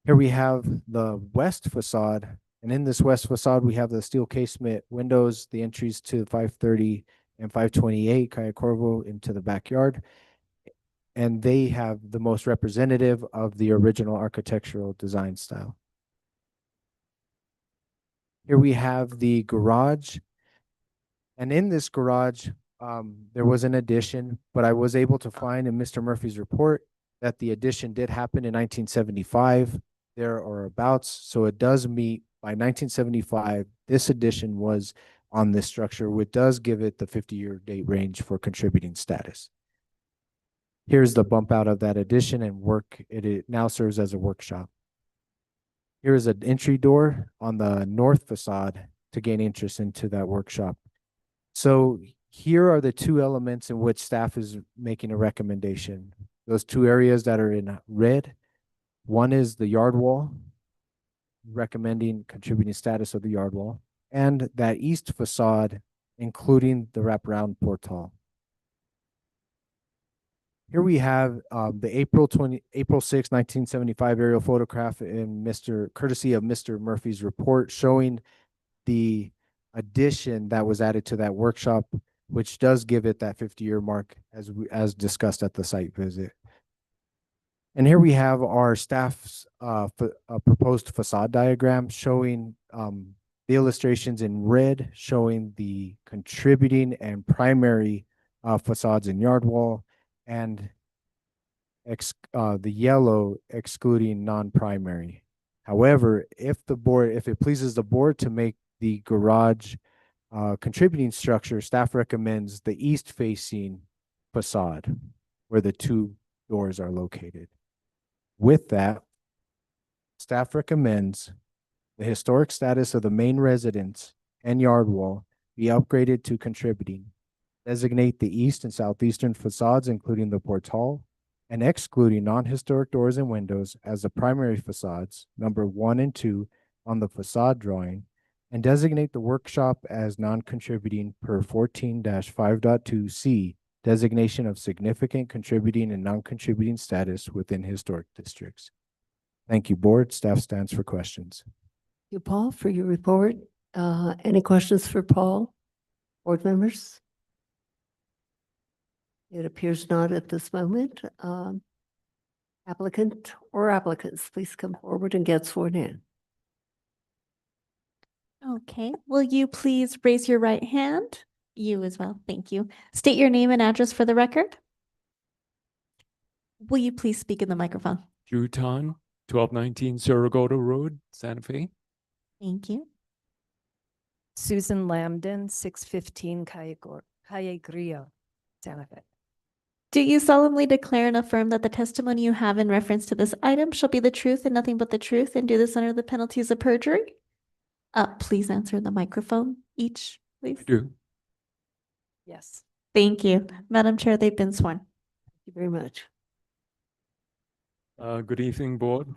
here we have the west facade. And in this west facade, we have the steel casement windows, the entries to 530 and 528 Calle Corvo into the backyard. And they have the most representative of the original architectural design style. Here we have the garage. And in this garage, there was an addition, but I was able to find in Mr. Murphy's report that the addition did happen in 1975, there or abouts. So it does meet by 1975. This addition was on this structure, which does give it the 50-year date range for contributing status. Here's the bump out of that addition and work. It now serves as a workshop. Here is an entry door on the north facade to gain interest into that workshop. So here are the two elements in which staff is making a recommendation. Those two areas that are in red, one is the yard wall, recommending contributing status of the yard wall, and that east facade, including the wraparound portal. Here we have the April 6, 1975 aerial photograph in courtesy of Mr. Murphy's report showing the addition that was added to that workshop, which does give it that 50-year mark as discussed at the site visit. And here we have our staff's proposed facade diagram showing the illustrations in red, showing the contributing and primary facades in yard wall, and the yellow excluding non-primary. However, if it pleases the board to make the garage contributing structure, staff recommends the east-facing facade where the two doors are located. With that, staff recommends the historic status of the main residence and yard wall be upgraded to contributing. Designate the east and southeastern facades, including the portal, and excluding non-historic doors and windows as the primary facades, number 1 and 2 on the facade drawing, and designate the workshop as non-contributing per 14-5.2C, designation of significant contributing and non-contributing status within historic districts. Thank you, board. Staff stands for questions. Thank you, Paul, for your report. Any questions for Paul? Board members? It appears not at this moment. Applicant or applicants, please come forward and get sworn in. Okay, will you please raise your right hand? You as well, thank you. State your name and address for the record. Will you please speak in the microphone? Jutan, 1219 Saragota Road, Santa Fe. Thank you. Susan Lambden, 615 Calle Grillo, Santa Fe. Do you solemnly declare and affirm that the testimony you have in reference to this item shall be the truth and nothing but the truth, and do this under the penalties of perjury? Please answer the microphone each, please. I do. Yes. Thank you. Madam Chair, they've been sworn. Thank you very much. Good evening, board.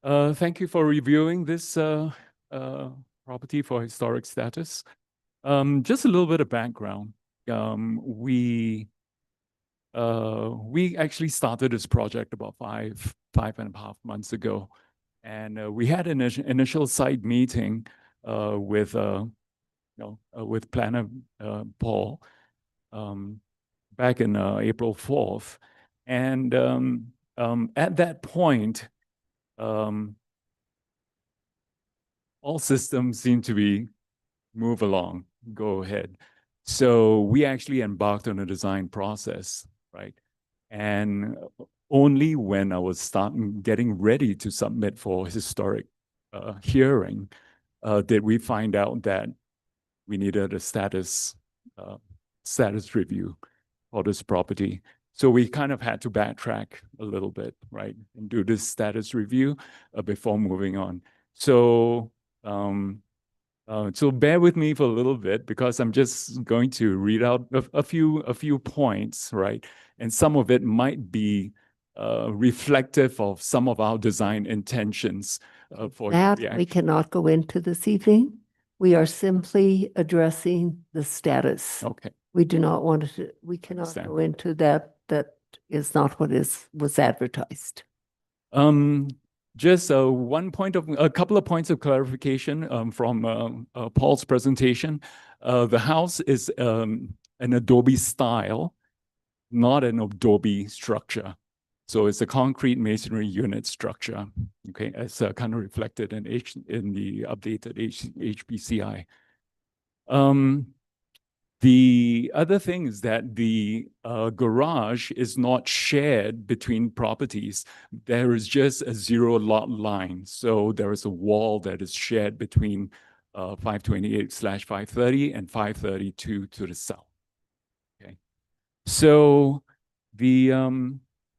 Thank you for reviewing this property for historic status. Just a little bit of background. We actually started this project about five and a half months ago. And we had an initial site meeting with planner Paul back in April 4th. And at that point, all systems seem to move along, go ahead. So we actually embarked on a design process, right? And only when I was getting ready to submit for historic hearing did we find out that we needed a status review for this property. So we kind of had to backtrack a little bit, right, and do this status review before moving on. So so bear with me for a little bit because I'm just going to read out a few points, right? And some of it might be reflective of some of our design intentions for that the we cannot go into this evening. We are simply addressing the status. Okay. We do not want to, we cannot go into that. That is not what was advertised. Just a couple of points of clarification from Paul's presentation. The house is an adobe style, not an adobe structure. So it's a concrete masonry unit structure. Okay, it's kind of reflected in the updated HBCI. The other thing is that the garage is not shared between properties. There is just a zero lot line. So there is a wall that is shared between 528/530 and 532 to the south. Okay. So the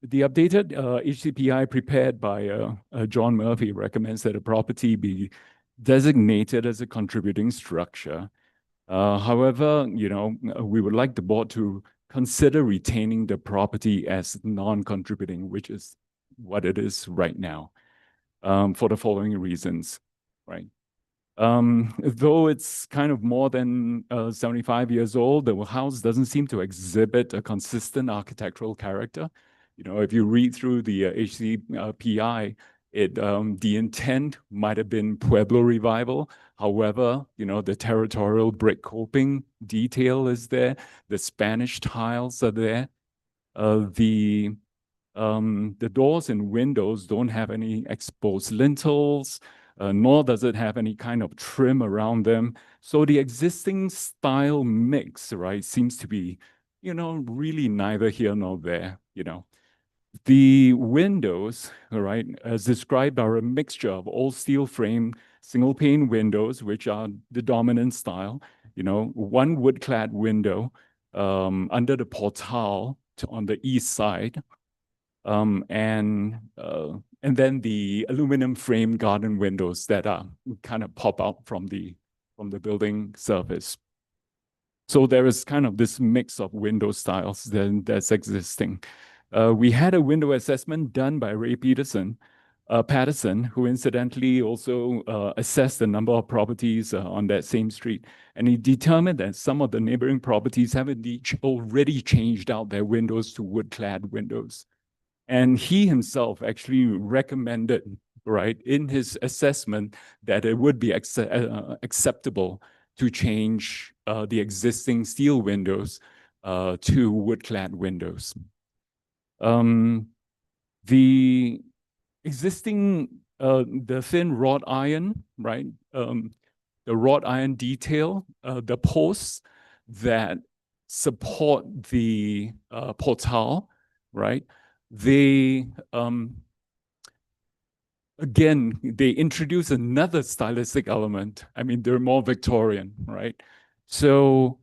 updated HCPI prepared by John Murphy recommends that a property be designated as a contributing structure. However, we would like the board to consider retaining the property as non-contributing, which is what it is right now, for the following reasons, right? Though it's kind of more than 75 years old, the house doesn't seem to exhibit a consistent architectural character. If you read through the HCPI, the intent might have been Pueblo revival. However, the territorial brick coping detail is there. The Spanish tiles are there. The doors and windows don't have any exposed lintels, nor does it have any kind of trim around them. So the existing style mix, right, seems to be, really neither here nor there, The windows, all right, as described, are a mixture of all steel frame, single pane windows, which are the dominant style, one wood clad window under the portal on the east side, and then the aluminum frame garden windows that are kind of pop out from the building surface. So there is kind of this mix of window styles that's existing. We had a window assessment done by Ray Patterson, who incidentally also assessed the number of properties on that same street. And he determined that some of the neighboring properties have indeed already changed out their windows to wood-clad windows. And he himself actually recommended, right, in his assessment that it would be acceptable to change the existing steel windows to wood-clad windows. The existing, the thin wrought iron, right? The wrought iron detail, the posts that support the portal, right? They, again, they introduce another stylistic element. I mean, they're more Victorian, right? So,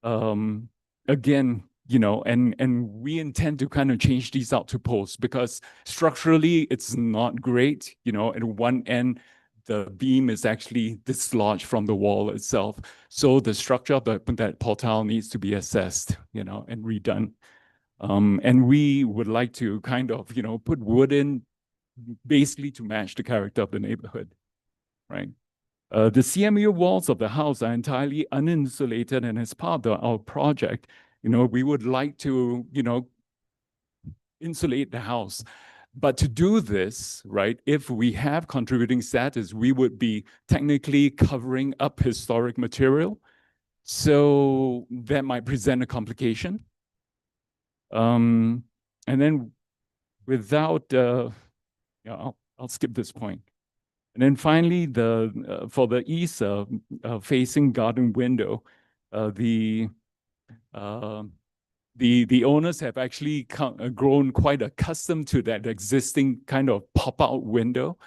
again, and we intend to kind of change these out to posts because structurally it's not great. At one end, the beam is actually dislodged from the wall itself. So the structure of that portal needs to be assessed, and redone. And we would like to kind of, put wood in basically to match the character of the neighborhood, right? The CMU walls of the house are entirely uninsulated, and as part of our project, we would like to, insulate the house. But to do this, right, if we have contributing status, we would be technically covering up historic material. So that might present a complication. And then without, I'll skip this point. And then finally, for the east facing garden window, the owners have actually grown quite accustomed to that existing kind of pop-out window.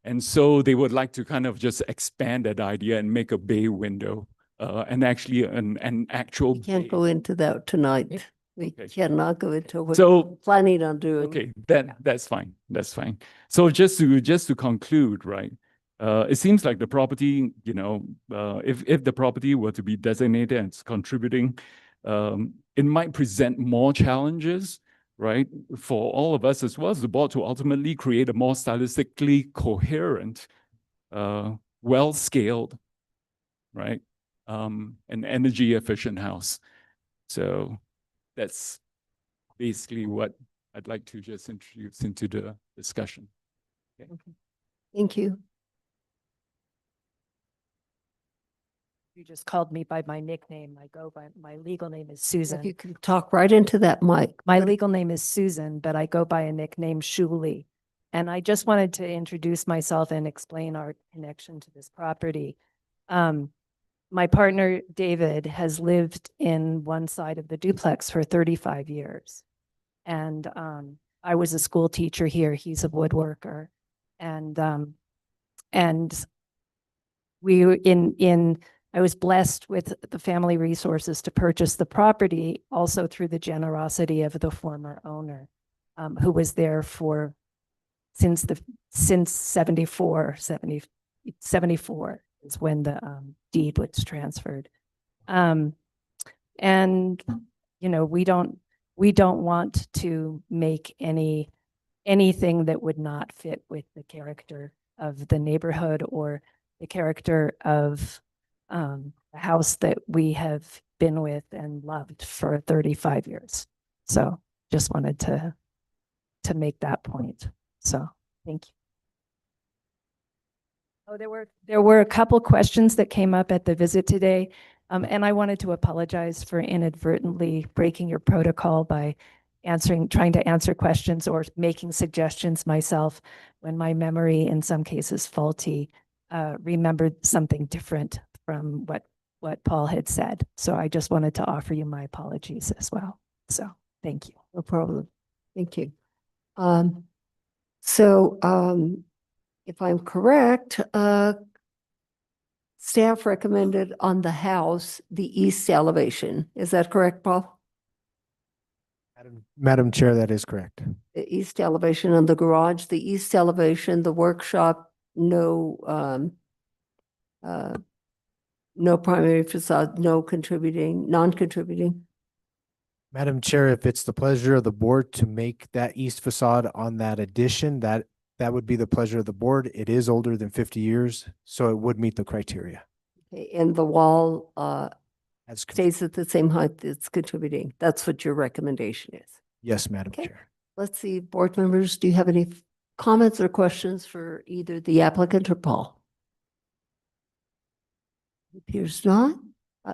And so they would like to kind of just expand that idea and make a bay window, and actually an actual We can't go into that tonight. We cannot go into what So- we're planning on doing. Okay, that's fine. That's fine. So just to conclude, right? It seems like the property, if the property were to be designated as contributing, it might present more challenges, right, for all of us as well as the board to ultimately create a more stylistically coherent, well-scaled, right, and energy efficient house. So that's basically what I'd like to just introduce into the discussion. Okay. Thank you. You just called me by my nickname. My legal name is If Susan. you can talk right into that mic. My legal name is Susan, but I go by a nickname Shuli. And I just wanted to introduce myself and explain our connection to this property. my partner, David, has lived in one side of the duplex for 35 years. And I was a school teacher here. He's a woodworker. And we were I was blessed with the family resources to purchase the property also through the generosity of the former owner, who was there since 74 is when the deed was transferred. And we don't want to make anything that would not fit with the character of the neighborhood or the character of the house that we have been with and loved for 35 years. So just wanted to make that point. So thank you. Oh, there were a couple questions that came up at the visit today. And I wanted to apologize for inadvertently breaking your protocol by trying to answer questions or making suggestions myself when my memory, in some cases faulty, remembered something different from what Paul had said. So I just wanted to offer you my apologies as well. So thank you. No problem. Thank you. If I'm correct, staff recommended on the house, the east elevation. Is that correct, Paul? Madam Chair, that is correct. The east elevation on the garage, the east elevation, the workshop, no primary facade, non-contributing. Madam Chair, if it's the pleasure of the board to make that east facade on that addition, that would be the pleasure of the board. It is older than 50 years, so it would meet the criteria. Okay, and the wall stays at the same height it's contributing. That's what your recommendation is. Yes, Madam Okay. Chair. Let's see, board members, do you have any comments or questions for either the applicant or Paul? Appears not.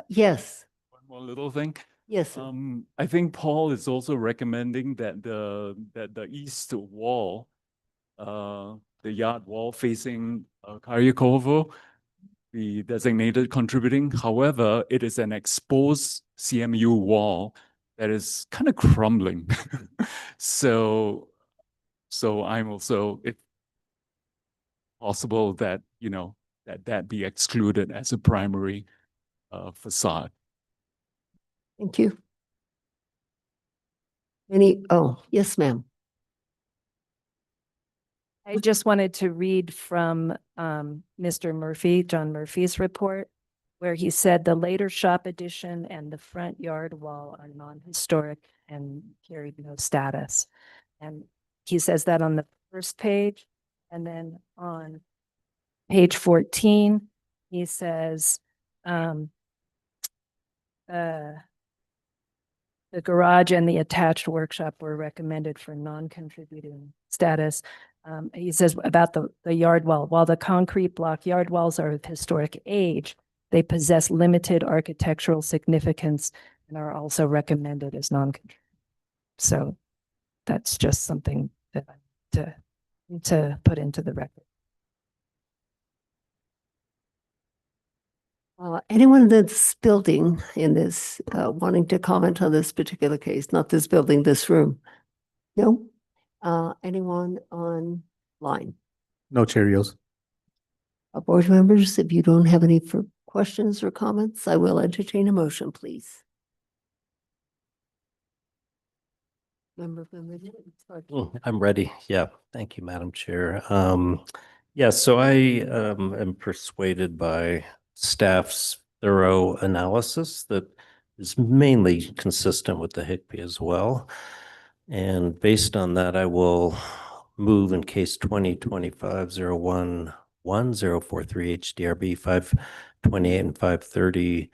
Yes. One more little thing. Yes. Sir. I think Paul is also recommending that the east wall, the yard wall facing Carriacovo, be designated contributing. However, it is an exposed CMU wall that is kind of crumbling. So I'm also, if possible, that that be excluded as a primary facade. Thank you. Yes, ma'am. I just wanted to read from Mr. Murphy, John Murphy's report, where he said the later shop addition and the front yard wall are non-historic and carried no status. And he says that on the first page. And then on page 14, he says the garage and the attached workshop were recommended for non-contributing status. He says about the yard wall, while the concrete block yard walls are of historic age, they possess limited architectural significance and are also recommended as non-contributing. So that's just something that to put into the record. Anyone that's building in this, wanting to comment on this particular case, not this building, this room? No? Anyone online? No, Chair Rios. Board members, if you don't have any questions or comments, I will entertain a motion, please. I'm ready. Yeah, thank you, Madam Chair. Yeah, so I am persuaded by staff's thorough analysis that is mainly consistent with the HICP as well. And based on that, I will move in case 2025-01-1043 HDRB 528 and 530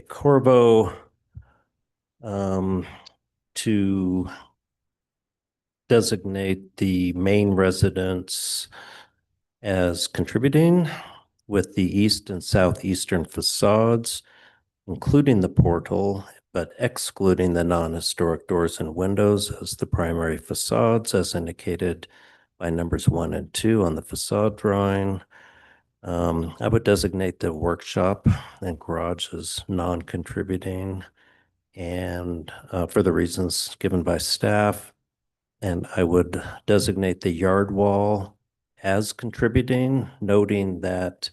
Corvo to designate the main residence as contributing with the east and southeastern facades, including the portal, but excluding the non-historic doors and windows as the primary facades, as indicated by numbers 1 and 2 on the facade drawing. I would designate the workshop and garage as non-contributing and for the reasons given by staff. And I would designate the yard wall as contributing, noting that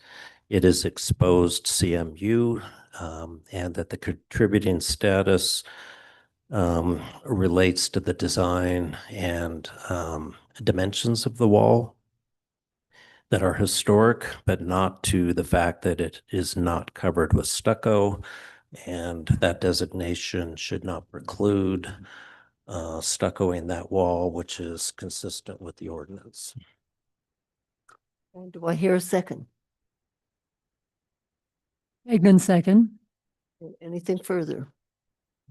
it is exposed CMU and that the contributing status relates to the design and dimensions of the wall that are historic, but not to the fact that it is not covered with stucco. And that designation should not preclude stuccoing that wall, which is consistent with the ordinance. And do I hear a second? Gagnon second. Anything further?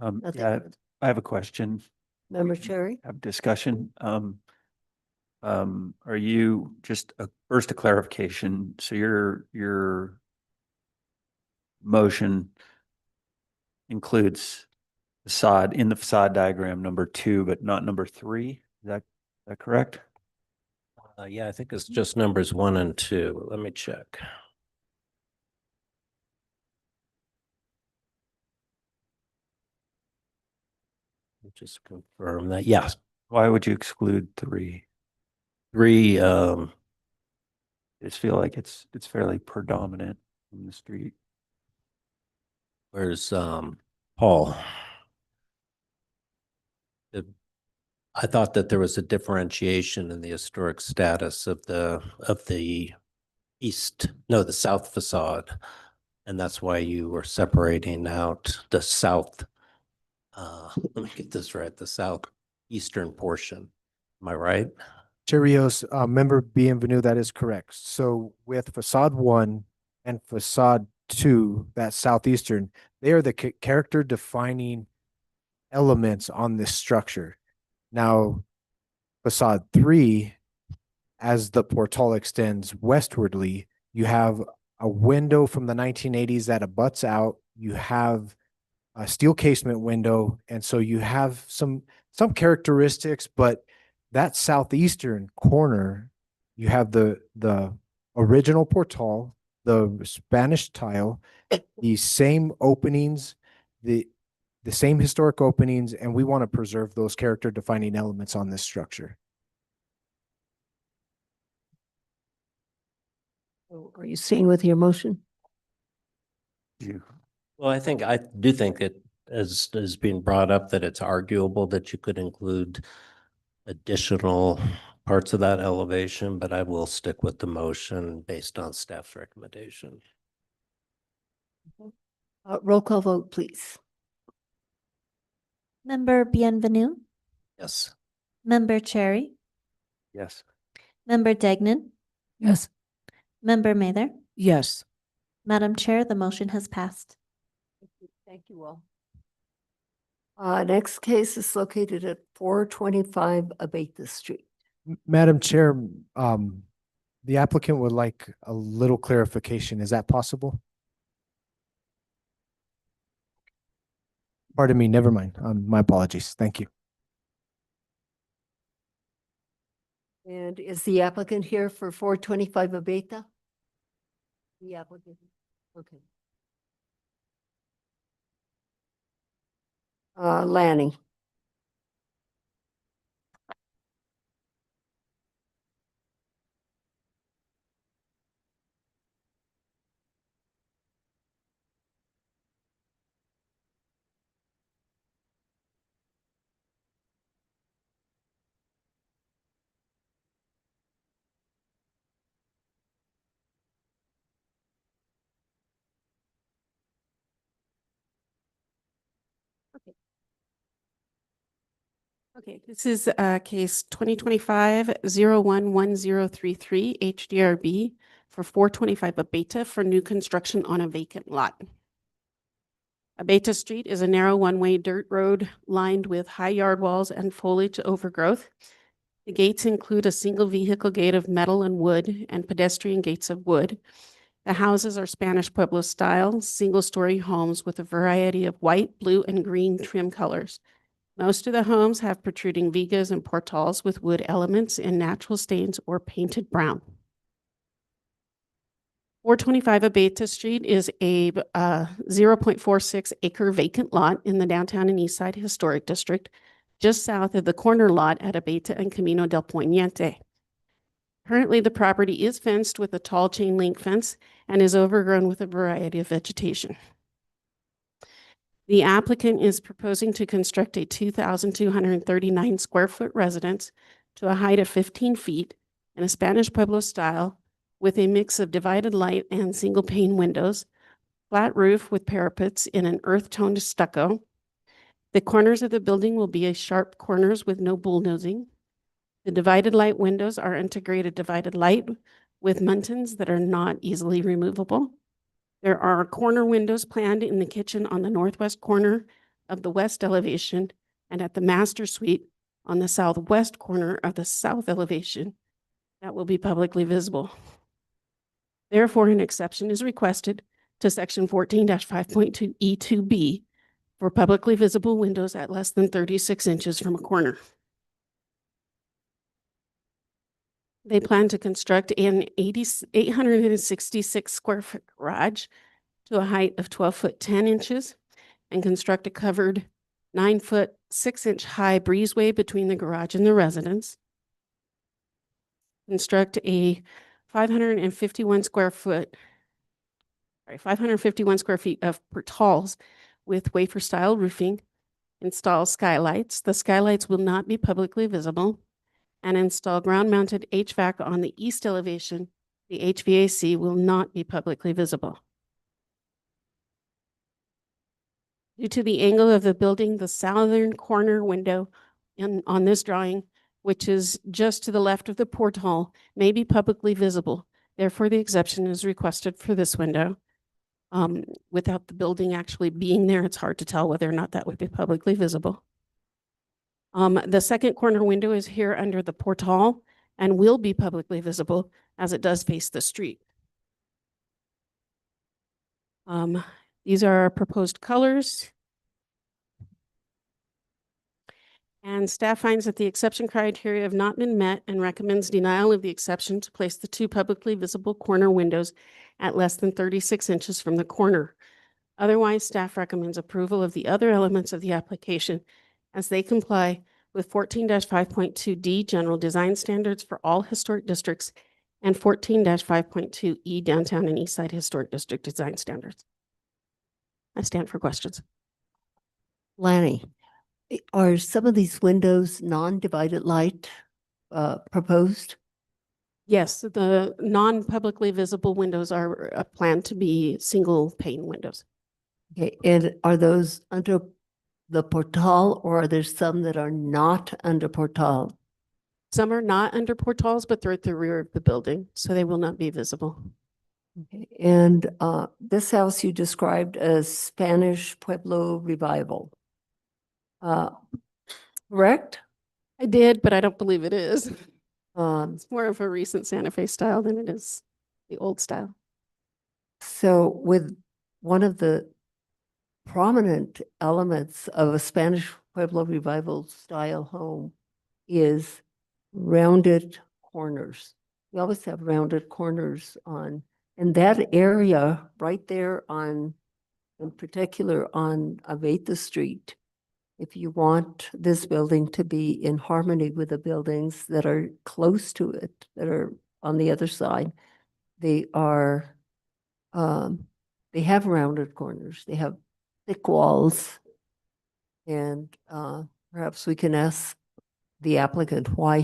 Nothing Yeah, further. I have a question. Member Cherry? Have discussion. Are you just first a clarification? So your motion includes facade in the facade diagram number 2, but not number 3. Is that correct? Yeah, I think it's just numbers 1 and 2. Let me check. Just confirm that. Yes. Why would you exclude 3? 3, I just feel like it's fairly predominant in the street. where's Paul? I thought that there was a differentiation in the historic status of the the south facade. And that's why you were separating out the south. Let me get this right, the southeastern portion. Am I right? Cheerios, member Bienvenue, that is correct. So with facade 1 and facade 2, that southeastern, they are the character defining elements on this structure. Now, facade 3, as the portal extends westwardly, you have a window from the 1980s that abuts out. You have a steel casement window, and so you have some characteristics, but that southeastern corner, you have the original portal, the Spanish tile, the same openings, the same historic openings, and we want to preserve those character defining elements on this structure. Are you staying with your motion? Well, I do think it as is being brought up that it's arguable that you could include additional parts of that elevation, but I will stick with the motion based on staff's recommendation. Roll call vote, please. Member Bienvenue, Yes. Member Cherry, Yes. Member Degnan, Yes. Member Mather. Yes. Madam Chair, the motion has passed. Thank you all. Next case is located at 425 Abeta Street. Madam Chair, the applicant would like a little clarification. Is that possible? Pardon me, never mind. My apologies. Thank you. And is the applicant here for 425 Abeta? The applicant, okay. Lanny. Okay, this is case 2025-011033 HDRB for 425 Abeta for new construction on a vacant lot. Abeta Street is a narrow one-way dirt road lined with high yard walls and foliage overgrowth. The gates include a single vehicle gate of metal and wood and pedestrian gates of wood. The houses are Spanish Pueblo style, single-story homes with a variety of white, blue, and green trim colors. Most of the homes have protruding vigas and portals with wood elements in natural stains or painted brown. 425 Abeta Street is a 0.46 acre vacant lot in the downtown and east side historic district, just south of the corner lot at Abeta and Camino del Poniente. Currently, the property is fenced with a tall chain link fence and is overgrown with a variety of vegetation. The applicant is proposing to construct a 2,239 square foot residence to a height of 15 feet in a Spanish Pueblo style with a mix of divided light and single pane windows, flat roof with parapets in an earth toned stucco. The corners of the building will be sharp corners with no bulldozing. The divided light windows are integrated divided light with muntins that are not easily removable. There are corner windows planned in the kitchen on the northwest corner of the west elevation and at the master suite on the southwest corner of the south elevation that will be publicly visible. Therefore, an exception is requested to section 14-5.2 E2B for publicly visible windows at less than 36 inches from a corner. They plan to construct an 866 square foot garage to a height of 12 foot 10 inches and construct a covered 9 foot 6 inch high breezeway between the garage and the residence. Construct a 551 square feet of portals with wafer style roofing. Install skylights. The skylights will not be publicly visible. And install ground-mounted HVAC on the east elevation. The HVAC will not be publicly visible. Due to the angle of the building, the southern corner window on this drawing, which is just to the left of the porthole, may be publicly visible. Therefore, the exception is requested for this window. Without the building actually being there, it's hard to tell whether or not that would be publicly visible. The second corner window is here under the porthole and will be publicly visible as it does face the street. These are our proposed colors. And staff finds that the exception criteria have not been met and recommends denial of the exception to place the two publicly visible corner windows at less than 36 inches from the corner. Otherwise, staff recommends approval of the other elements of the application as they comply with 14-5.2D general design standards for all historic districts and 14-5.2E downtown and east side historic district design standards. I stand for questions. Lanny, are some of these windows non-divided light proposed? Yes, the non-publicly visible windows are planned to be single pane windows. Okay, and are those under the portal or are there some that are not under portal? Some are not under portals, but they're at the rear of the building, so they will not be visible. Okay, and this house you described as Spanish Pueblo Revival. Correct? I did, but I don't believe it is. It's more of a recent Santa Fe style than it is the old style. So with one of the prominent elements of a Spanish Pueblo Revival style home is rounded corners. We always have rounded corners on, and that area right there on, in particular on Aveta Street, if you want this building to be in harmony with the buildings that are close to it, that are on the other side, they are, they have rounded corners. They have thick walls. And perhaps we can ask the applicant why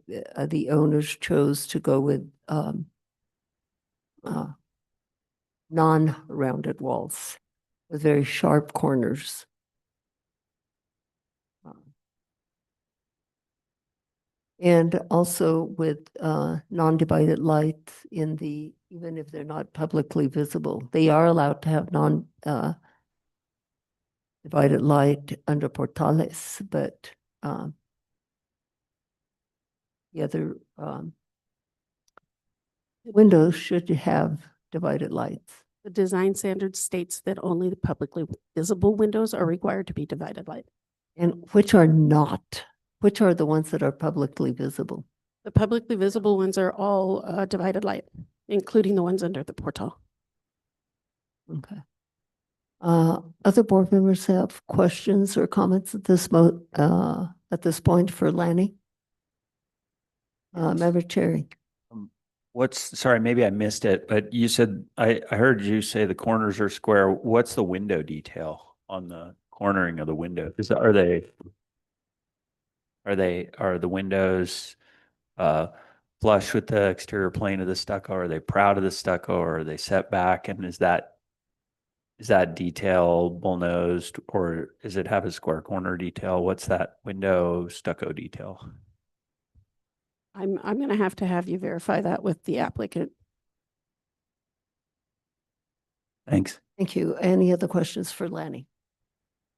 the owners chose to go with non-rounded walls with very sharp corners. And also with non-divided lights in the, even if they're not publicly visible, they are allowed to have divided light under portales, but the other windows should have divided lights. The design standard states that only the publicly visible windows are required to be divided light. And which are not? Which are the ones that are publicly visible? The publicly visible ones are all divided light. including the ones under the portal. Okay. Other board members have questions or comments at this point for Lanny? Member Cherry. Sorry, maybe I missed it, but you said, I heard you say the corners are square. What's the window detail on the cornering of the window? Are the windows flush with the exterior plane of the stucco? Are they proud of the stucco, or are they set back? And is that detail bullnosed, or does it have a square corner detail? What's that window stucco detail? I'm going to have you verify that with the applicant. Thanks. Thank you. Any other questions for Lanny?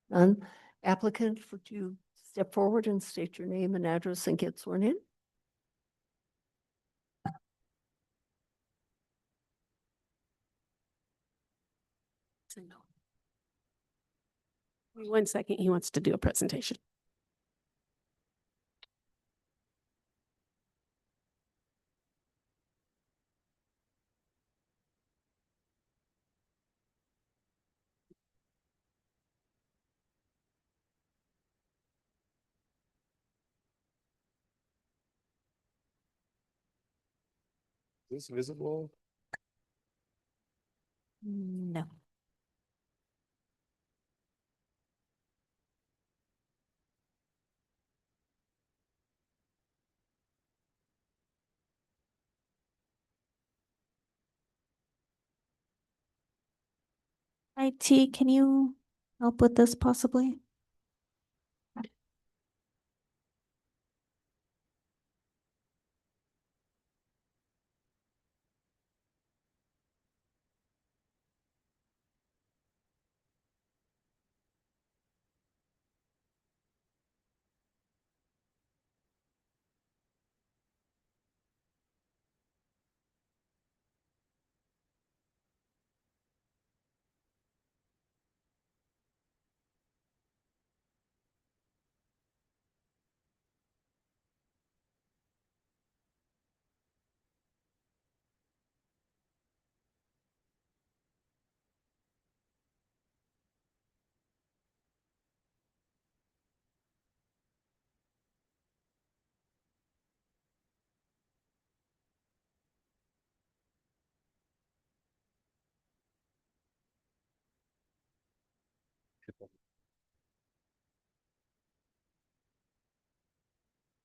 None? Applicant, would you step forward and state your name and address and get sworn in? Wait 1 second. He wants to do a presentation. Is this visible? No. IT, can you help with this possibly?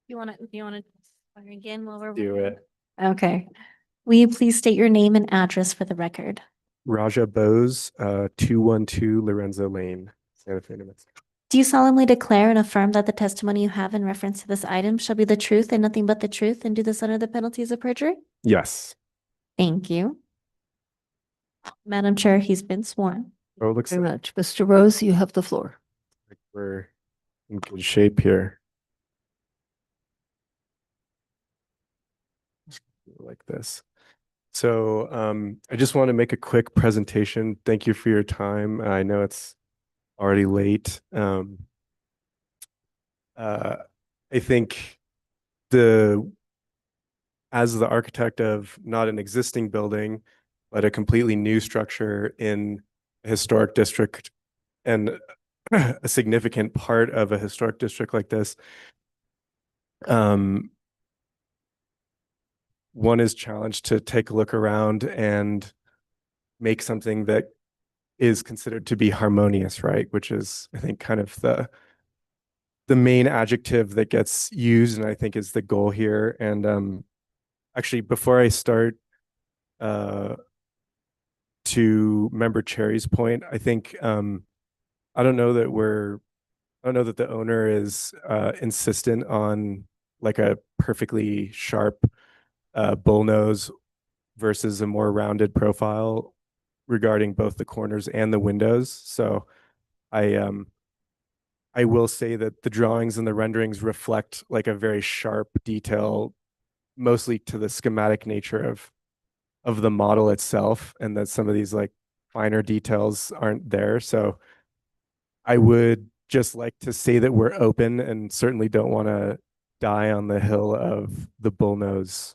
You want to swear again while we're Do it. Okay. Will you please state your name and address for the record? Raja Bose, 212 Lorenzo Lane, Santa Fe, New Mexico. Do you solemnly declare and affirm that the testimony you have in reference to this item shall be the truth and nothing but the truth, and do this under the penalties of perjury? Yes. Thank you. Madam Chair, he's been sworn. Oh, it looks Very like much. Mr. Rose, you have the floor. we're in good shape here. Like this. So I just want to make a quick presentation. Thank you for your time. I know it's already late. I think as the architect of not an existing building, but a completely new structure in a historic district and a significant part of a historic district like this, one is challenged to take a look around and make something that is considered to be harmonious, right? Which is, I think, kind of the main adjective that gets used, and I think is the goal here. And actually, before I start, to Member Cherry's point, I think I don't know that the owner is insistent on like a perfectly sharp bullnose versus a more rounded profile regarding both the corners and the windows. So I will say that the drawings and the renderings reflect like a very sharp detail, mostly to the schematic nature of the model itself, and that some of these like finer details aren't there. So I would just like to say that we're open and certainly don't want to die on the hill of the bullnose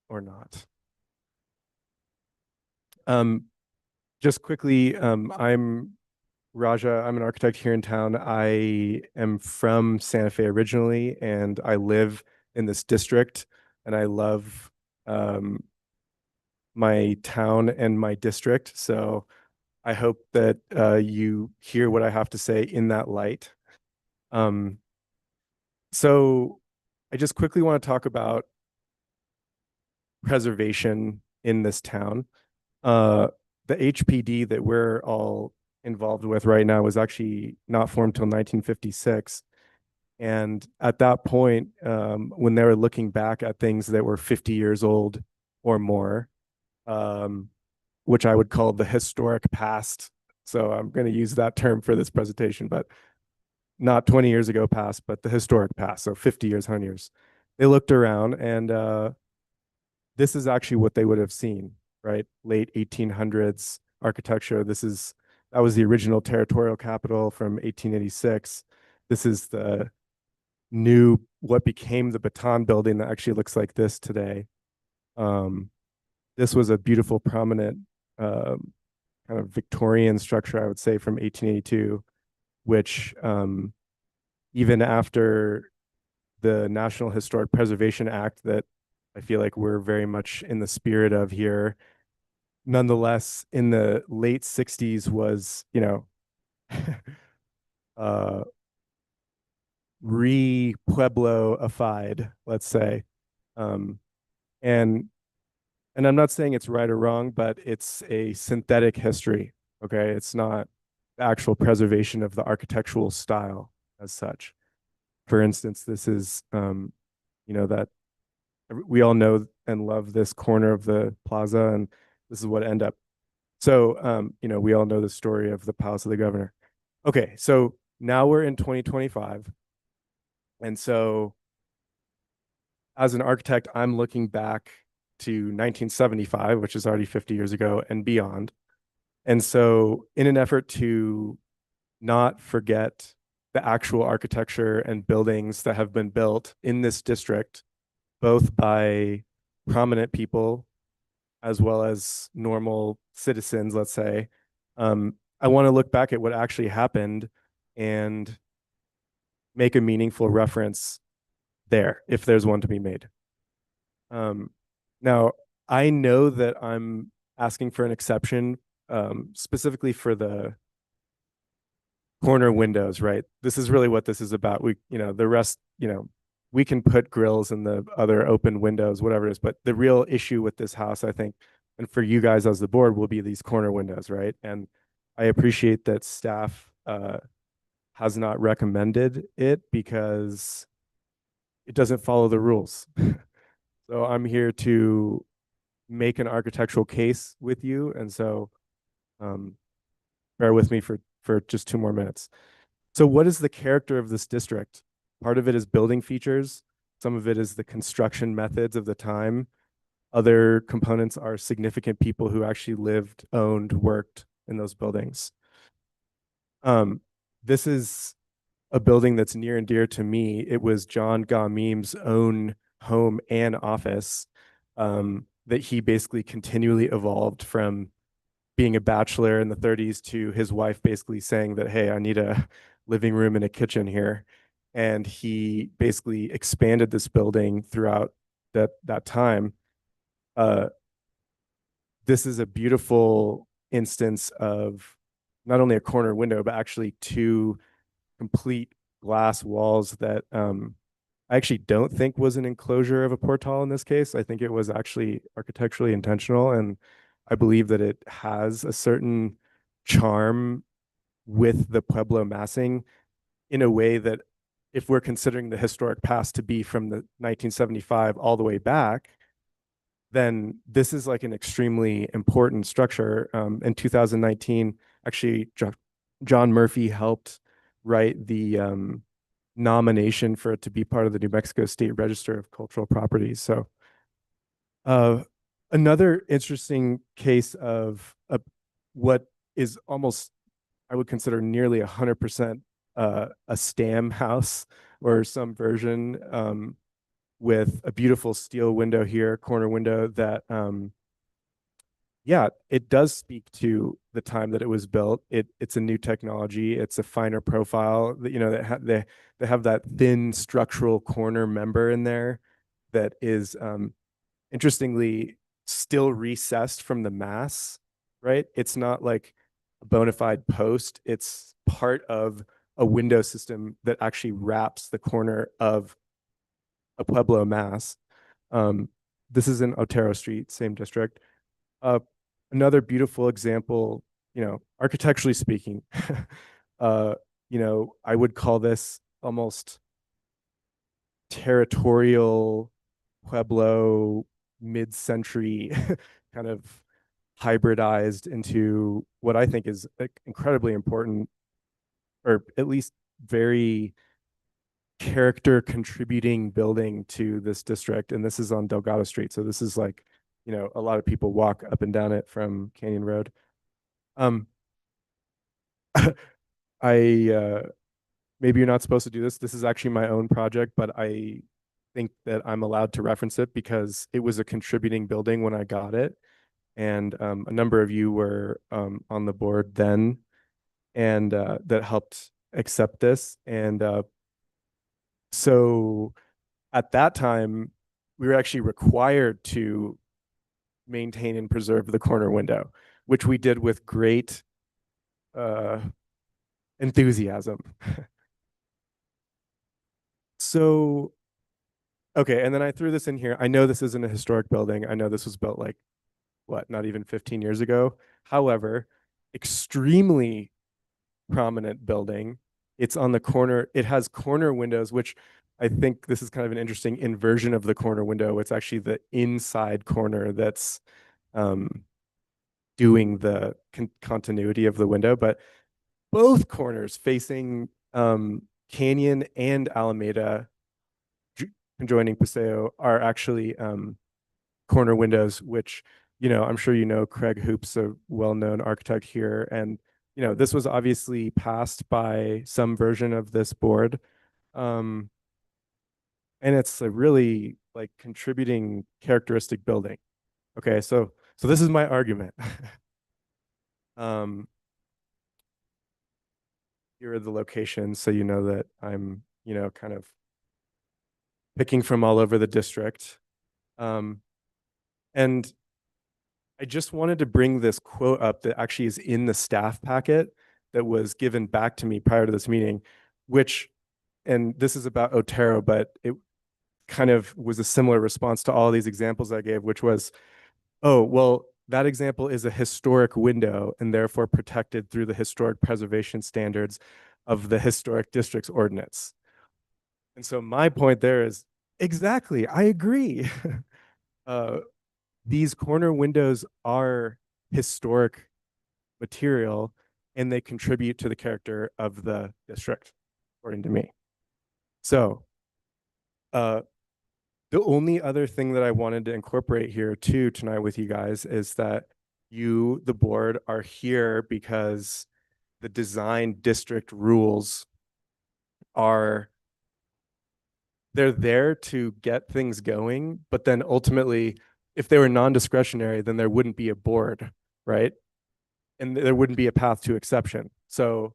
or not. Just quickly, I'm Raja. I'm an architect here in town. I am from Santa Fe originally, and I live in this district, and I love my town and my district. So I hope that you hear what I have to say in that light. So I just quickly want to talk about preservation in this town. The HPD that we're all involved with right now was actually not formed till 1956. And at that point, when they were looking back at things that were 50 years old or more, which I would call the historic past. So I'm going to use that term for this presentation, but not 20 years ago past, but the historic past. So 50 years, 100 years. They looked around, and this is actually what they would have seen, right? Late 1800s architecture. That was the original territorial capital from 1886. This is the new, what became the Baton building that actually looks like this today. This was a beautiful, prominent kind of Victorian structure, I would say, from 1882, which even after the National Historic Preservation Act that I feel like we're very much in the spirit of here, nonetheless, in the late 60s was, re-Pueblo-ified, let's say. And I'm not saying it's right or wrong, but it's a synthetic history, okay? It's not the actual preservation of the architectural style as such. For instance, this is, that we all know and love this corner of the plaza, and this is what ended up. So, we all know the story of the Palace of the Governor. Okay, so now we're in 2025. And so as an architect, I'm looking back to 1975, which is already 50 years ago and beyond. And so in an effort to not forget the actual architecture and buildings that have been built in this district, both by prominent people as well as normal citizens, let's say, I want to look back at what actually happened and make a meaningful reference there, if there's one to be made. Now, I know that I'm asking for an exception, specifically for the corner windows, right? This is really what this is about. The rest, we can put grills in the other open windows, whatever it is. But the real issue with this house, I think, and for you guys as the board, will be these corner windows, right? And I appreciate that staff has not recommended it because it doesn't follow the rules. So I'm here to make an architectural case with you. And so bear with me for just 2 more minutes. So what is the character of this district? Part of it is building features. Some of it is the construction methods of the time. Other components are significant people who actually lived, owned, worked in those buildings. This is a building that's near and dear to me. It was John Gamim's own home and office that he basically continually evolved from being a bachelor in the 30s to his wife basically saying that, hey, I need a living room and a kitchen here. And he basically expanded this building throughout that time. This is a beautiful instance of not only a corner window, but actually 2 complete glass walls that I actually don't think was an enclosure of a portal in this case. I think it was actually architecturally intentional, and I believe that it has a certain charm with the Pueblo massing in a way that, if we're considering the historic past to be from the 1975 all the way back, then this is like an extremely important structure. In 2019, actually, John Murphy helped write the nomination for it to be part of the New Mexico State Register of Cultural Properties. So another interesting case of what is almost, I would consider nearly 100% a STAM house or some version, with a beautiful steel window here, corner window that yeah, it does speak to the time that it was built. It's a new technology. It's a finer profile. You know, they have that thin structural corner member in there that is interestingly still recessed from the mass, right? It's not like a bona fide post. It's part of a window system that actually wraps the corner of a Pueblo mass. This is in Otero Street, same district. Another beautiful example, you know, architecturally speaking, you know, I would call this almost territorial Pueblo mid-century kind of hybridized into what I think is incredibly important, or at least very character contributing building to this district. And this is on Delgado Street. So this is like, you know, a lot of people walk up and down it from Canyon Road. I maybe you're not supposed to do this. This is actually my own project, but I think that I'm allowed to reference it because it was a contributing building when I got it. And a number of you were on the board then, and that helped accept this. And so at that time, we were actually required to maintain and preserve the corner window, which we did with great enthusiasm. So, okay, and then I threw this in here. I know this isn't a historic building. I know this was built like, what, not even 15 years ago. However, extremely prominent building. It's on the corner. It has corner windows, which I think this is kind of an interesting inversion of the corner window. It's actually the inside corner that's doing the continuity of the window, but both corners facing Canyon and Alameda conjoining Paseo are actually corner windows, which, you know, I'm sure you know Craig Hoop's a well-known architect here. And, you know, this was obviously passed by some version of this board. And it's a really like contributing characteristic building. Okay, so this is my argument. Here are the locations, so you know that I'm, you know, kind of picking from all over the district. And I just wanted to bring this quote up that actually is in the staff packet that was given back to me prior to this meeting, which, and this is about Otero, but it kind of was a similar response to all these examples I gave, which was, oh, well, that example is a historic window and therefore protected through the historic preservation standards of the historic districts ordinance. And so my point there is, exactly, I agree. These corner windows are historic material and they contribute to the character of the district, according to me. So the only other thing that I wanted to incorporate here too tonight with you guys is that you, the board, are here because the design district rules are, they're there to get things going, but then ultimately, if they were non-discretionary, then there wouldn't be a board, right? And there wouldn't be a path to exception. So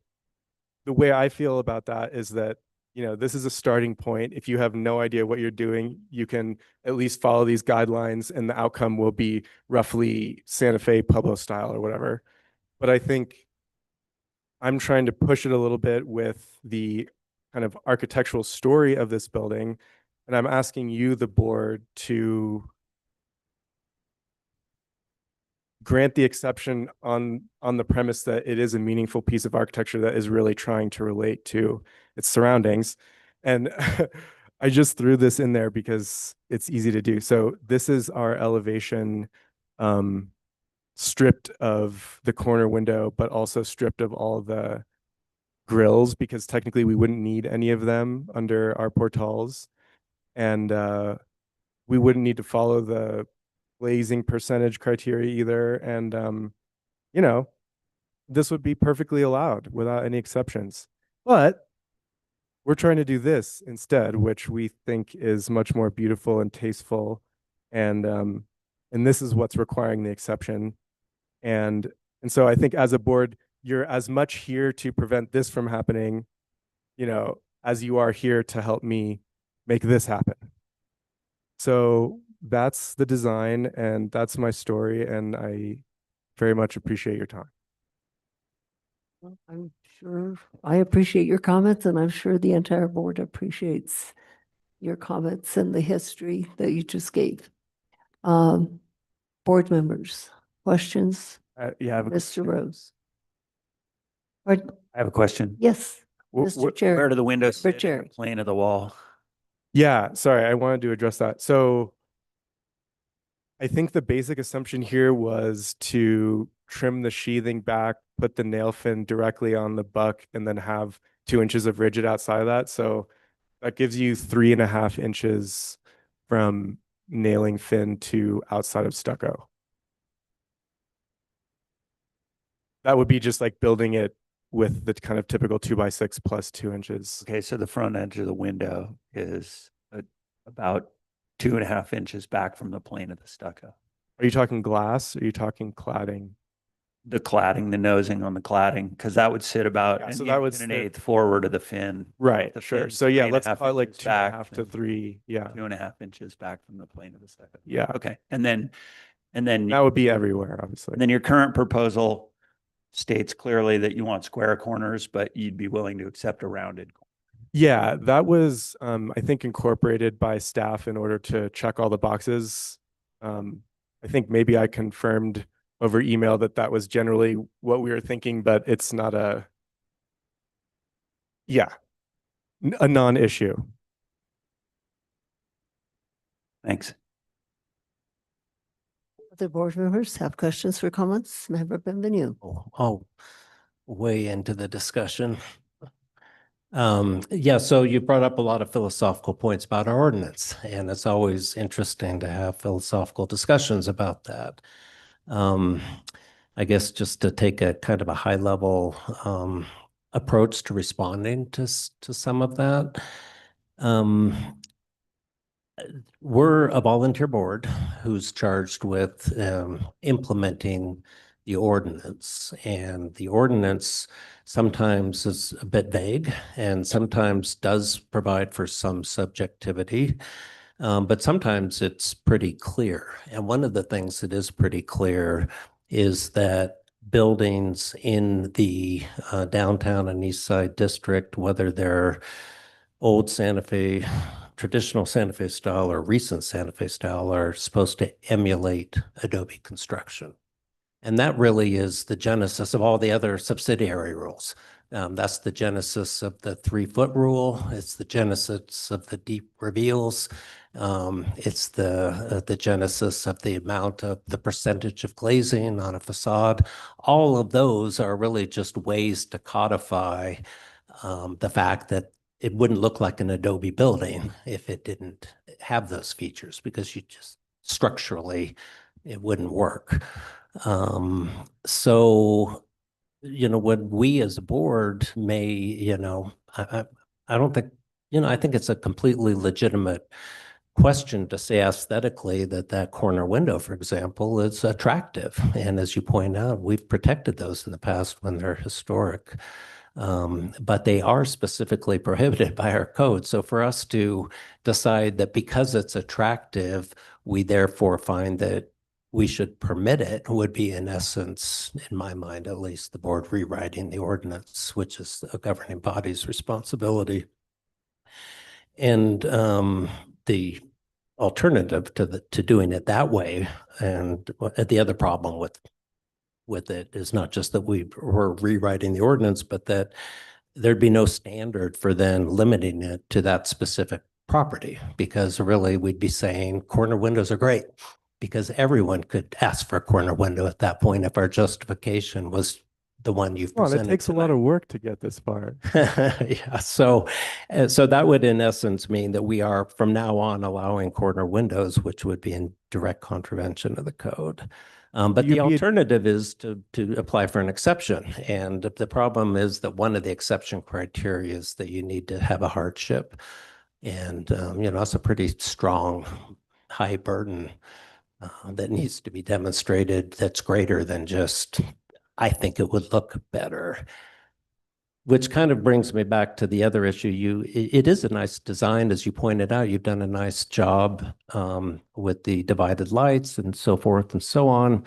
the way I feel about that is that, you know, this is a starting point. If you have no idea what you're doing, you can at least follow these guidelines and the outcome will be roughly Santa Fe Pueblo style or whatever. But I think I'm trying to push it a little bit with the kind of architectural story of this building. And I'm asking you, the board, to grant the exception on the premise that it is a meaningful piece of architecture that is really trying to relate to its surroundings. And I just threw this in there because it's easy to do. So this is our elevation stripped of the corner window, but also stripped of all the grills because technically we wouldn't need any of them under our portals. And we wouldn't need to follow the glazing percentage criteria either. And, you know, this would be perfectly allowed without any exceptions. But we're trying to do this instead, which we think is much more beautiful and tasteful. And this is what's requiring the exception. And so I think as a board, you're as much here to prevent this from happening, as you are here to help me make this happen. So that's the design and that's my story. And I very much appreciate your time. Well, I'm sure I appreciate your comments, and I'm sure the entire board appreciates your comments and the history that you just gave. Board members, questions? Yeah, I have a Mr. Rose. I have a question. Yes, Mr. Chair. Where do the windows Member sit in the Cherry. plane of the wall? Yeah, sorry, I wanted to address that. So I think the basic assumption here was to trim the sheathing back, put the nail fin directly on the buck, and then have 2 inches of rigid outside of that. So that gives you 3.5 inches from nailing fin to outside of stucco. That would be just like building it with the kind of typical 2x6 plus 2 inches. Okay, so the front edge of the window is about 2.5 inches back from the plane of the stucco. Are you talking glass? Or are you talking cladding? The cladding, the nosing on the cladding, because that would sit about Yeah, so an that inch would and an sit- eighth forward of the fin. Right, The sure. fin's So yeah, 3.5 let's call it like inches back 2.5 to and 3. Yeah. 2.5 inches back from the plane of the stucco. Yeah. Okay, and then That would be everywhere, obviously. then your current proposal states clearly that you want square corners, but you'd be willing to accept a rounded. Yeah, that was, I think, incorporated by staff in order to check all the boxes. I think maybe I confirmed over email that that was generally what we were thinking, but it's not a non-issue. Thanks. Other board members have questions or comments? Member Benvenu. I'll weigh into the discussion. Yeah, so you brought up a lot of philosophical points about our ordinance, and it's always interesting to have philosophical discussions about that. I guess just to take a kind of a high level approach to responding to some of that. We're a volunteer board who's charged with implementing the ordinance, and the ordinance sometimes is a bit vague and sometimes does provide for some subjectivity, but sometimes it's pretty clear. And one of the things that is pretty clear is that buildings in the downtown and east side district, whether they're old Santa Fe, traditional Santa Fe style or recent Santa Fe style, are supposed to emulate Adobe construction. And that really is the genesis of all the other subsidiary rules. That's the genesis of the 3-foot rule. It's the genesis of the deep reveals. It's the genesis of the amount of the percentage of glazing on a facade. All of those are really just ways to codify the fact that it wouldn't look like an Adobe building if it didn't have those features, because you just structurally, it wouldn't work. So, when we as a board may, I don't think, I think it's a completely legitimate question to say aesthetically that corner window, for example, is attractive. And as you point out, we've protected those in the past when they're historic. But they are specifically prohibited by our code. So for us to decide that because it's attractive, we therefore find that we should permit it would be, in essence, in my mind at least, the board rewriting the ordinance, which is a governing body's responsibility. And the alternative to doing it that way, and the other problem with it is not just that we're rewriting the ordinance, but that there'd be no standard for then limiting it to that specific property, because really we'd be saying corner windows are great because everyone could ask for a corner window at that point if our justification was the one you've Well, presented. it takes a lot of work to get this far. Yeah, so that would in essence mean that we are from now on allowing corner windows, which would be in direct contravention of the code. But the alternative is to apply for an exception. And the problem is that one of the exception criteria is that you need to have a hardship. And, that's a pretty strong, high burden that needs to be demonstrated that's greater than just, I think it would look better. Which kind of brings me back to the other issue. It is a nice design, as you pointed out. You've done a nice job with the divided lights and so forth and so on.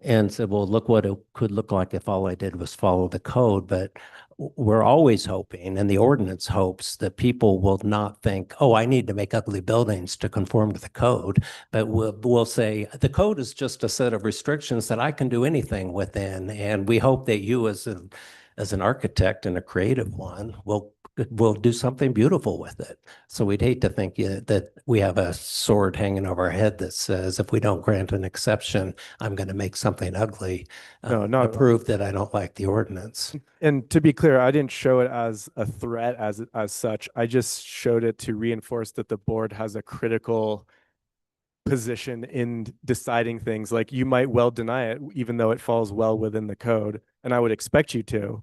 And said, well, look what it could look like if all I did was follow the code. But we're always hoping, and the ordinance hopes, that people will not think, oh, I need to make ugly buildings to conform to the code. But we'll say, the code is just a set of restrictions that I can do anything within. And we hope that you as an architect and a creative one will do something beautiful with it. So we'd hate to think that we have a sword hanging over our head that says, if we don't grant an exception, I'm going to make something ugly No, not to at all. prove that I don't like the ordinance. And to be clear, I didn't show it as a threat as such. I just showed it to reinforce that the board has a critical position in deciding things. Like, you might well deny it, even though it falls well within the code, and I would expect you to.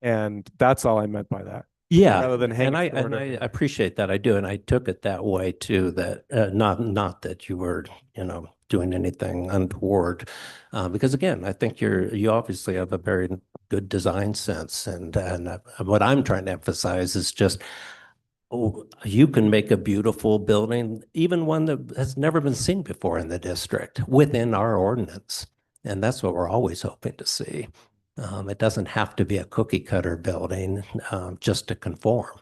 And that's all I meant by that. Yeah, Rather than hang and a sword I over- appreciate that. I do, and I took it that way too. That not that you were doing anything untoward, because again, I think you obviously have a very good design sense, and what I'm trying to emphasize is just, oh, you can make a beautiful building, even one that has never been seen before in the district, within our ordinance, and that's what we're always hoping to see. It doesn't have to be a cookie cutter building just to conform.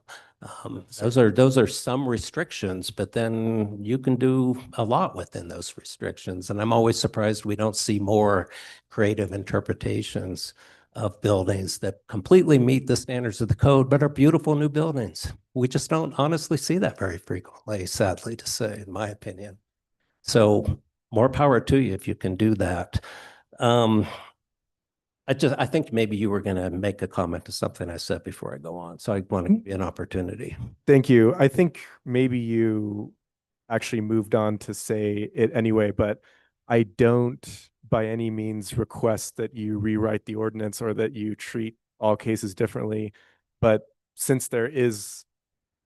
Those are some restrictions, but then you can do a lot within those restrictions. And I'm always surprised we don't see more creative interpretations of buildings that completely meet the standards of the code, but are beautiful new buildings. We just don't honestly see that very frequently, sadly to say, in my opinion. So more power to you if you can do that. I think maybe you were going to make a comment to something I said before I go on. So I want to give you an opportunity. Thank you. I think maybe you actually moved on to say it anyway, but I don't by any means request that you rewrite the ordinance or that you treat all cases differently. But since there is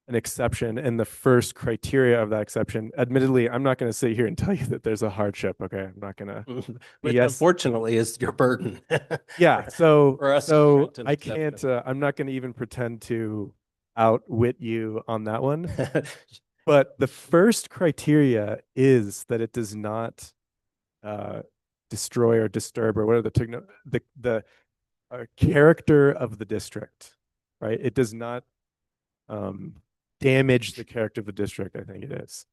an exception and the first criteria of that exception, admittedly, I'm not going to sit here and tell you that there's a hardship. Okay. I'm not going to. Which Yes. unfortunately is your burden. Yeah. So, For us to so grant an I can't, exception. I'm not going to even pretend to outwit you on that one. But the first criteria is that it does not destroy or disturb, or what are the character of the district, right? It does not damage the character of the district, I think it is.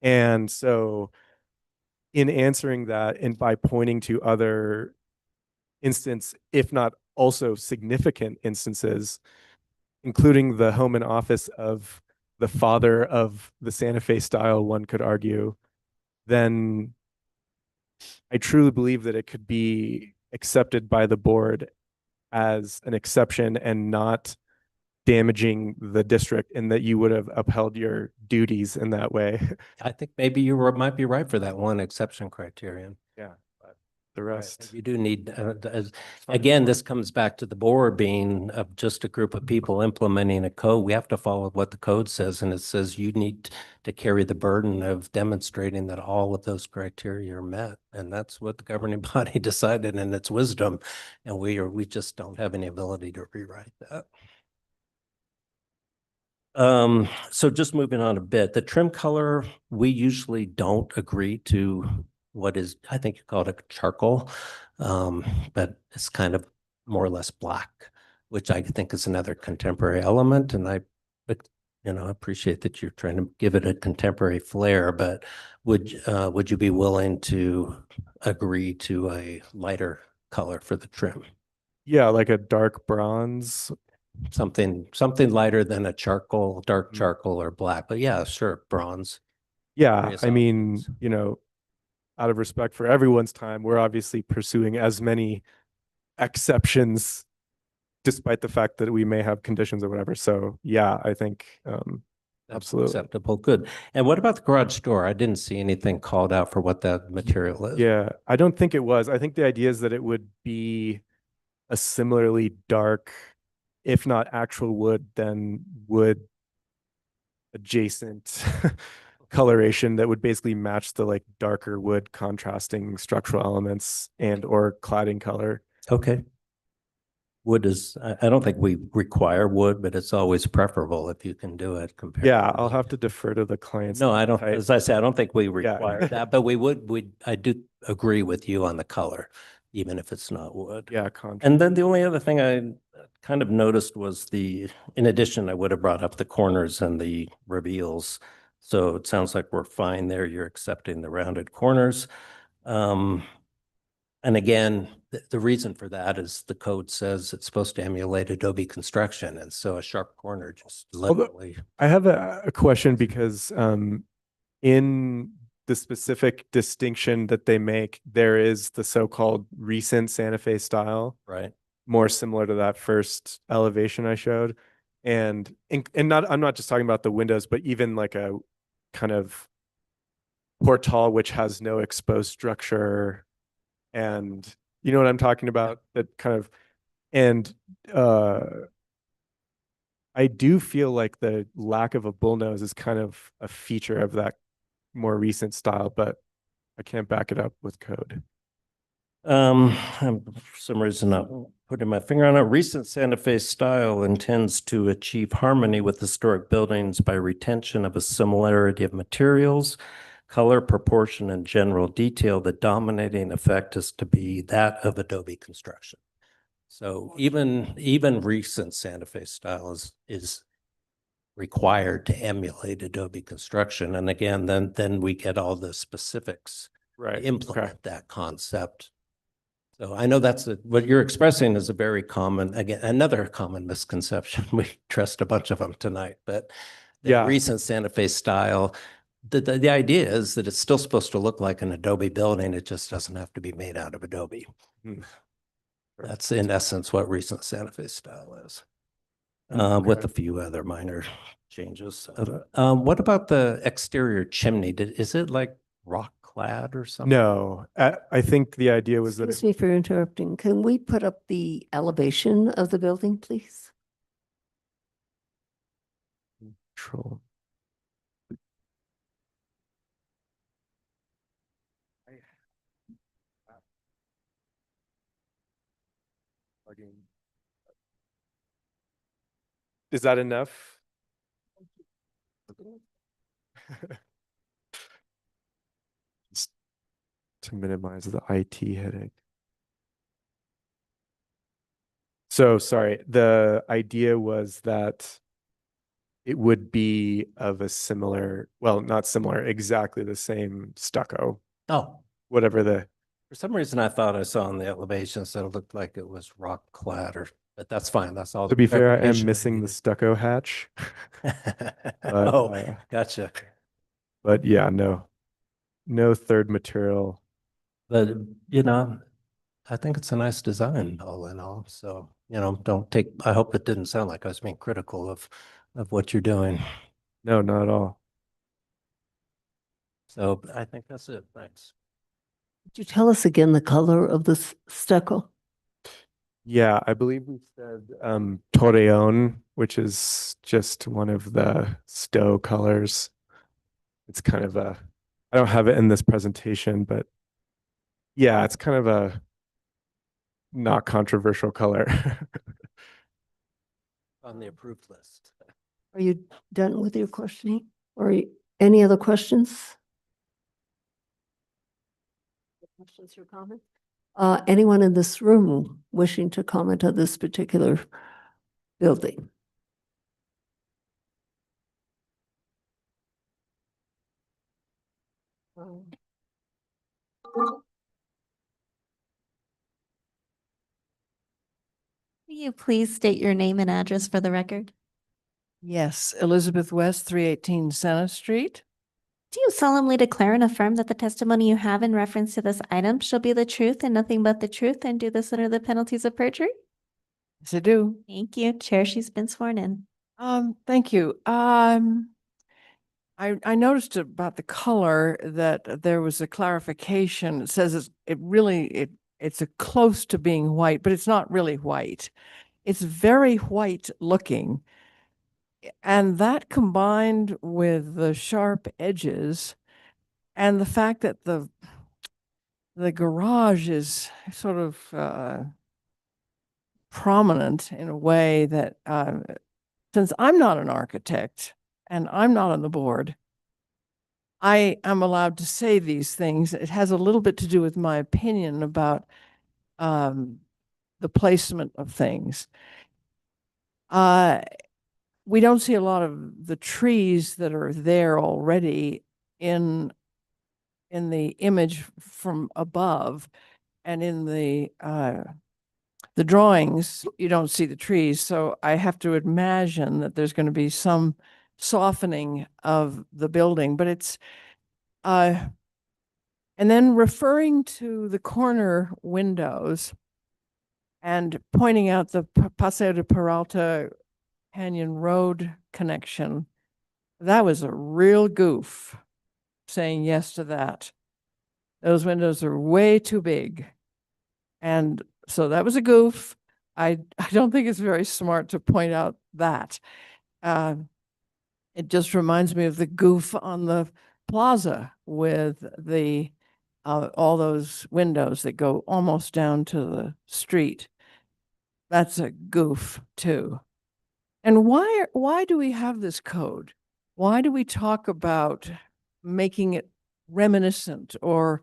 And so in answering that, and by pointing to other instance, if not also significant instances, including the home and office of the father of the Santa Fe style, one could argue, then I truly believe that it could be accepted by the board as an exception and not damaging the district, and that you would have upheld your duties in that way. I think maybe might be right for that one exception criterion. Yeah, but the rest. You do need, again, this comes back to the board being of just a group of people implementing a code. We have to follow what the code says, and it says you need to carry the burden of demonstrating that all of those criteria are met. And that's what the governing body decided in its wisdom. And we just don't have any ability to rewrite that. So just moving on a bit, the trim color, we usually don't agree to what is, I think you call it a charcoal, but it's kind of more or less black, which I think is another contemporary element. And I appreciate that you're trying to give it a contemporary flair, but would you be willing to agree to a lighter color for the trim? Yeah, like a dark bronze. Something lighter than a charcoal, dark charcoal or black, but yeah, sure, bronze. Yeah, I mean, out of respect for everyone's time, we're obviously pursuing as many exceptions, despite the fact that we may have conditions or whatever. So yeah, I think absolutely acceptable. Good. And what about the garage door? I didn't see anything called out for what that material is. Yeah, I don't think it was. I think the idea is that it would be a similarly dark, if not actual wood, then wood adjacent coloration that would basically match the like darker wood contrasting structural elements and or cladding color. Okay. Wood is, I don't think we require wood, but it's always preferable if you can do it compared. Yeah, I'll have to defer to the clients. No, I don't, type. as I say, I don't think we Yeah. require that, but I do agree with you on the color, even if it's not wood. Yeah, And then the only other thing I kind of noticed was in addition, I would have brought up the corners and the reveals. So it sounds like we're fine there. You're accepting the rounded corners. And again, the reason for that is the code says it's supposed to emulate Adobe construction. And so a sharp corner just literally. I have a question because in the specific distinction that they make, there is the so-called recent Santa Fe style. Right. More similar to that first elevation I showed. And not, I'm not just talking about the windows, but even like a kind of portal which has no exposed structure. And you know what I'm talking about? That kind of, and I do feel like the lack of a bullnose is kind of a feature of that more recent style, but I can't back it up with code. I'm for some reason not putting my finger on it. Recent Santa Fe style intends to achieve harmony with historic buildings by retention of a similarity of materials, color, proportion, and general detail. The dominating effect is to be that of Adobe construction. So even recent Santa Fe style is required to emulate Adobe construction. And again, then we get all the specifics to implement that concept. So I know what you're expressing is a very common, again, another common misconception. We addressed a bunch of them tonight, but the recent Santa Fe style, the idea is that it's still supposed to look like an Adobe building. It just doesn't have to be made out of Adobe. That's in essence what recent Santa Fe style is, with a few other minor changes. What about the exterior chimney? Is it like rock clad or something? No, I think the idea was that. Excuse me for interrupting. Can we put up the elevation of the building, please? Control. Is that enough? Just to minimize the IT headache. So sorry, the idea was that it would be of a similar, well, not similar, exactly the same stucco. Oh. Whatever the. For some reason, I thought I saw in the elevations that it looked like it was rock clad but that's fine. That's all. To be fair, I am missing the stucco hatch. Gotcha. But yeah, no third material. But, I think it's a nice design all in all. So, I hope it didn't sound like I was being critical of what you're doing. No, not at all. So I think that's it. Thanks. Could you tell us again the color of the stucco? Yeah, I believe we said Torreon, which is just one of the Stowe colors. It's kind of I don't have it in this presentation, but yeah, it's kind of a not controversial color. On the approved list. Are you done with your questioning? Or any other questions? Questions or comments? Anyone in this room wishing to comment on this particular building? Will you please state your name and address for the record? Yes, Elizabeth West, 318 Center Street. Do you solemnly declare and affirm that the testimony you have in reference to this item shall be the truth and nothing but the truth, and do this under the penalties of perjury? Yes, I do. Thank you. Chair, she's been sworn in. Thank you. I noticed about the color that there was a clarification. It says it's a close to being white, but it's not really white. It's very white looking. And that combined with the sharp edges and the fact that the garage is sort of prominent in a way that since I'm not an architect and I'm not on the board, I am allowed to say these things. It has a little bit to do with my opinion about the placement of things. We don't see a lot of the trees that are there already in the image from above, and in the drawings you don't see the trees. So I have to imagine that there's going to be some softening of the building, but it's and then referring to the corner windows and pointing out the Paseo de Peralta Canyon Road connection. That was a real goof, saying yes to that. Those windows are way too big. And so that was a goof. I don't think it's very smart to point out that. It just reminds me of the goof on the plaza with the all those windows that go almost down to the street. That's a goof too. And why do we have this code? Why do we talk about making it reminiscent or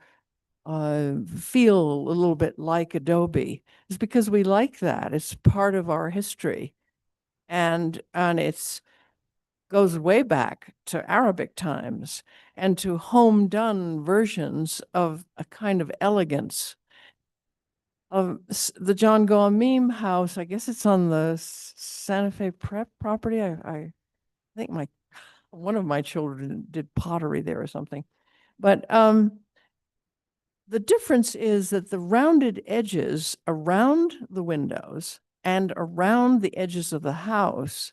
feel a little bit like Adobe? It's because we like that. It's part of our history. And it's goes way back to Arabic times and to home done versions of a kind of elegance. Of the John Goamim house, I guess it's on the Santa Fe Prep property. I think one of my children did pottery there or something. But the difference is that the rounded edges around the windows and around the edges of the house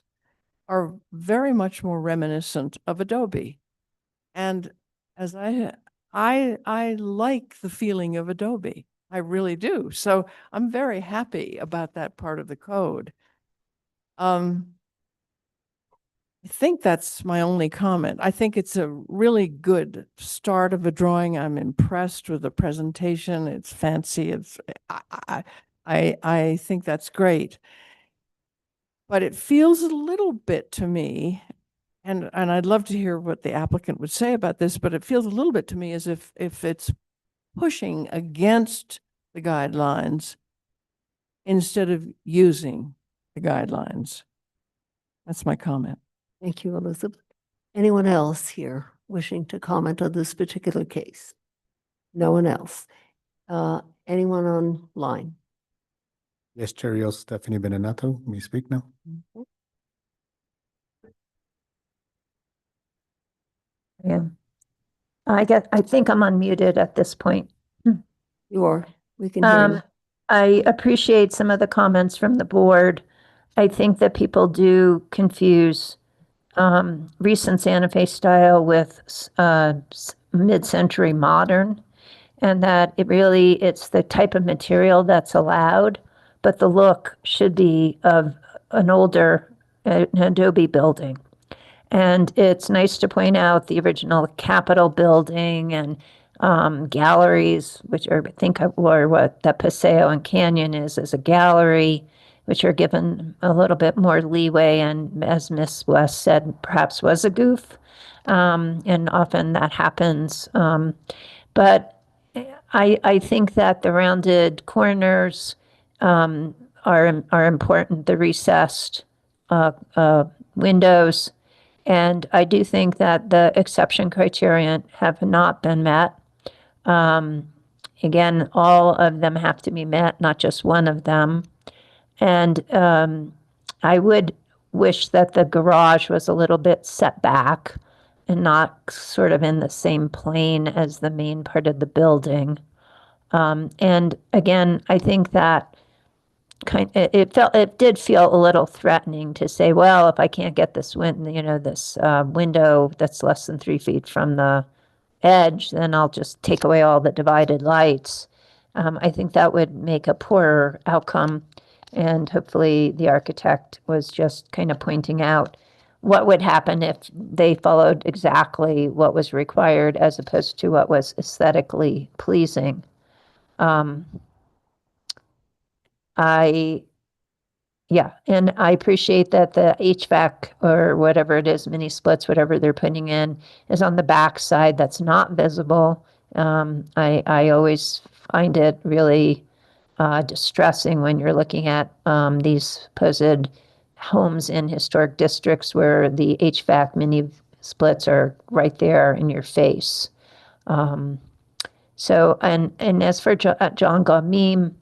are very much more reminiscent of Adobe. And as I like the feeling of Adobe. I really do. So I'm very happy about that part of the code. I think that's my only comment. I think it's a really good start of a drawing. I'm impressed with the presentation. It's fancy. I think that's great. But it feels a little bit to me, and I'd love to hear what the applicant would say about this, but it feels a little bit to me as if it's pushing against the guidelines instead of using the guidelines. That's my comment. Thank you, Elizabeth. Anyone else here wishing to comment on this particular case? No one else. Anyone online? Yes, Chair Rios, Stephanie Benenato, may speak now. Yeah. I think I'm unmuted at this point. You are. We can hear you. I appreciate some of the comments from the board. I think that people do confuse recent Santa Fe style with mid-century modern, and that it's the type of material that's allowed, but the look should be of an older an Adobe building. And it's nice to point out the original Capitol building and galleries, which are, I think, or what the Paseo and Canyon is as a gallery, which are given a little bit more leeway. And as Miss West said, perhaps was a goof. And often that happens. But I think that the rounded corners are important, the recessed windows. And I do think that the exception criterion have not been met. Again, all of them have to be met, not just one of them. And I would wish that the garage was a little bit set back and not sort of in the same plane as the main part of the building. And again, I think that it did feel a little threatening to say, well, if I can't get this window that's less than 3 feet from the edge, then I'll just take away all the divided lights. I think that would make a poorer outcome. And hopefully the architect was just kind of pointing out what would happen if they followed exactly what was required as opposed to what was aesthetically pleasing. Yeah, and I appreciate that the HVAC or whatever it is, mini splits, whatever they're putting in, is on the back side that's not visible. I always find it really distressing when you're looking at these supposed homes in historic districts where the HVAC mini splits are right there in your face. So, and as for John Gamim,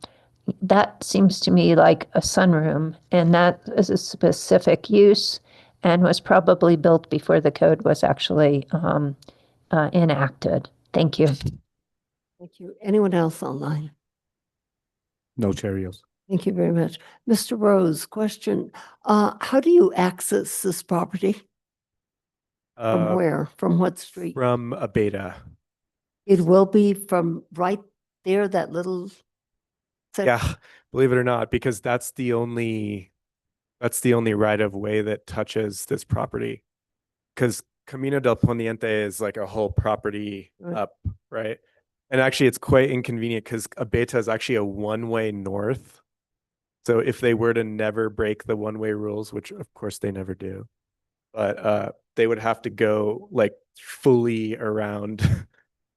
that seems to me like a sunroom, and that is a specific use and was probably built before the code was actually enacted. Thank you. Thank you. Anyone else online? No, Chair Rios. Thank you very much. Mr. Rose, question. How do you access this property? From where? From what street? From a beta. It will be from right there, that little. Yeah, believe it or not, because that's the only right of way that touches this property. Because Camino del Poniente is like a whole property up, right? And actually it's quite inconvenient because Abeta is actually a one-way north. So if they were to never break the one-way rules, which of course they never do, but they would have to go like fully around.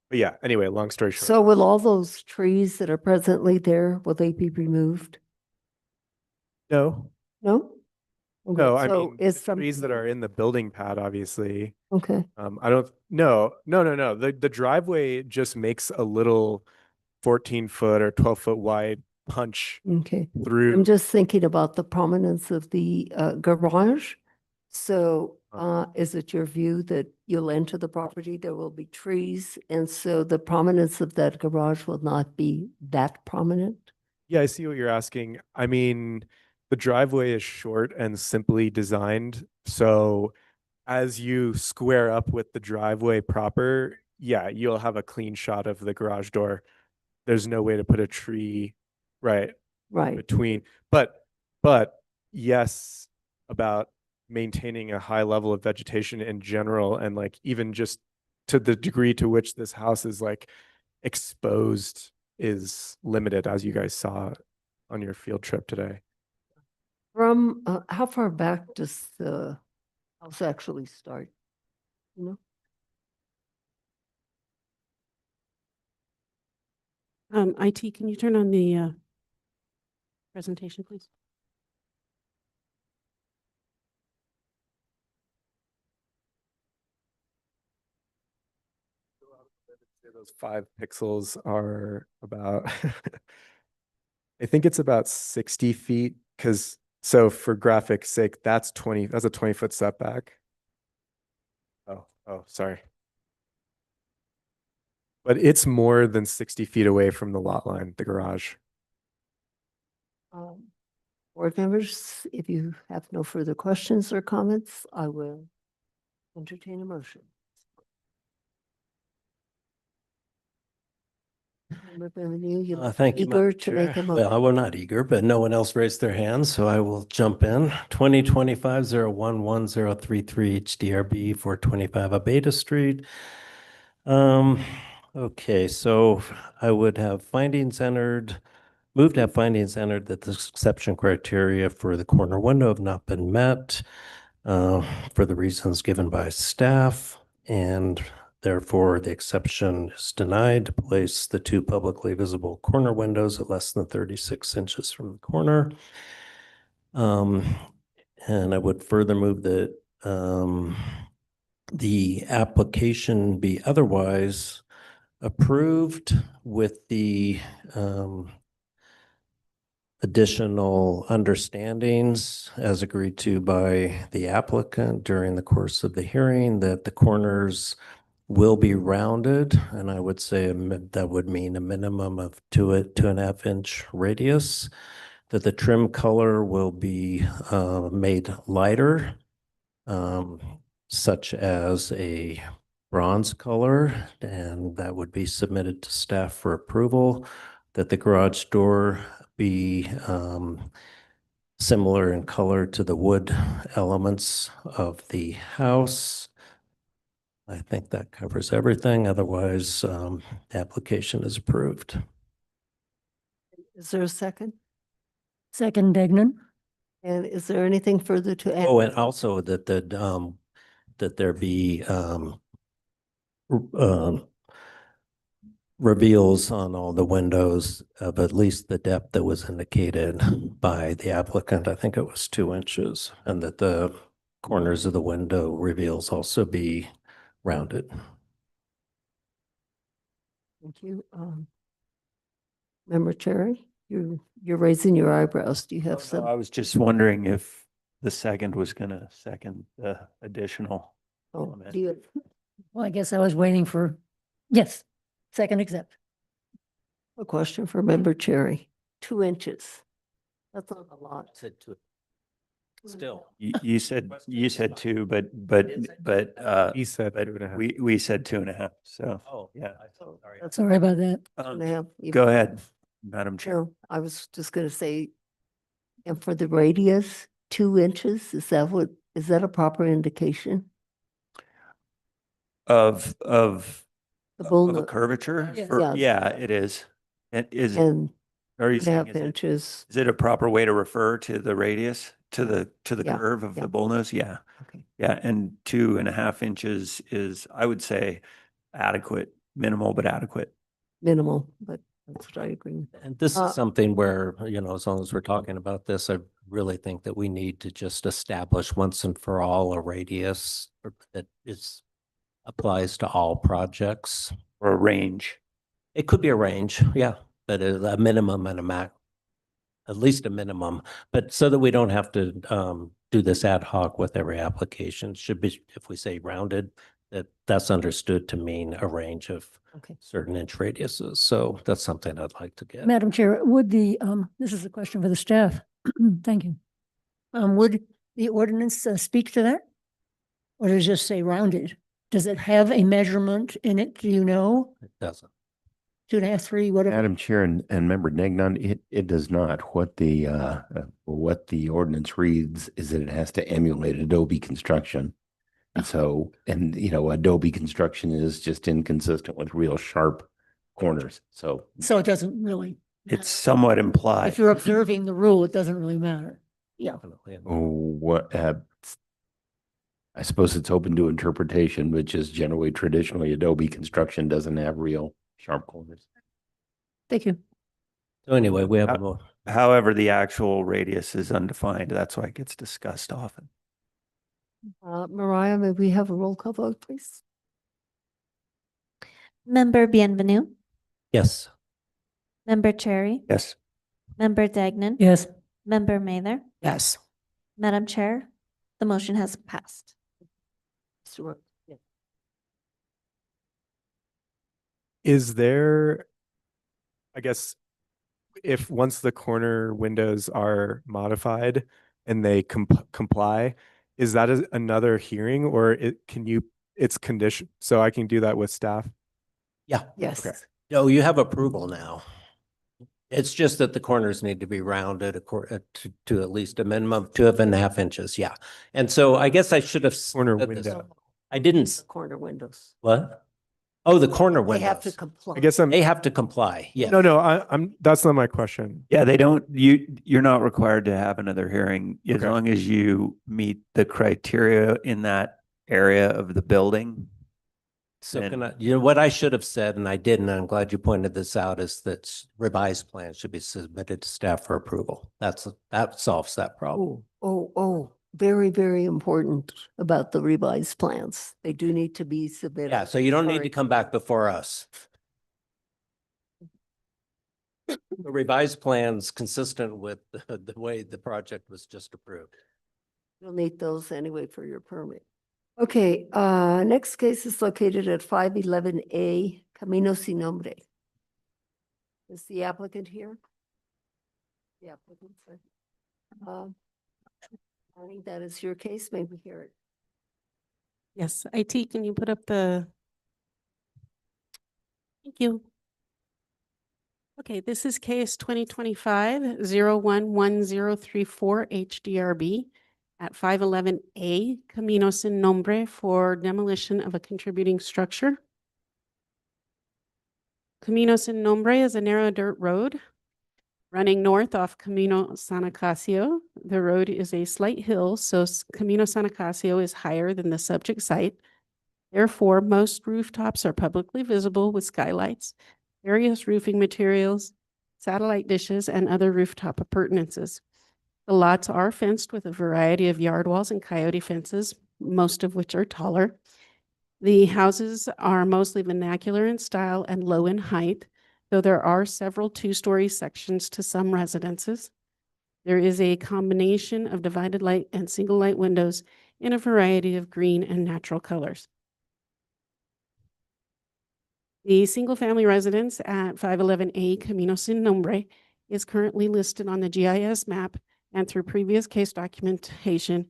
But yeah, anyway, long story short. So will all those trees that are presently there, will they be removed? No. No? Okay, No, I so mean, it's the some, trees that are in the building pad, obviously. okay, I don't, no. The driveway just makes a little 14-foot or 12-foot wide punch okay. through. I'm just thinking about the prominence of the garage. So is it your view that you'll enter the property, there will be trees, and so the prominence of that garage will not be that prominent? Yeah, I see what you're asking. I mean, the driveway is short and simply designed. So as you square up with the driveway proper, yeah, you'll have a clean shot of the garage door. There's no way to put a tree right between. But yes, about maintaining a high level of vegetation in general, and like even just to the degree to which this house is like exposed is limited, as you guys saw on your field trip today. From, how far back does the house actually start? You know? IT, can you turn on the presentation, please? Those 5 pixels are about, I think it's about 60 feet. Because so for graphics sake, that's a 20-foot setback. Oh, sorry. But it's more than 60 feet away from the lot line, the garage. Board members, if you have no further questions or comments, I will entertain a motion. Member Benvenu, you look Thank you, eager Madam to make Chair. a motion. Well, we're not eager, but no one else raised their hands, so I will jump in. 2025-011-033 HDRB 425 Abeta Street. Okay, so I would have move to have findings entered that the exception criteria for the corner window have not been met for the reasons given by staff, and therefore the exception is denied to place the 2 publicly visible corner windows at less than 36 inches from the corner. And I would further move that the application be otherwise approved with the additional understandings as agreed to by the applicant during the course of the hearing, that the corners will be rounded, and I would say that would mean a minimum of 2.5 inch radius, that the trim color will be made lighter, such as a bronze color, and that would be submitted to staff for approval, that the garage door be similar in color to the wood elements of the house. I think that covers everything. Otherwise, the application is approved. Is there a second? Second, Degnan. And is there anything further to add? Oh, and also that that there be reveals on all the windows of at least the depth that was indicated by the applicant. I think it was 2 inches, and that the corners of the window reveals also be rounded. Thank you. Member Cherry, you're raising your eyebrows. Do you have some? I was just wondering if the second was going to second the additional Oh, element. do you? Well, I guess I was waiting for, yes, second accept. A question for Member Cherry. 2 inches. That's not a lot. Still. You said 2, but He said but 2.5. we said 2.5. So Oh, yeah. That's Sorry about that. Go ahead, Madam Chair. No, I was just gonna say, and for the radius, 2 inches, is that a proper indication? Of The of a bullnut. curvature? Yes. Or- Yeah. Yeah, it is. And And are you 2.5 saying inches. is it a proper way to refer to the radius, to the Yeah, curve of yeah. the bullnose? Yeah. Okay. Yeah, and 2.5 inches is, I would say, adequate, minimal but adequate. Minimal, but that's what I agree with. And this Uh, is something where, as long as we're talking about this, I really think that we need to just establish once and for all a radius that applies to all projects. Or a range. It could be a range, yeah, but a minimum and a max, at least a minimum, but so that we don't have to do this ad hoc with every application. It should be, if we say rounded, that's understood to mean a range of Okay. certain inch radiuses. So that's something I'd like to get. Madam Chair, would this is a question for the staff. Thank you. Would the ordinance speak to that? Or does it just say rounded? Does it have a measurement in it? Do you know? It doesn't. 2.5, 3, whatever? Madam Chair and Member Negnon, it does not. What the ordinance reads is that it has to emulate Adobe construction. And so, Adobe construction is just inconsistent with real sharp corners. So So it doesn't really, It's somewhat implied. if you're observing the rule, it doesn't really matter. Yeah. Definitely. I suppose it's open to interpretation, but just traditionally, Adobe construction doesn't have real sharp corners. Thank you. So anyway, we have a more. However, the actual radius is undefined. That's why it gets discussed often. Mariah, may we have a roll call vote, please? Member Bienvenue, Yes. Member Cherry, Yes. Member Dagnan, Yes. Member Mather, Yes. Madam Chair, the motion has passed. Sure. Yeah. Is there, I guess, if once the corner windows are modified and they comply, is that another hearing, or it's condition, so I can do that with staff? Yeah. Yes. Okay. No, you have approval now. It's just that the corners need to be rounded to at least a minimum of 2.5 inches. Yeah. And so I guess I should have. Corner said this. window. I didn't. Corner windows. What? Oh, the corner They windows. have to comply. I guess They have to comply. Yes. No, I'm, that's not my question. Yeah, you're not required to have another hearing as Okay. long as you meet the criteria in that area of the building. So And- what I should have said, and I didn't, and I'm glad you pointed this out, is that revised plans should be submitted to staff for approval. That solves that problem. Oh, very, very important about the revised plans. They do need to be submitted. Yeah, so you don't need to Sorry. come back before us. The revised plans consistent with the way the project was just approved. You'll need those anyway for your permit. Okay, next case is located at 511A Camino Sin Nombre. Is the applicant here? The applicant, sir. I think that is your case. May we hear it? Yes, IT, can you put up the? Thank you. Okay, this is case 2025-011034 HDRB at 511A Camino Sin Nombre for demolition of a contributing structure. Camino Sin Nombre is a narrow dirt road running north off Camino San Acacio. The road is a slight hill, so Camino San Acacio is higher than the subject site. Therefore, most rooftops are publicly visible with skylights, various roofing materials, satellite dishes, and other rooftop appurtenances. The lots are fenced with a variety of yard walls and coyote fences, most of which are taller. The houses are mostly vernacular in style and low in height, though there are several two-story sections to some residences. There is a combination of divided light and single light windows in a variety of green and natural colors. The single-family residence at 511A Camino Sin Nombre is currently listed on the GIS map and through previous case documentation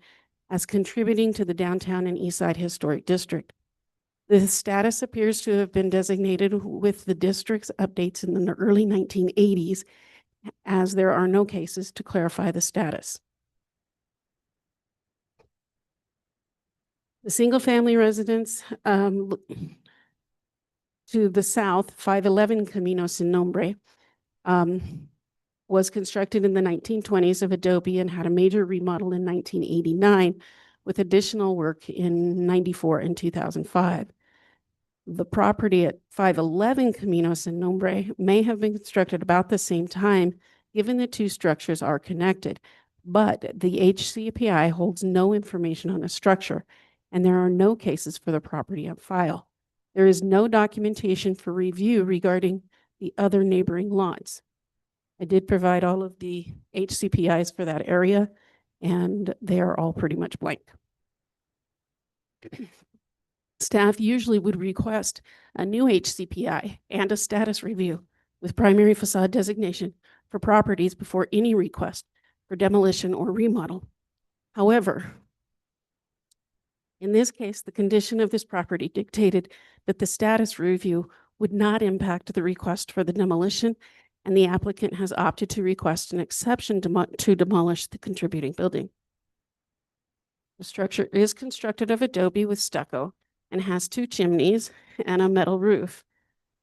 as contributing to the downtown and East Side Historic District. The status appears to have been designated with the district's updates in the early 1980s, as there are no cases to clarify the status. The single-family residence to the south, 511 Camino Sin Nombre, was constructed in the 1920s of adobe and had a major remodel in 1989 with additional work in 94 and 2005. The property at 511 Camino Sin Nombre may have been constructed about the same time, given the two structures are connected, but the HCPI holds no information on the structure, and there are no cases for the property on file. There is no documentation for review regarding the other neighboring lots. I did provide all of the HCPIs for that area, and they are all pretty much blank. Staff usually would request a new HCPI and a status review with primary facade designation for properties before any request for demolition or remodel. However, in this case, the condition of this property dictated that the status review would not impact the request for the demolition, and the applicant has opted to request an exception to demolish the contributing building. The structure is constructed of adobe with stucco and has two chimneys and a metal roof.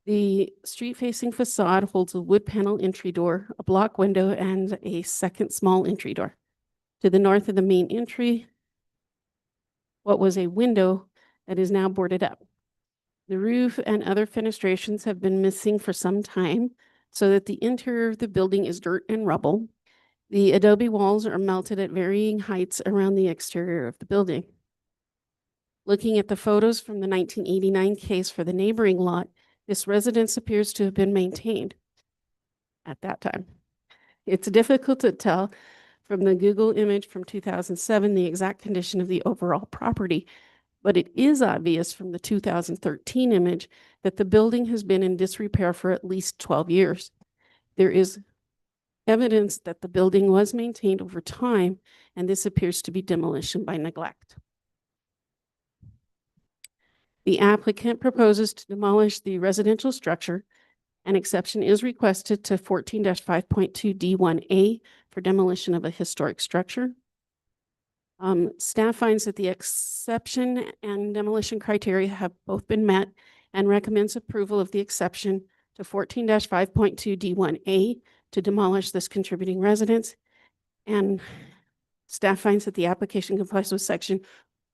The street-facing facade holds a wood panel entry door, a block window, and a second small entry door. To the north of the main entry, what was a window that is now boarded up. The roof and other fenestrations have been missing for some time, so that the interior of the building is dirt and rubble. The adobe walls are melted at varying heights around the exterior of the building. Looking at the photos from the 1989 case for the neighboring lot, this residence appears to have been maintained at that time. It's difficult to tell from the Google image from 2007 the exact condition of the overall property, but it is obvious from the 2013 image that the building has been in disrepair for at least 12 years. There is evidence that the building was maintained over time, and this appears to be demolition by neglect. The applicant proposes to demolish the residential structure. An exception is requested to 14-5.2 D1A for demolition of a historic structure. Staff finds that the exception and demolition criteria have both been met and recommends approval of the exception to 14-5.2 D1A to demolish this contributing residence. And staff finds that the application complies with section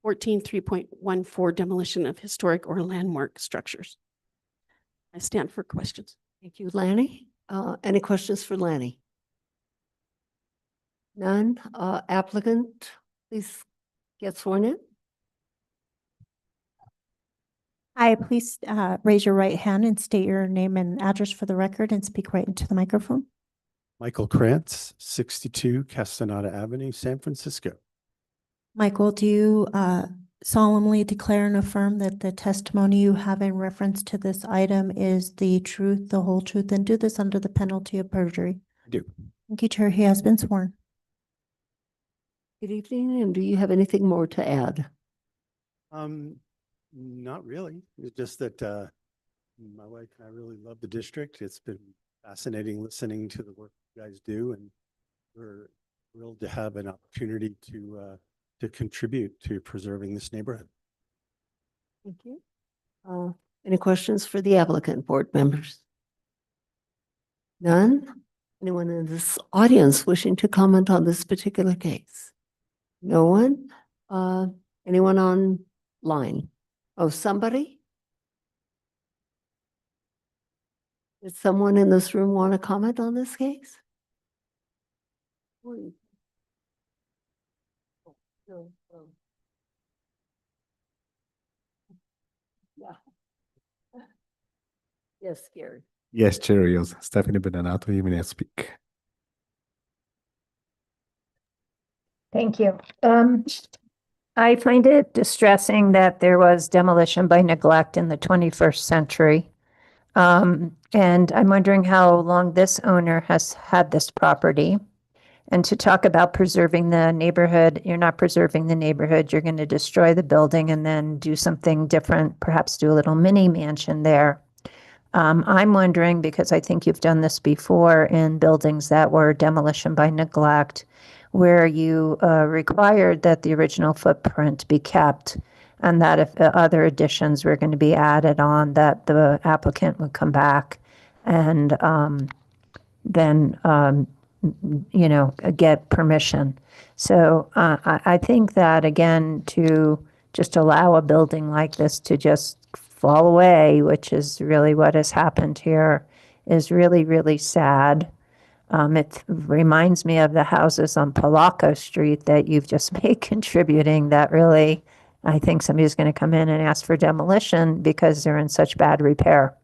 14.3.14 demolition of historic or landmark structures. I stand for questions. Thank you, Lanny. Any questions for Lanny? None. Applicant, please get sworn in. Hi, please raise your right hand and state your name and address for the record and speak right into the microphone. Michael Krantz, 62 Castaneda Avenue, San Francisco. Michael, do you solemnly declare and affirm that the testimony you have in reference to this item is the truth, the whole truth, and do this under the penalty of perjury? I do. Thank you, Chair. He has been sworn. Good evening, and do you have anything more to add? Not really. It's just that my wife and I really love the district. It's been fascinating listening to the work you guys do, and we're thrilled to have an opportunity to contribute to preserving this neighborhood. Thank you. Any questions for the applicant, board members? None? Anyone in this audience wishing to comment on this particular case? No one? Anyone online? Oh, somebody? Did someone in this room want to comment on this case? No, no. Yeah. Yes, Gary. Yes, Chair Rios. Stephanie Benanato, you may speak. Thank you. I find it distressing that there was demolition by neglect in the 21st century. And I'm wondering how long this owner has had this property. And to talk about preserving the neighborhood, you're not preserving the neighborhood. You're going to destroy the building and then do something different, perhaps do a little mini mansion there. I'm wondering, because I think you've done this before in buildings that were demolition by neglect, where you required that the original footprint be kept, and that if other additions were going to be added on, that the applicant would come back and then get permission. So I think that, again, to just allow a building like this to just fall away, which is really what has happened here, is really, really sad. It reminds me of the houses on Palaco Street that you've just made contributing, that really, I think somebody's going to come in and ask for demolition because they're in such bad repair.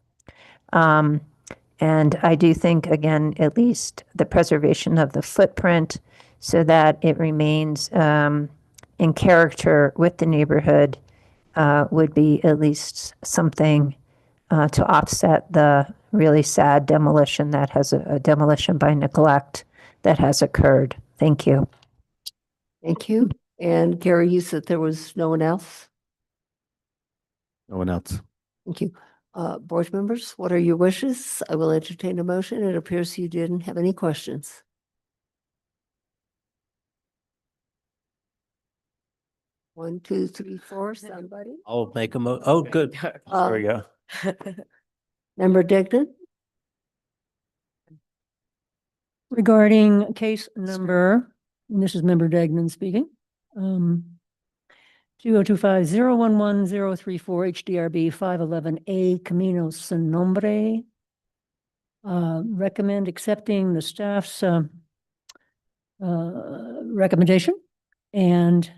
And I do think, again, at least the preservation of the footprint so that it remains in character with the neighborhood would be at least something to offset the really sad demolition that has a demolition by neglect that has occurred. Thank you. Thank you. And Gary, you said there was no one else? No one else. Thank you. Board members, what are your wishes? I will entertain a motion. It appears you didn't have any questions. One, two, three, four, somebody? I'll make oh, good. There we go. Member Dignan? Regarding case number, and this is Member Degnan speaking, 2025-011-034 HDRB 511A Camino Sin Nombre. Recommend accepting the staff's recommendation and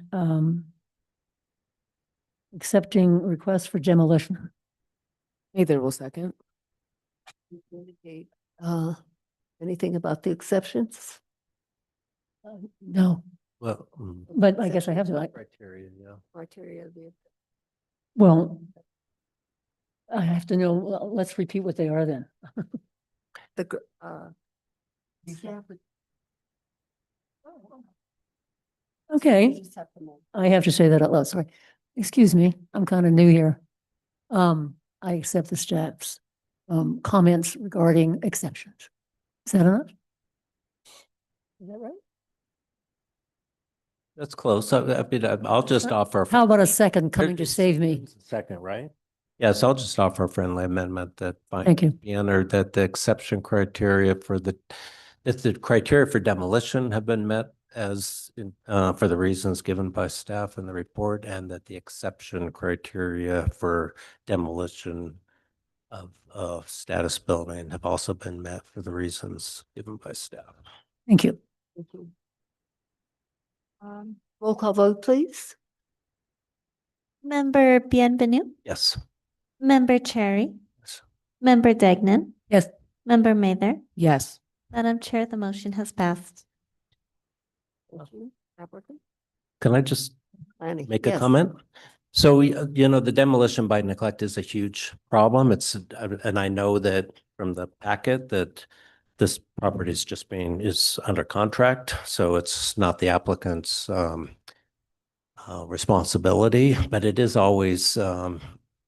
accepting requests for demolition. Neither will second. Indicate, anything about the exceptions? No, Well, but I guess I have to. criteria, yeah. Criteria of the. Well, I have to know, well, let's repeat what they are then. Okay, I have to say that out loud, sorry. Excuse me, I'm kind of new here. I accept the staff's comments regarding exceptions. Is that enough? Is that right? That's close. I'll just offer. How about a second coming to save me? Second, right? Yes, I'll just offer a friendly amendment that Thank you. be entered that the exception criteria for if the criteria for demolition have been met as for the reasons given by staff in the report, and that the exception criteria for demolition of status building have also been met for the reasons given by staff. Thank you. Thank you. Roll call vote, please. Member Bienvenu, Yes. Member Cherry, Yes. Member Degnan, Yes. Member Mather. Yes. Madam Chair, the motion has passed. Thank you. Applicant? Can I just Planning. make a Yes. comment? So, the demolition by neglect is a huge problem. And I know that from the packet that this property is under contract, so it's not the applicant's responsibility, but it is always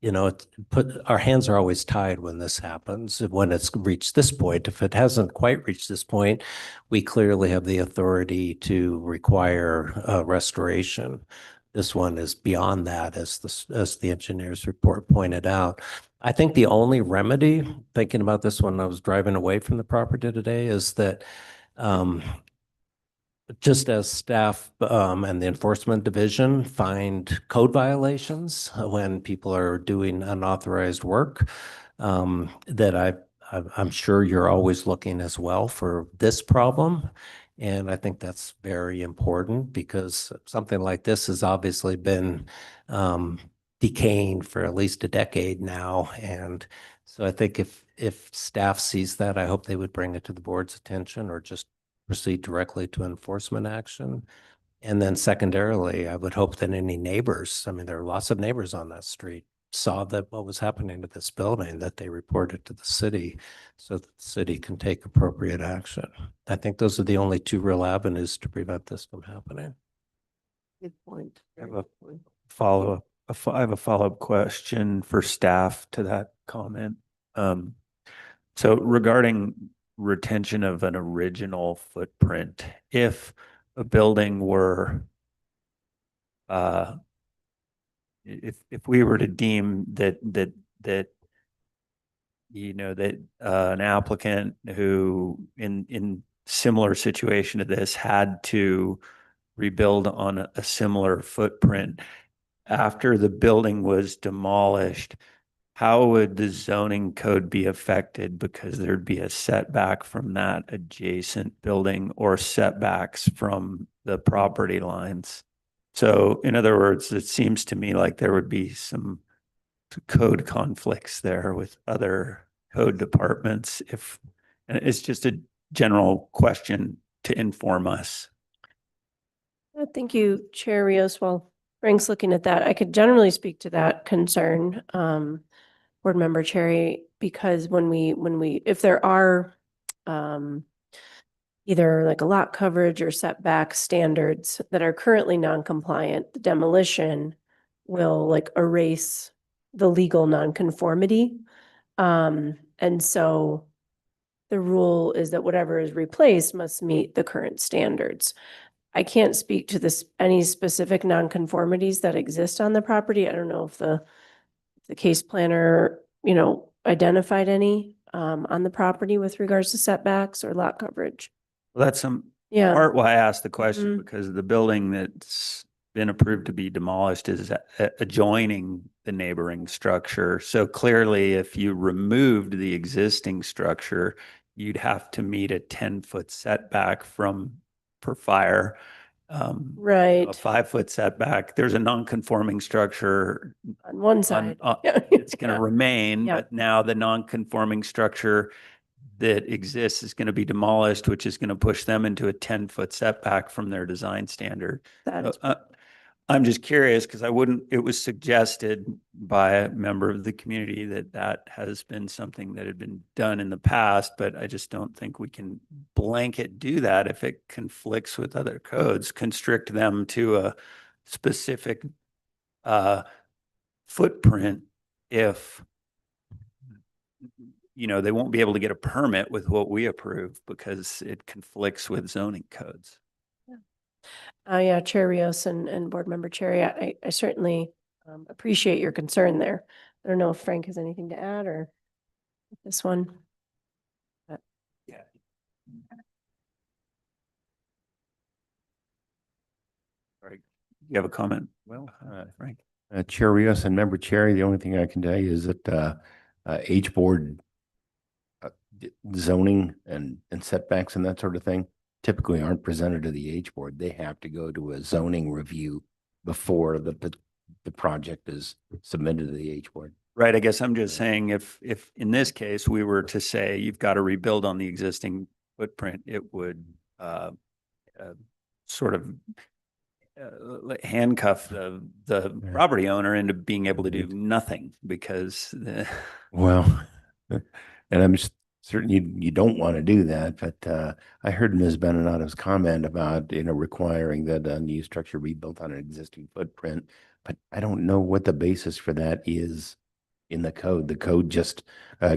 our hands are always tied when this happens, when it's reached this point. If it hasn't quite reached this point, we clearly have the authority to require restoration. This one is beyond that, as the engineer's report pointed out. I think the only remedy, thinking about this when I was driving away from the property today, is that just as staff and the enforcement division find code violations when people are doing unauthorized work, that I'm sure you're always looking as well for this problem. And I think that's very important because something like this has obviously been decaying for at least a decade now. And so I think if staff sees that, I hope they would bring it to the board's attention or just proceed directly to enforcement action. And then secondarily, I would hope that any neighbors, I mean, there are lots of neighbors on that street, saw that what was happening to this building, that they reported to the city so that the city can take appropriate action. I think those are the only two real avenues to prevent this from happening. Good point. I have a follow-up. I have a follow-up question for staff to that comment. So regarding retention of an original footprint, if a building were, if we were to deem that an applicant who in similar situation to this had to rebuild on a similar footprint after the building was demolished, how would the zoning code be affected because there'd be a setback from that adjacent building or setbacks from the property lines? So in other words, it seems to me like there would be some code conflicts there with other code departments and it's just a general question to inform us. Thank you, Chair Rios. While Frank's looking at that, I could generally speak to that concern, Board Member Cherry, because if there are either like a lot coverage or setback standards that are currently non-compliant, the demolition will like erase the legal nonconformity. And so the rule is that whatever is replaced must meet the current standards. I can't speak to any specific nonconformities that exist on the property. I don't know if the case planner, identified any on the property with regards to setbacks or lot coverage. Well, that's part why I asked the question, because the building that's been approved to be demolished is adjoining the neighboring structure. So clearly, if you removed the existing structure, you'd have to meet a 10-foot setback per fire. Right. A 5-foot setback. There's a non-conforming structure on one side. It's going to remain, but now the non-conforming structure that exists is going to be demolished, which is going to push them into a 10-foot setback from their design standard. I'm just curious because it was suggested by a member of the community that has been something that had been done in the past, but I just don't think we can blanket do that if it conflicts with other codes, constrict them to a specific footprint if they won't be able to get a permit with what we approve because it conflicts with zoning codes. Yeah, Chair Rios and Board Member Cherry, I certainly appreciate your concern there. I don't know if Frank has anything to add or this one. Yeah. Right. You have a comment? Well, Frank. Chair Rios and Member Cherry, the only thing I can tell you is that HBOARD zoning and setbacks and that sort of thing typically aren't presented to the HBOARD. They have to go to a zoning review before the project is submitted to the HBOARD. Right. I guess I'm just saying if in this case we were to say you've got to rebuild on the existing footprint, it would sort of handcuff the property owner into being able to do nothing because well, and I'm just certain you don't want to do that, but I heard Ms. Benenato's comment about requiring that a new structure be built on an existing footprint, but I don't know what the basis for that is in the code. The code just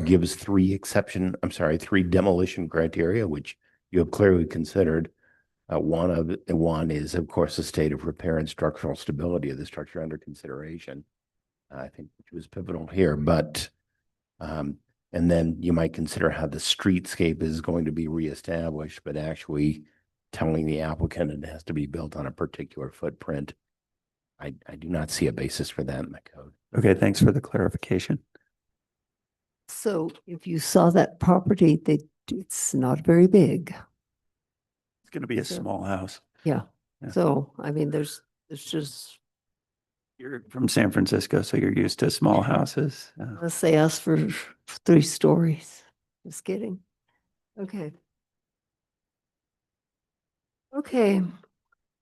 gives three demolition criteria, which you have clearly considered. One is, of course, the state of repair and structural stability of the structure under consideration. I think which was pivotal here, but and then you might consider how the streetscape is going to be reestablished, but actually telling the applicant it has to be built on a particular footprint. I do not see a basis for that in the code. Okay, thanks for the clarification. So if you saw that property, it's not very big. It's going to be a So- small house. Yeah. Yeah. So, I mean, there's just, You're from San Francisco, so you're used to small houses. let's say ask for 3 stories. Just kidding. Okay. Okay.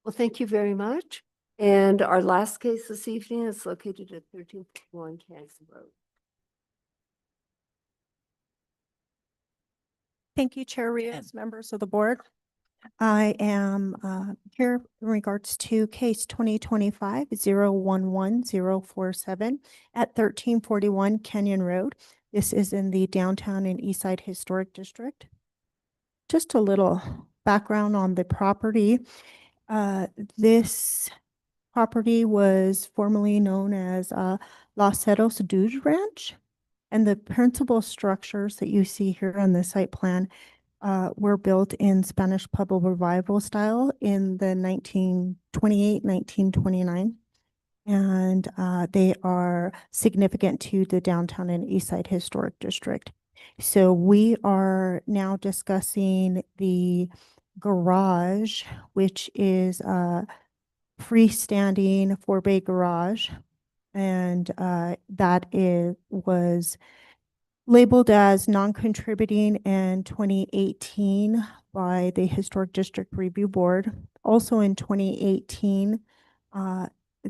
Well, thank you very much. And our last case this evening is located at 1351 Kansas Road. Thank you, Chair Rios, members of the board. I am here in regards to case 2025-011047 at 1341 Kenyon Road. This is in the downtown and Eastside Historic District. Just a little background on the property. This property was formerly known as Los Cerros Dude Ranch. And the principal structures that you see here on the site plan were built in Spanish Pueblo Revival style in the 1928, 1929. And they are significant to the downtown and Eastside Historic District. So we are now discussing the garage, which is a freestanding 4-bay garage. And that was labeled as non-contributing in 2018 by the Historic District Review Board. Also in 2018,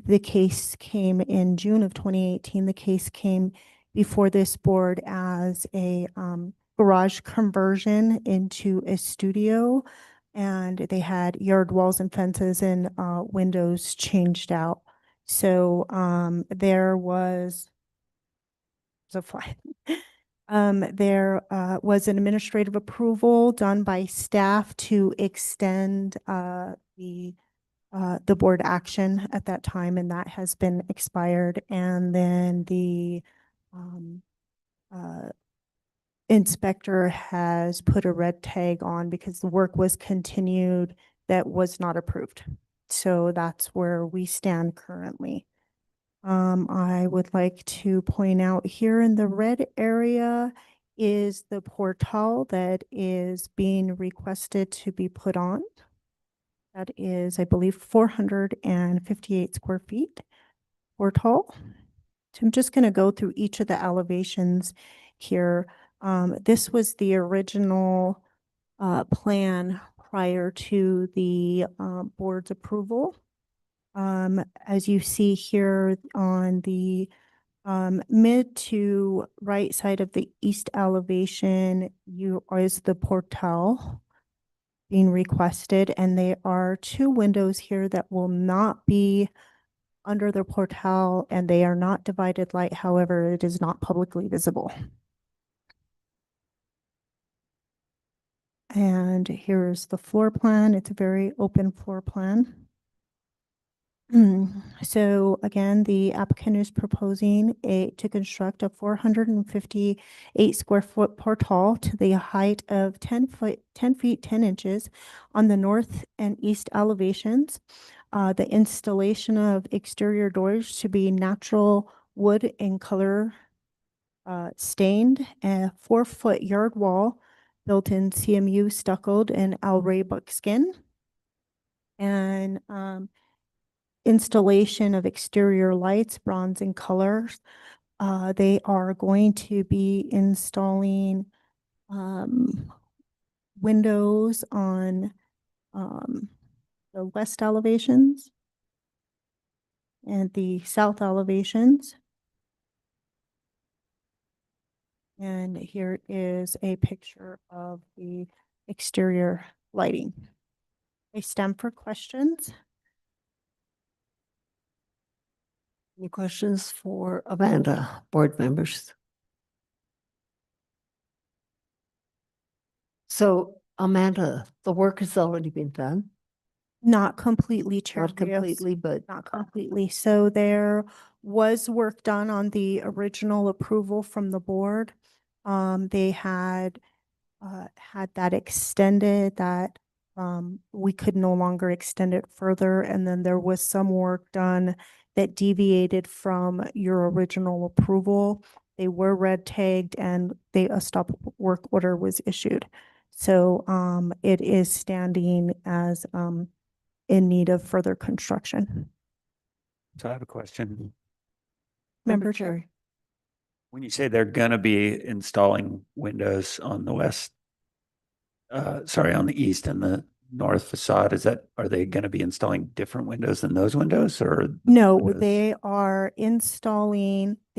the case came in June of 2018. The case came before this board as a garage conversion into a studio. And they had yard walls and fences and windows changed out. So there was a fly. There was an administrative approval done by staff to extend the board action at that time, and that has been expired. And then the inspector has put a red tag on because the work was continued that was not approved. So that's where we stand currently. I would like to point out here in the red area is the portal that is being requested to be put on. That is, I believe, 458 square feet portal. So I'm just going to go through each of the elevations here. This was the original plan prior to the board's approval. As you see here on the mid to right side of the east elevation, is the portal being requested, and there are 2 windows here that will not be under the portal, and they are not divided light. However, it is not publicly visible. And here's the floor plan. It's a very open floor plan. So again, the applicant is proposing to construct a 458 square foot portal to the height of 10 feet 10 inches on the north and east elevations. The installation of exterior doors to be natural wood in color stained, a 4-foot yard wall built in CMU stuccoed and Alray buckskin, and installation of exterior lights, bronze in colors. They are going to be installing windows on the west elevations and the south elevations. And here is a picture of the exterior lighting. I stand for questions. Any questions for Amanda, board members? So Amanda, the work has already been done, Not completely, Chair not Rios. completely, but Not completely. So there was work done on the original approval from the board. They had that extended, that we could no longer extend it further. And then there was some work done that deviated from your original approval. They were red tagged and a stop work order was issued. So it is standing as in need of further construction. So I have a question. Member Chair. When you say they're gonna be installing windows on the west, on the east and the north facade, are they gonna be installing different windows than those windows or? No, windows? they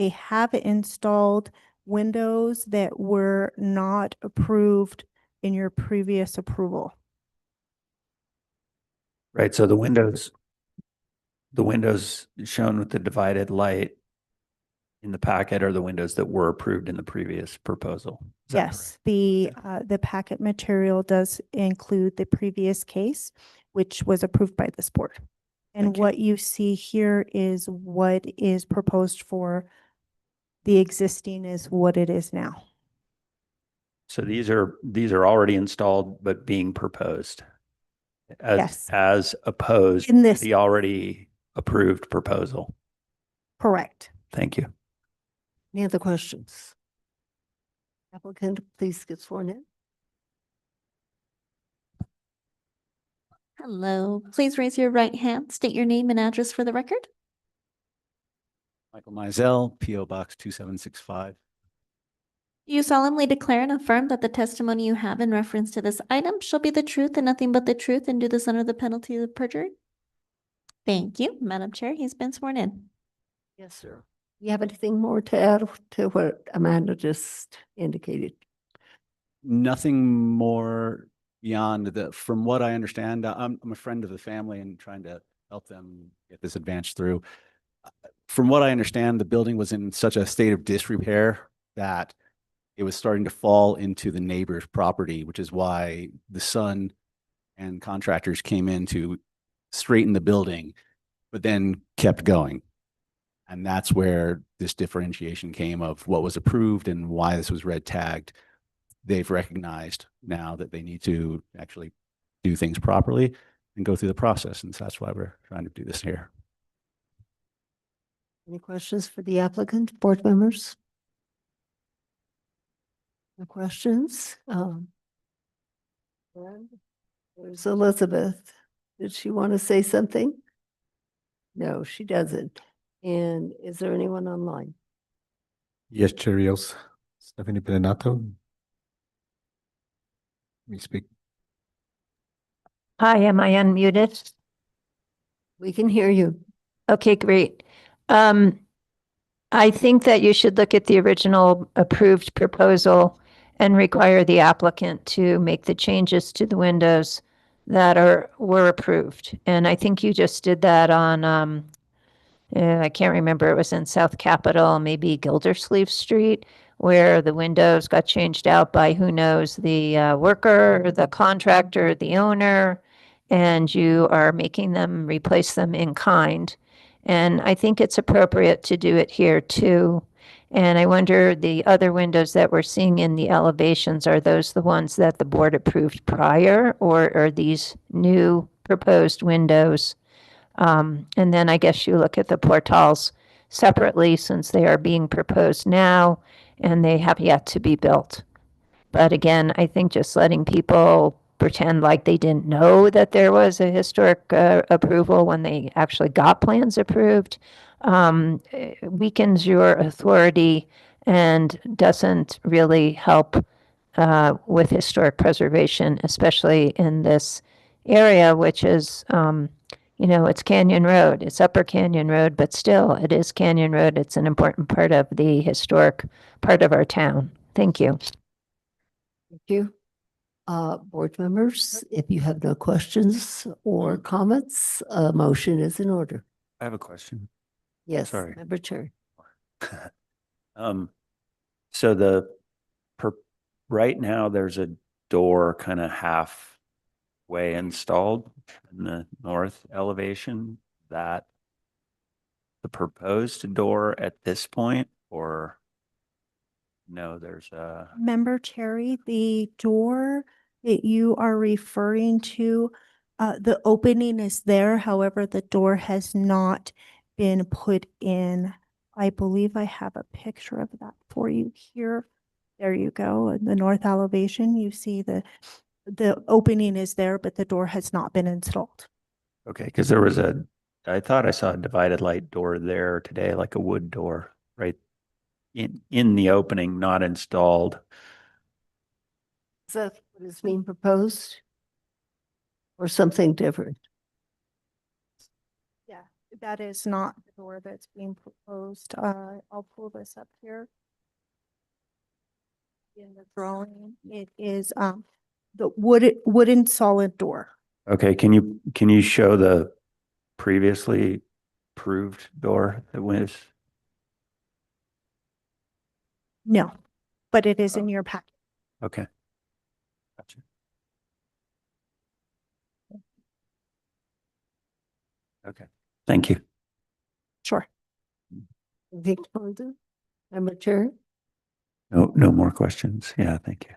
have installed windows that were not approved in your previous approval. Right, so the windows shown with the divided light in the packet are the windows that were approved in the previous proposal. Is that Yes, the packet material does include the previous case, which was approved by this board. And what you see here is what is proposed for the existing is what it is now. So these are already installed but being proposed Yes. as opposed In to this- the already approved proposal. Correct. Thank you. any other questions? Applicant, please get sworn in. Hello, please raise your right hand, state your name and address for the record. Michael Mizell, P.O. Box 2765. Do you solemnly declare and affirm that the testimony you have in reference to this item shall be the truth and nothing but the truth, and do this under the penalty of perjury? Thank you, Madam Chair. He's been sworn in. Yes, sir. You have anything more to add to what Amanda just indicated? Nothing more beyond from what I understand, I'm a friend of the family and trying to help them get this advance through. From what I understand, the building was in such a state of disrepair that it was starting to fall into the neighbor's property, which is why the son and contractors came in to straighten the building, but then kept going. And that's where this differentiation came of what was approved and why this was red tagged. They've recognized now that they need to actually do things properly and go through the process. And so that's why we're trying to do this here. Any questions for the applicant, board members? No questions? And there's Elizabeth. Did she want to say something? No, she doesn't. And is there anyone online? Yes, Chair Rios. Stephanie Perenato. Let me speak. Hi, am I unmuted? We can hear you. Okay, great. I think that you should look at the original approved proposal and require the applicant to make the changes to the windows that were approved. And I think you just did that on, I can't remember, it was in South Capitol, maybe Gildersleeve Street, where the windows got changed out by who knows, the worker, the contractor, the owner, and you are making them replace them in kind. And I think it's appropriate to do it here too. And I wonder, the other windows that we're seeing in the elevations, are those the ones that the board approved prior, or are these new proposed windows? And then I guess you look at the portals separately, since they are being proposed now and they have yet to be built. But again, I think just letting people pretend like they didn't know that there was a historic approval when they actually got plans approved weakens your authority and doesn't really help with historic preservation, especially in this area, which is, it's Canyon Road. It's Upper Canyon Road, but still, it is Canyon Road. It's an important part of the historic part of our town. Thank you. Thank you. Board members, if you have no questions or comments, a motion is in order. I have a question. Yes, Sorry. Member Cherry. So per, right now, there's a door kind of halfway installed in the north elevation. That the proposed door at this point, or no, there's a, Member Cherry, the door that you are referring to, the opening is there. However, the door has not been put in. I believe I have a picture of that for you here. There you go. In the north elevation, you see the opening is there, but the door has not been installed. okay, because I thought I saw a divided light door there today, like a wood door, right in the opening, not installed. Is that what is being proposed? Or something different? Yeah, that is not the door that's being proposed. I'll pull this up here. In the drawing, it is the wooden solid door. Okay, can you show the previously approved door that was? No, but it is in your packet. Okay. Gotcha. Okay, thank you. Sure. Victor, Member Cherry. No more questions. Yeah, thank you.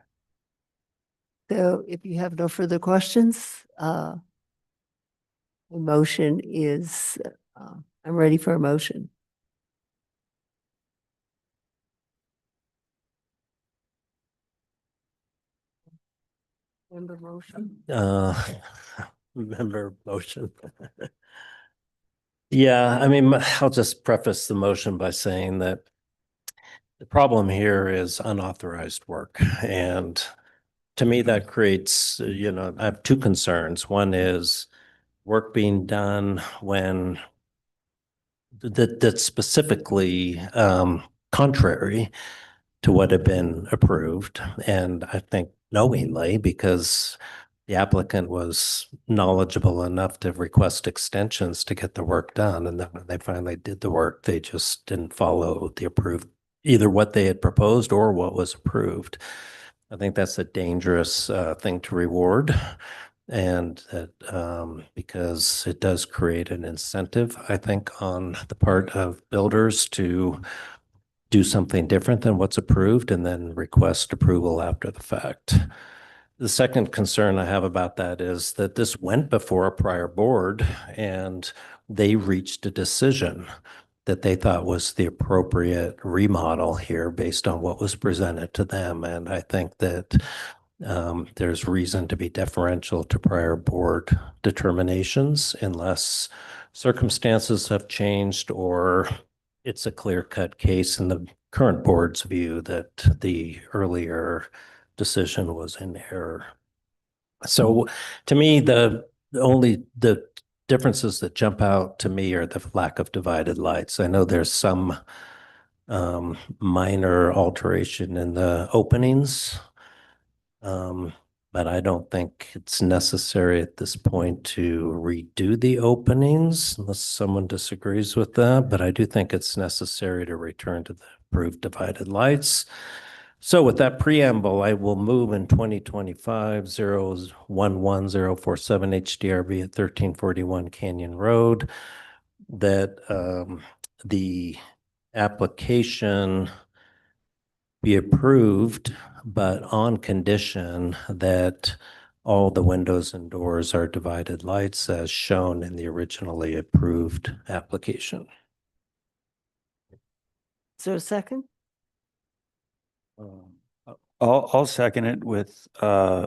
So if you have no further questions, the motion is, I'm ready for a motion. Member motion. Member motion. Yeah, I mean, I'll just preface the motion by saying that the problem here is unauthorized work. And to me, that creates, I have two concerns. One is work being done when that's specifically contrary to what had been approved. And I think knowingly, because the applicant was knowledgeable enough to request extensions to get the work done. And then when they finally did the work, they just didn't follow the approved, either what they had proposed or what was approved. I think that's a dangerous thing to reward. And that because it does create an incentive, I think, on the part of builders to do something different than what's approved and then request approval after the fact. The second concern I have about that is that this went before a prior board and they reached a decision that they thought was the appropriate remodel here based on what was presented to them. And I think that there's reason to be deferential to prior board determinations unless circumstances have changed or it's a clear-cut case in the current board's view that the earlier decision was in error. So to me, the differences that jump out to me are the lack of divided lights. I know there's some minor alteration in the openings, but I don't think it's necessary at this point to redo the openings unless someone disagrees with that. But I do think it's necessary to return to the approved divided lights. So with that preamble, I will move in 2025-011-047 HDRB at 1341 Canyon Road that the application be approved, but on condition that all the windows and doors are divided lights as shown in the originally approved application. Is there a second? I'll second it with, I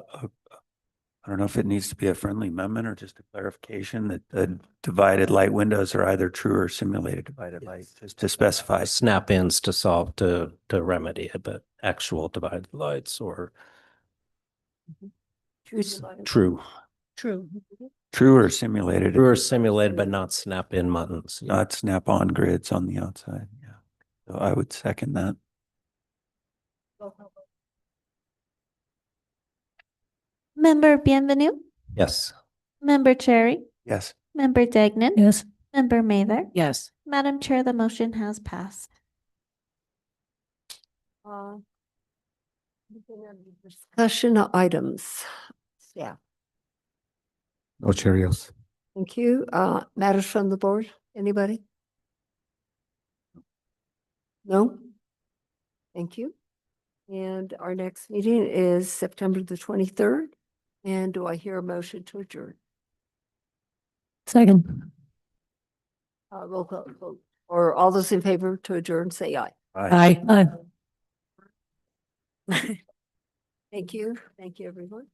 don't know if it needs to be a friendly amendment or just a clarification that the divided light windows are either true or simulated divided light, just to specify. Snap-ins to solve, to remedy it, but actual divided lights or true. True or simulated. True or simulated, but not snap-in buttons. Not snap-on grids on the outside, yeah. So I would second that. Member Bienvenue, Yes. Member Cherry, Yes. Member Degnan. Yes. Member Mather? Yes. Madam Chair, the motion has passed. Uh, Discussion items. Yeah, No chair Rios. thank you. Matters from the board, anybody? No? Thank you. And our next meeting is September the 23rd. And do I hear a motion to adjourn? Second. Roll call vote. Or all those in favor to adjourn, say aye. Aye. Thank you. Thank you, everyone.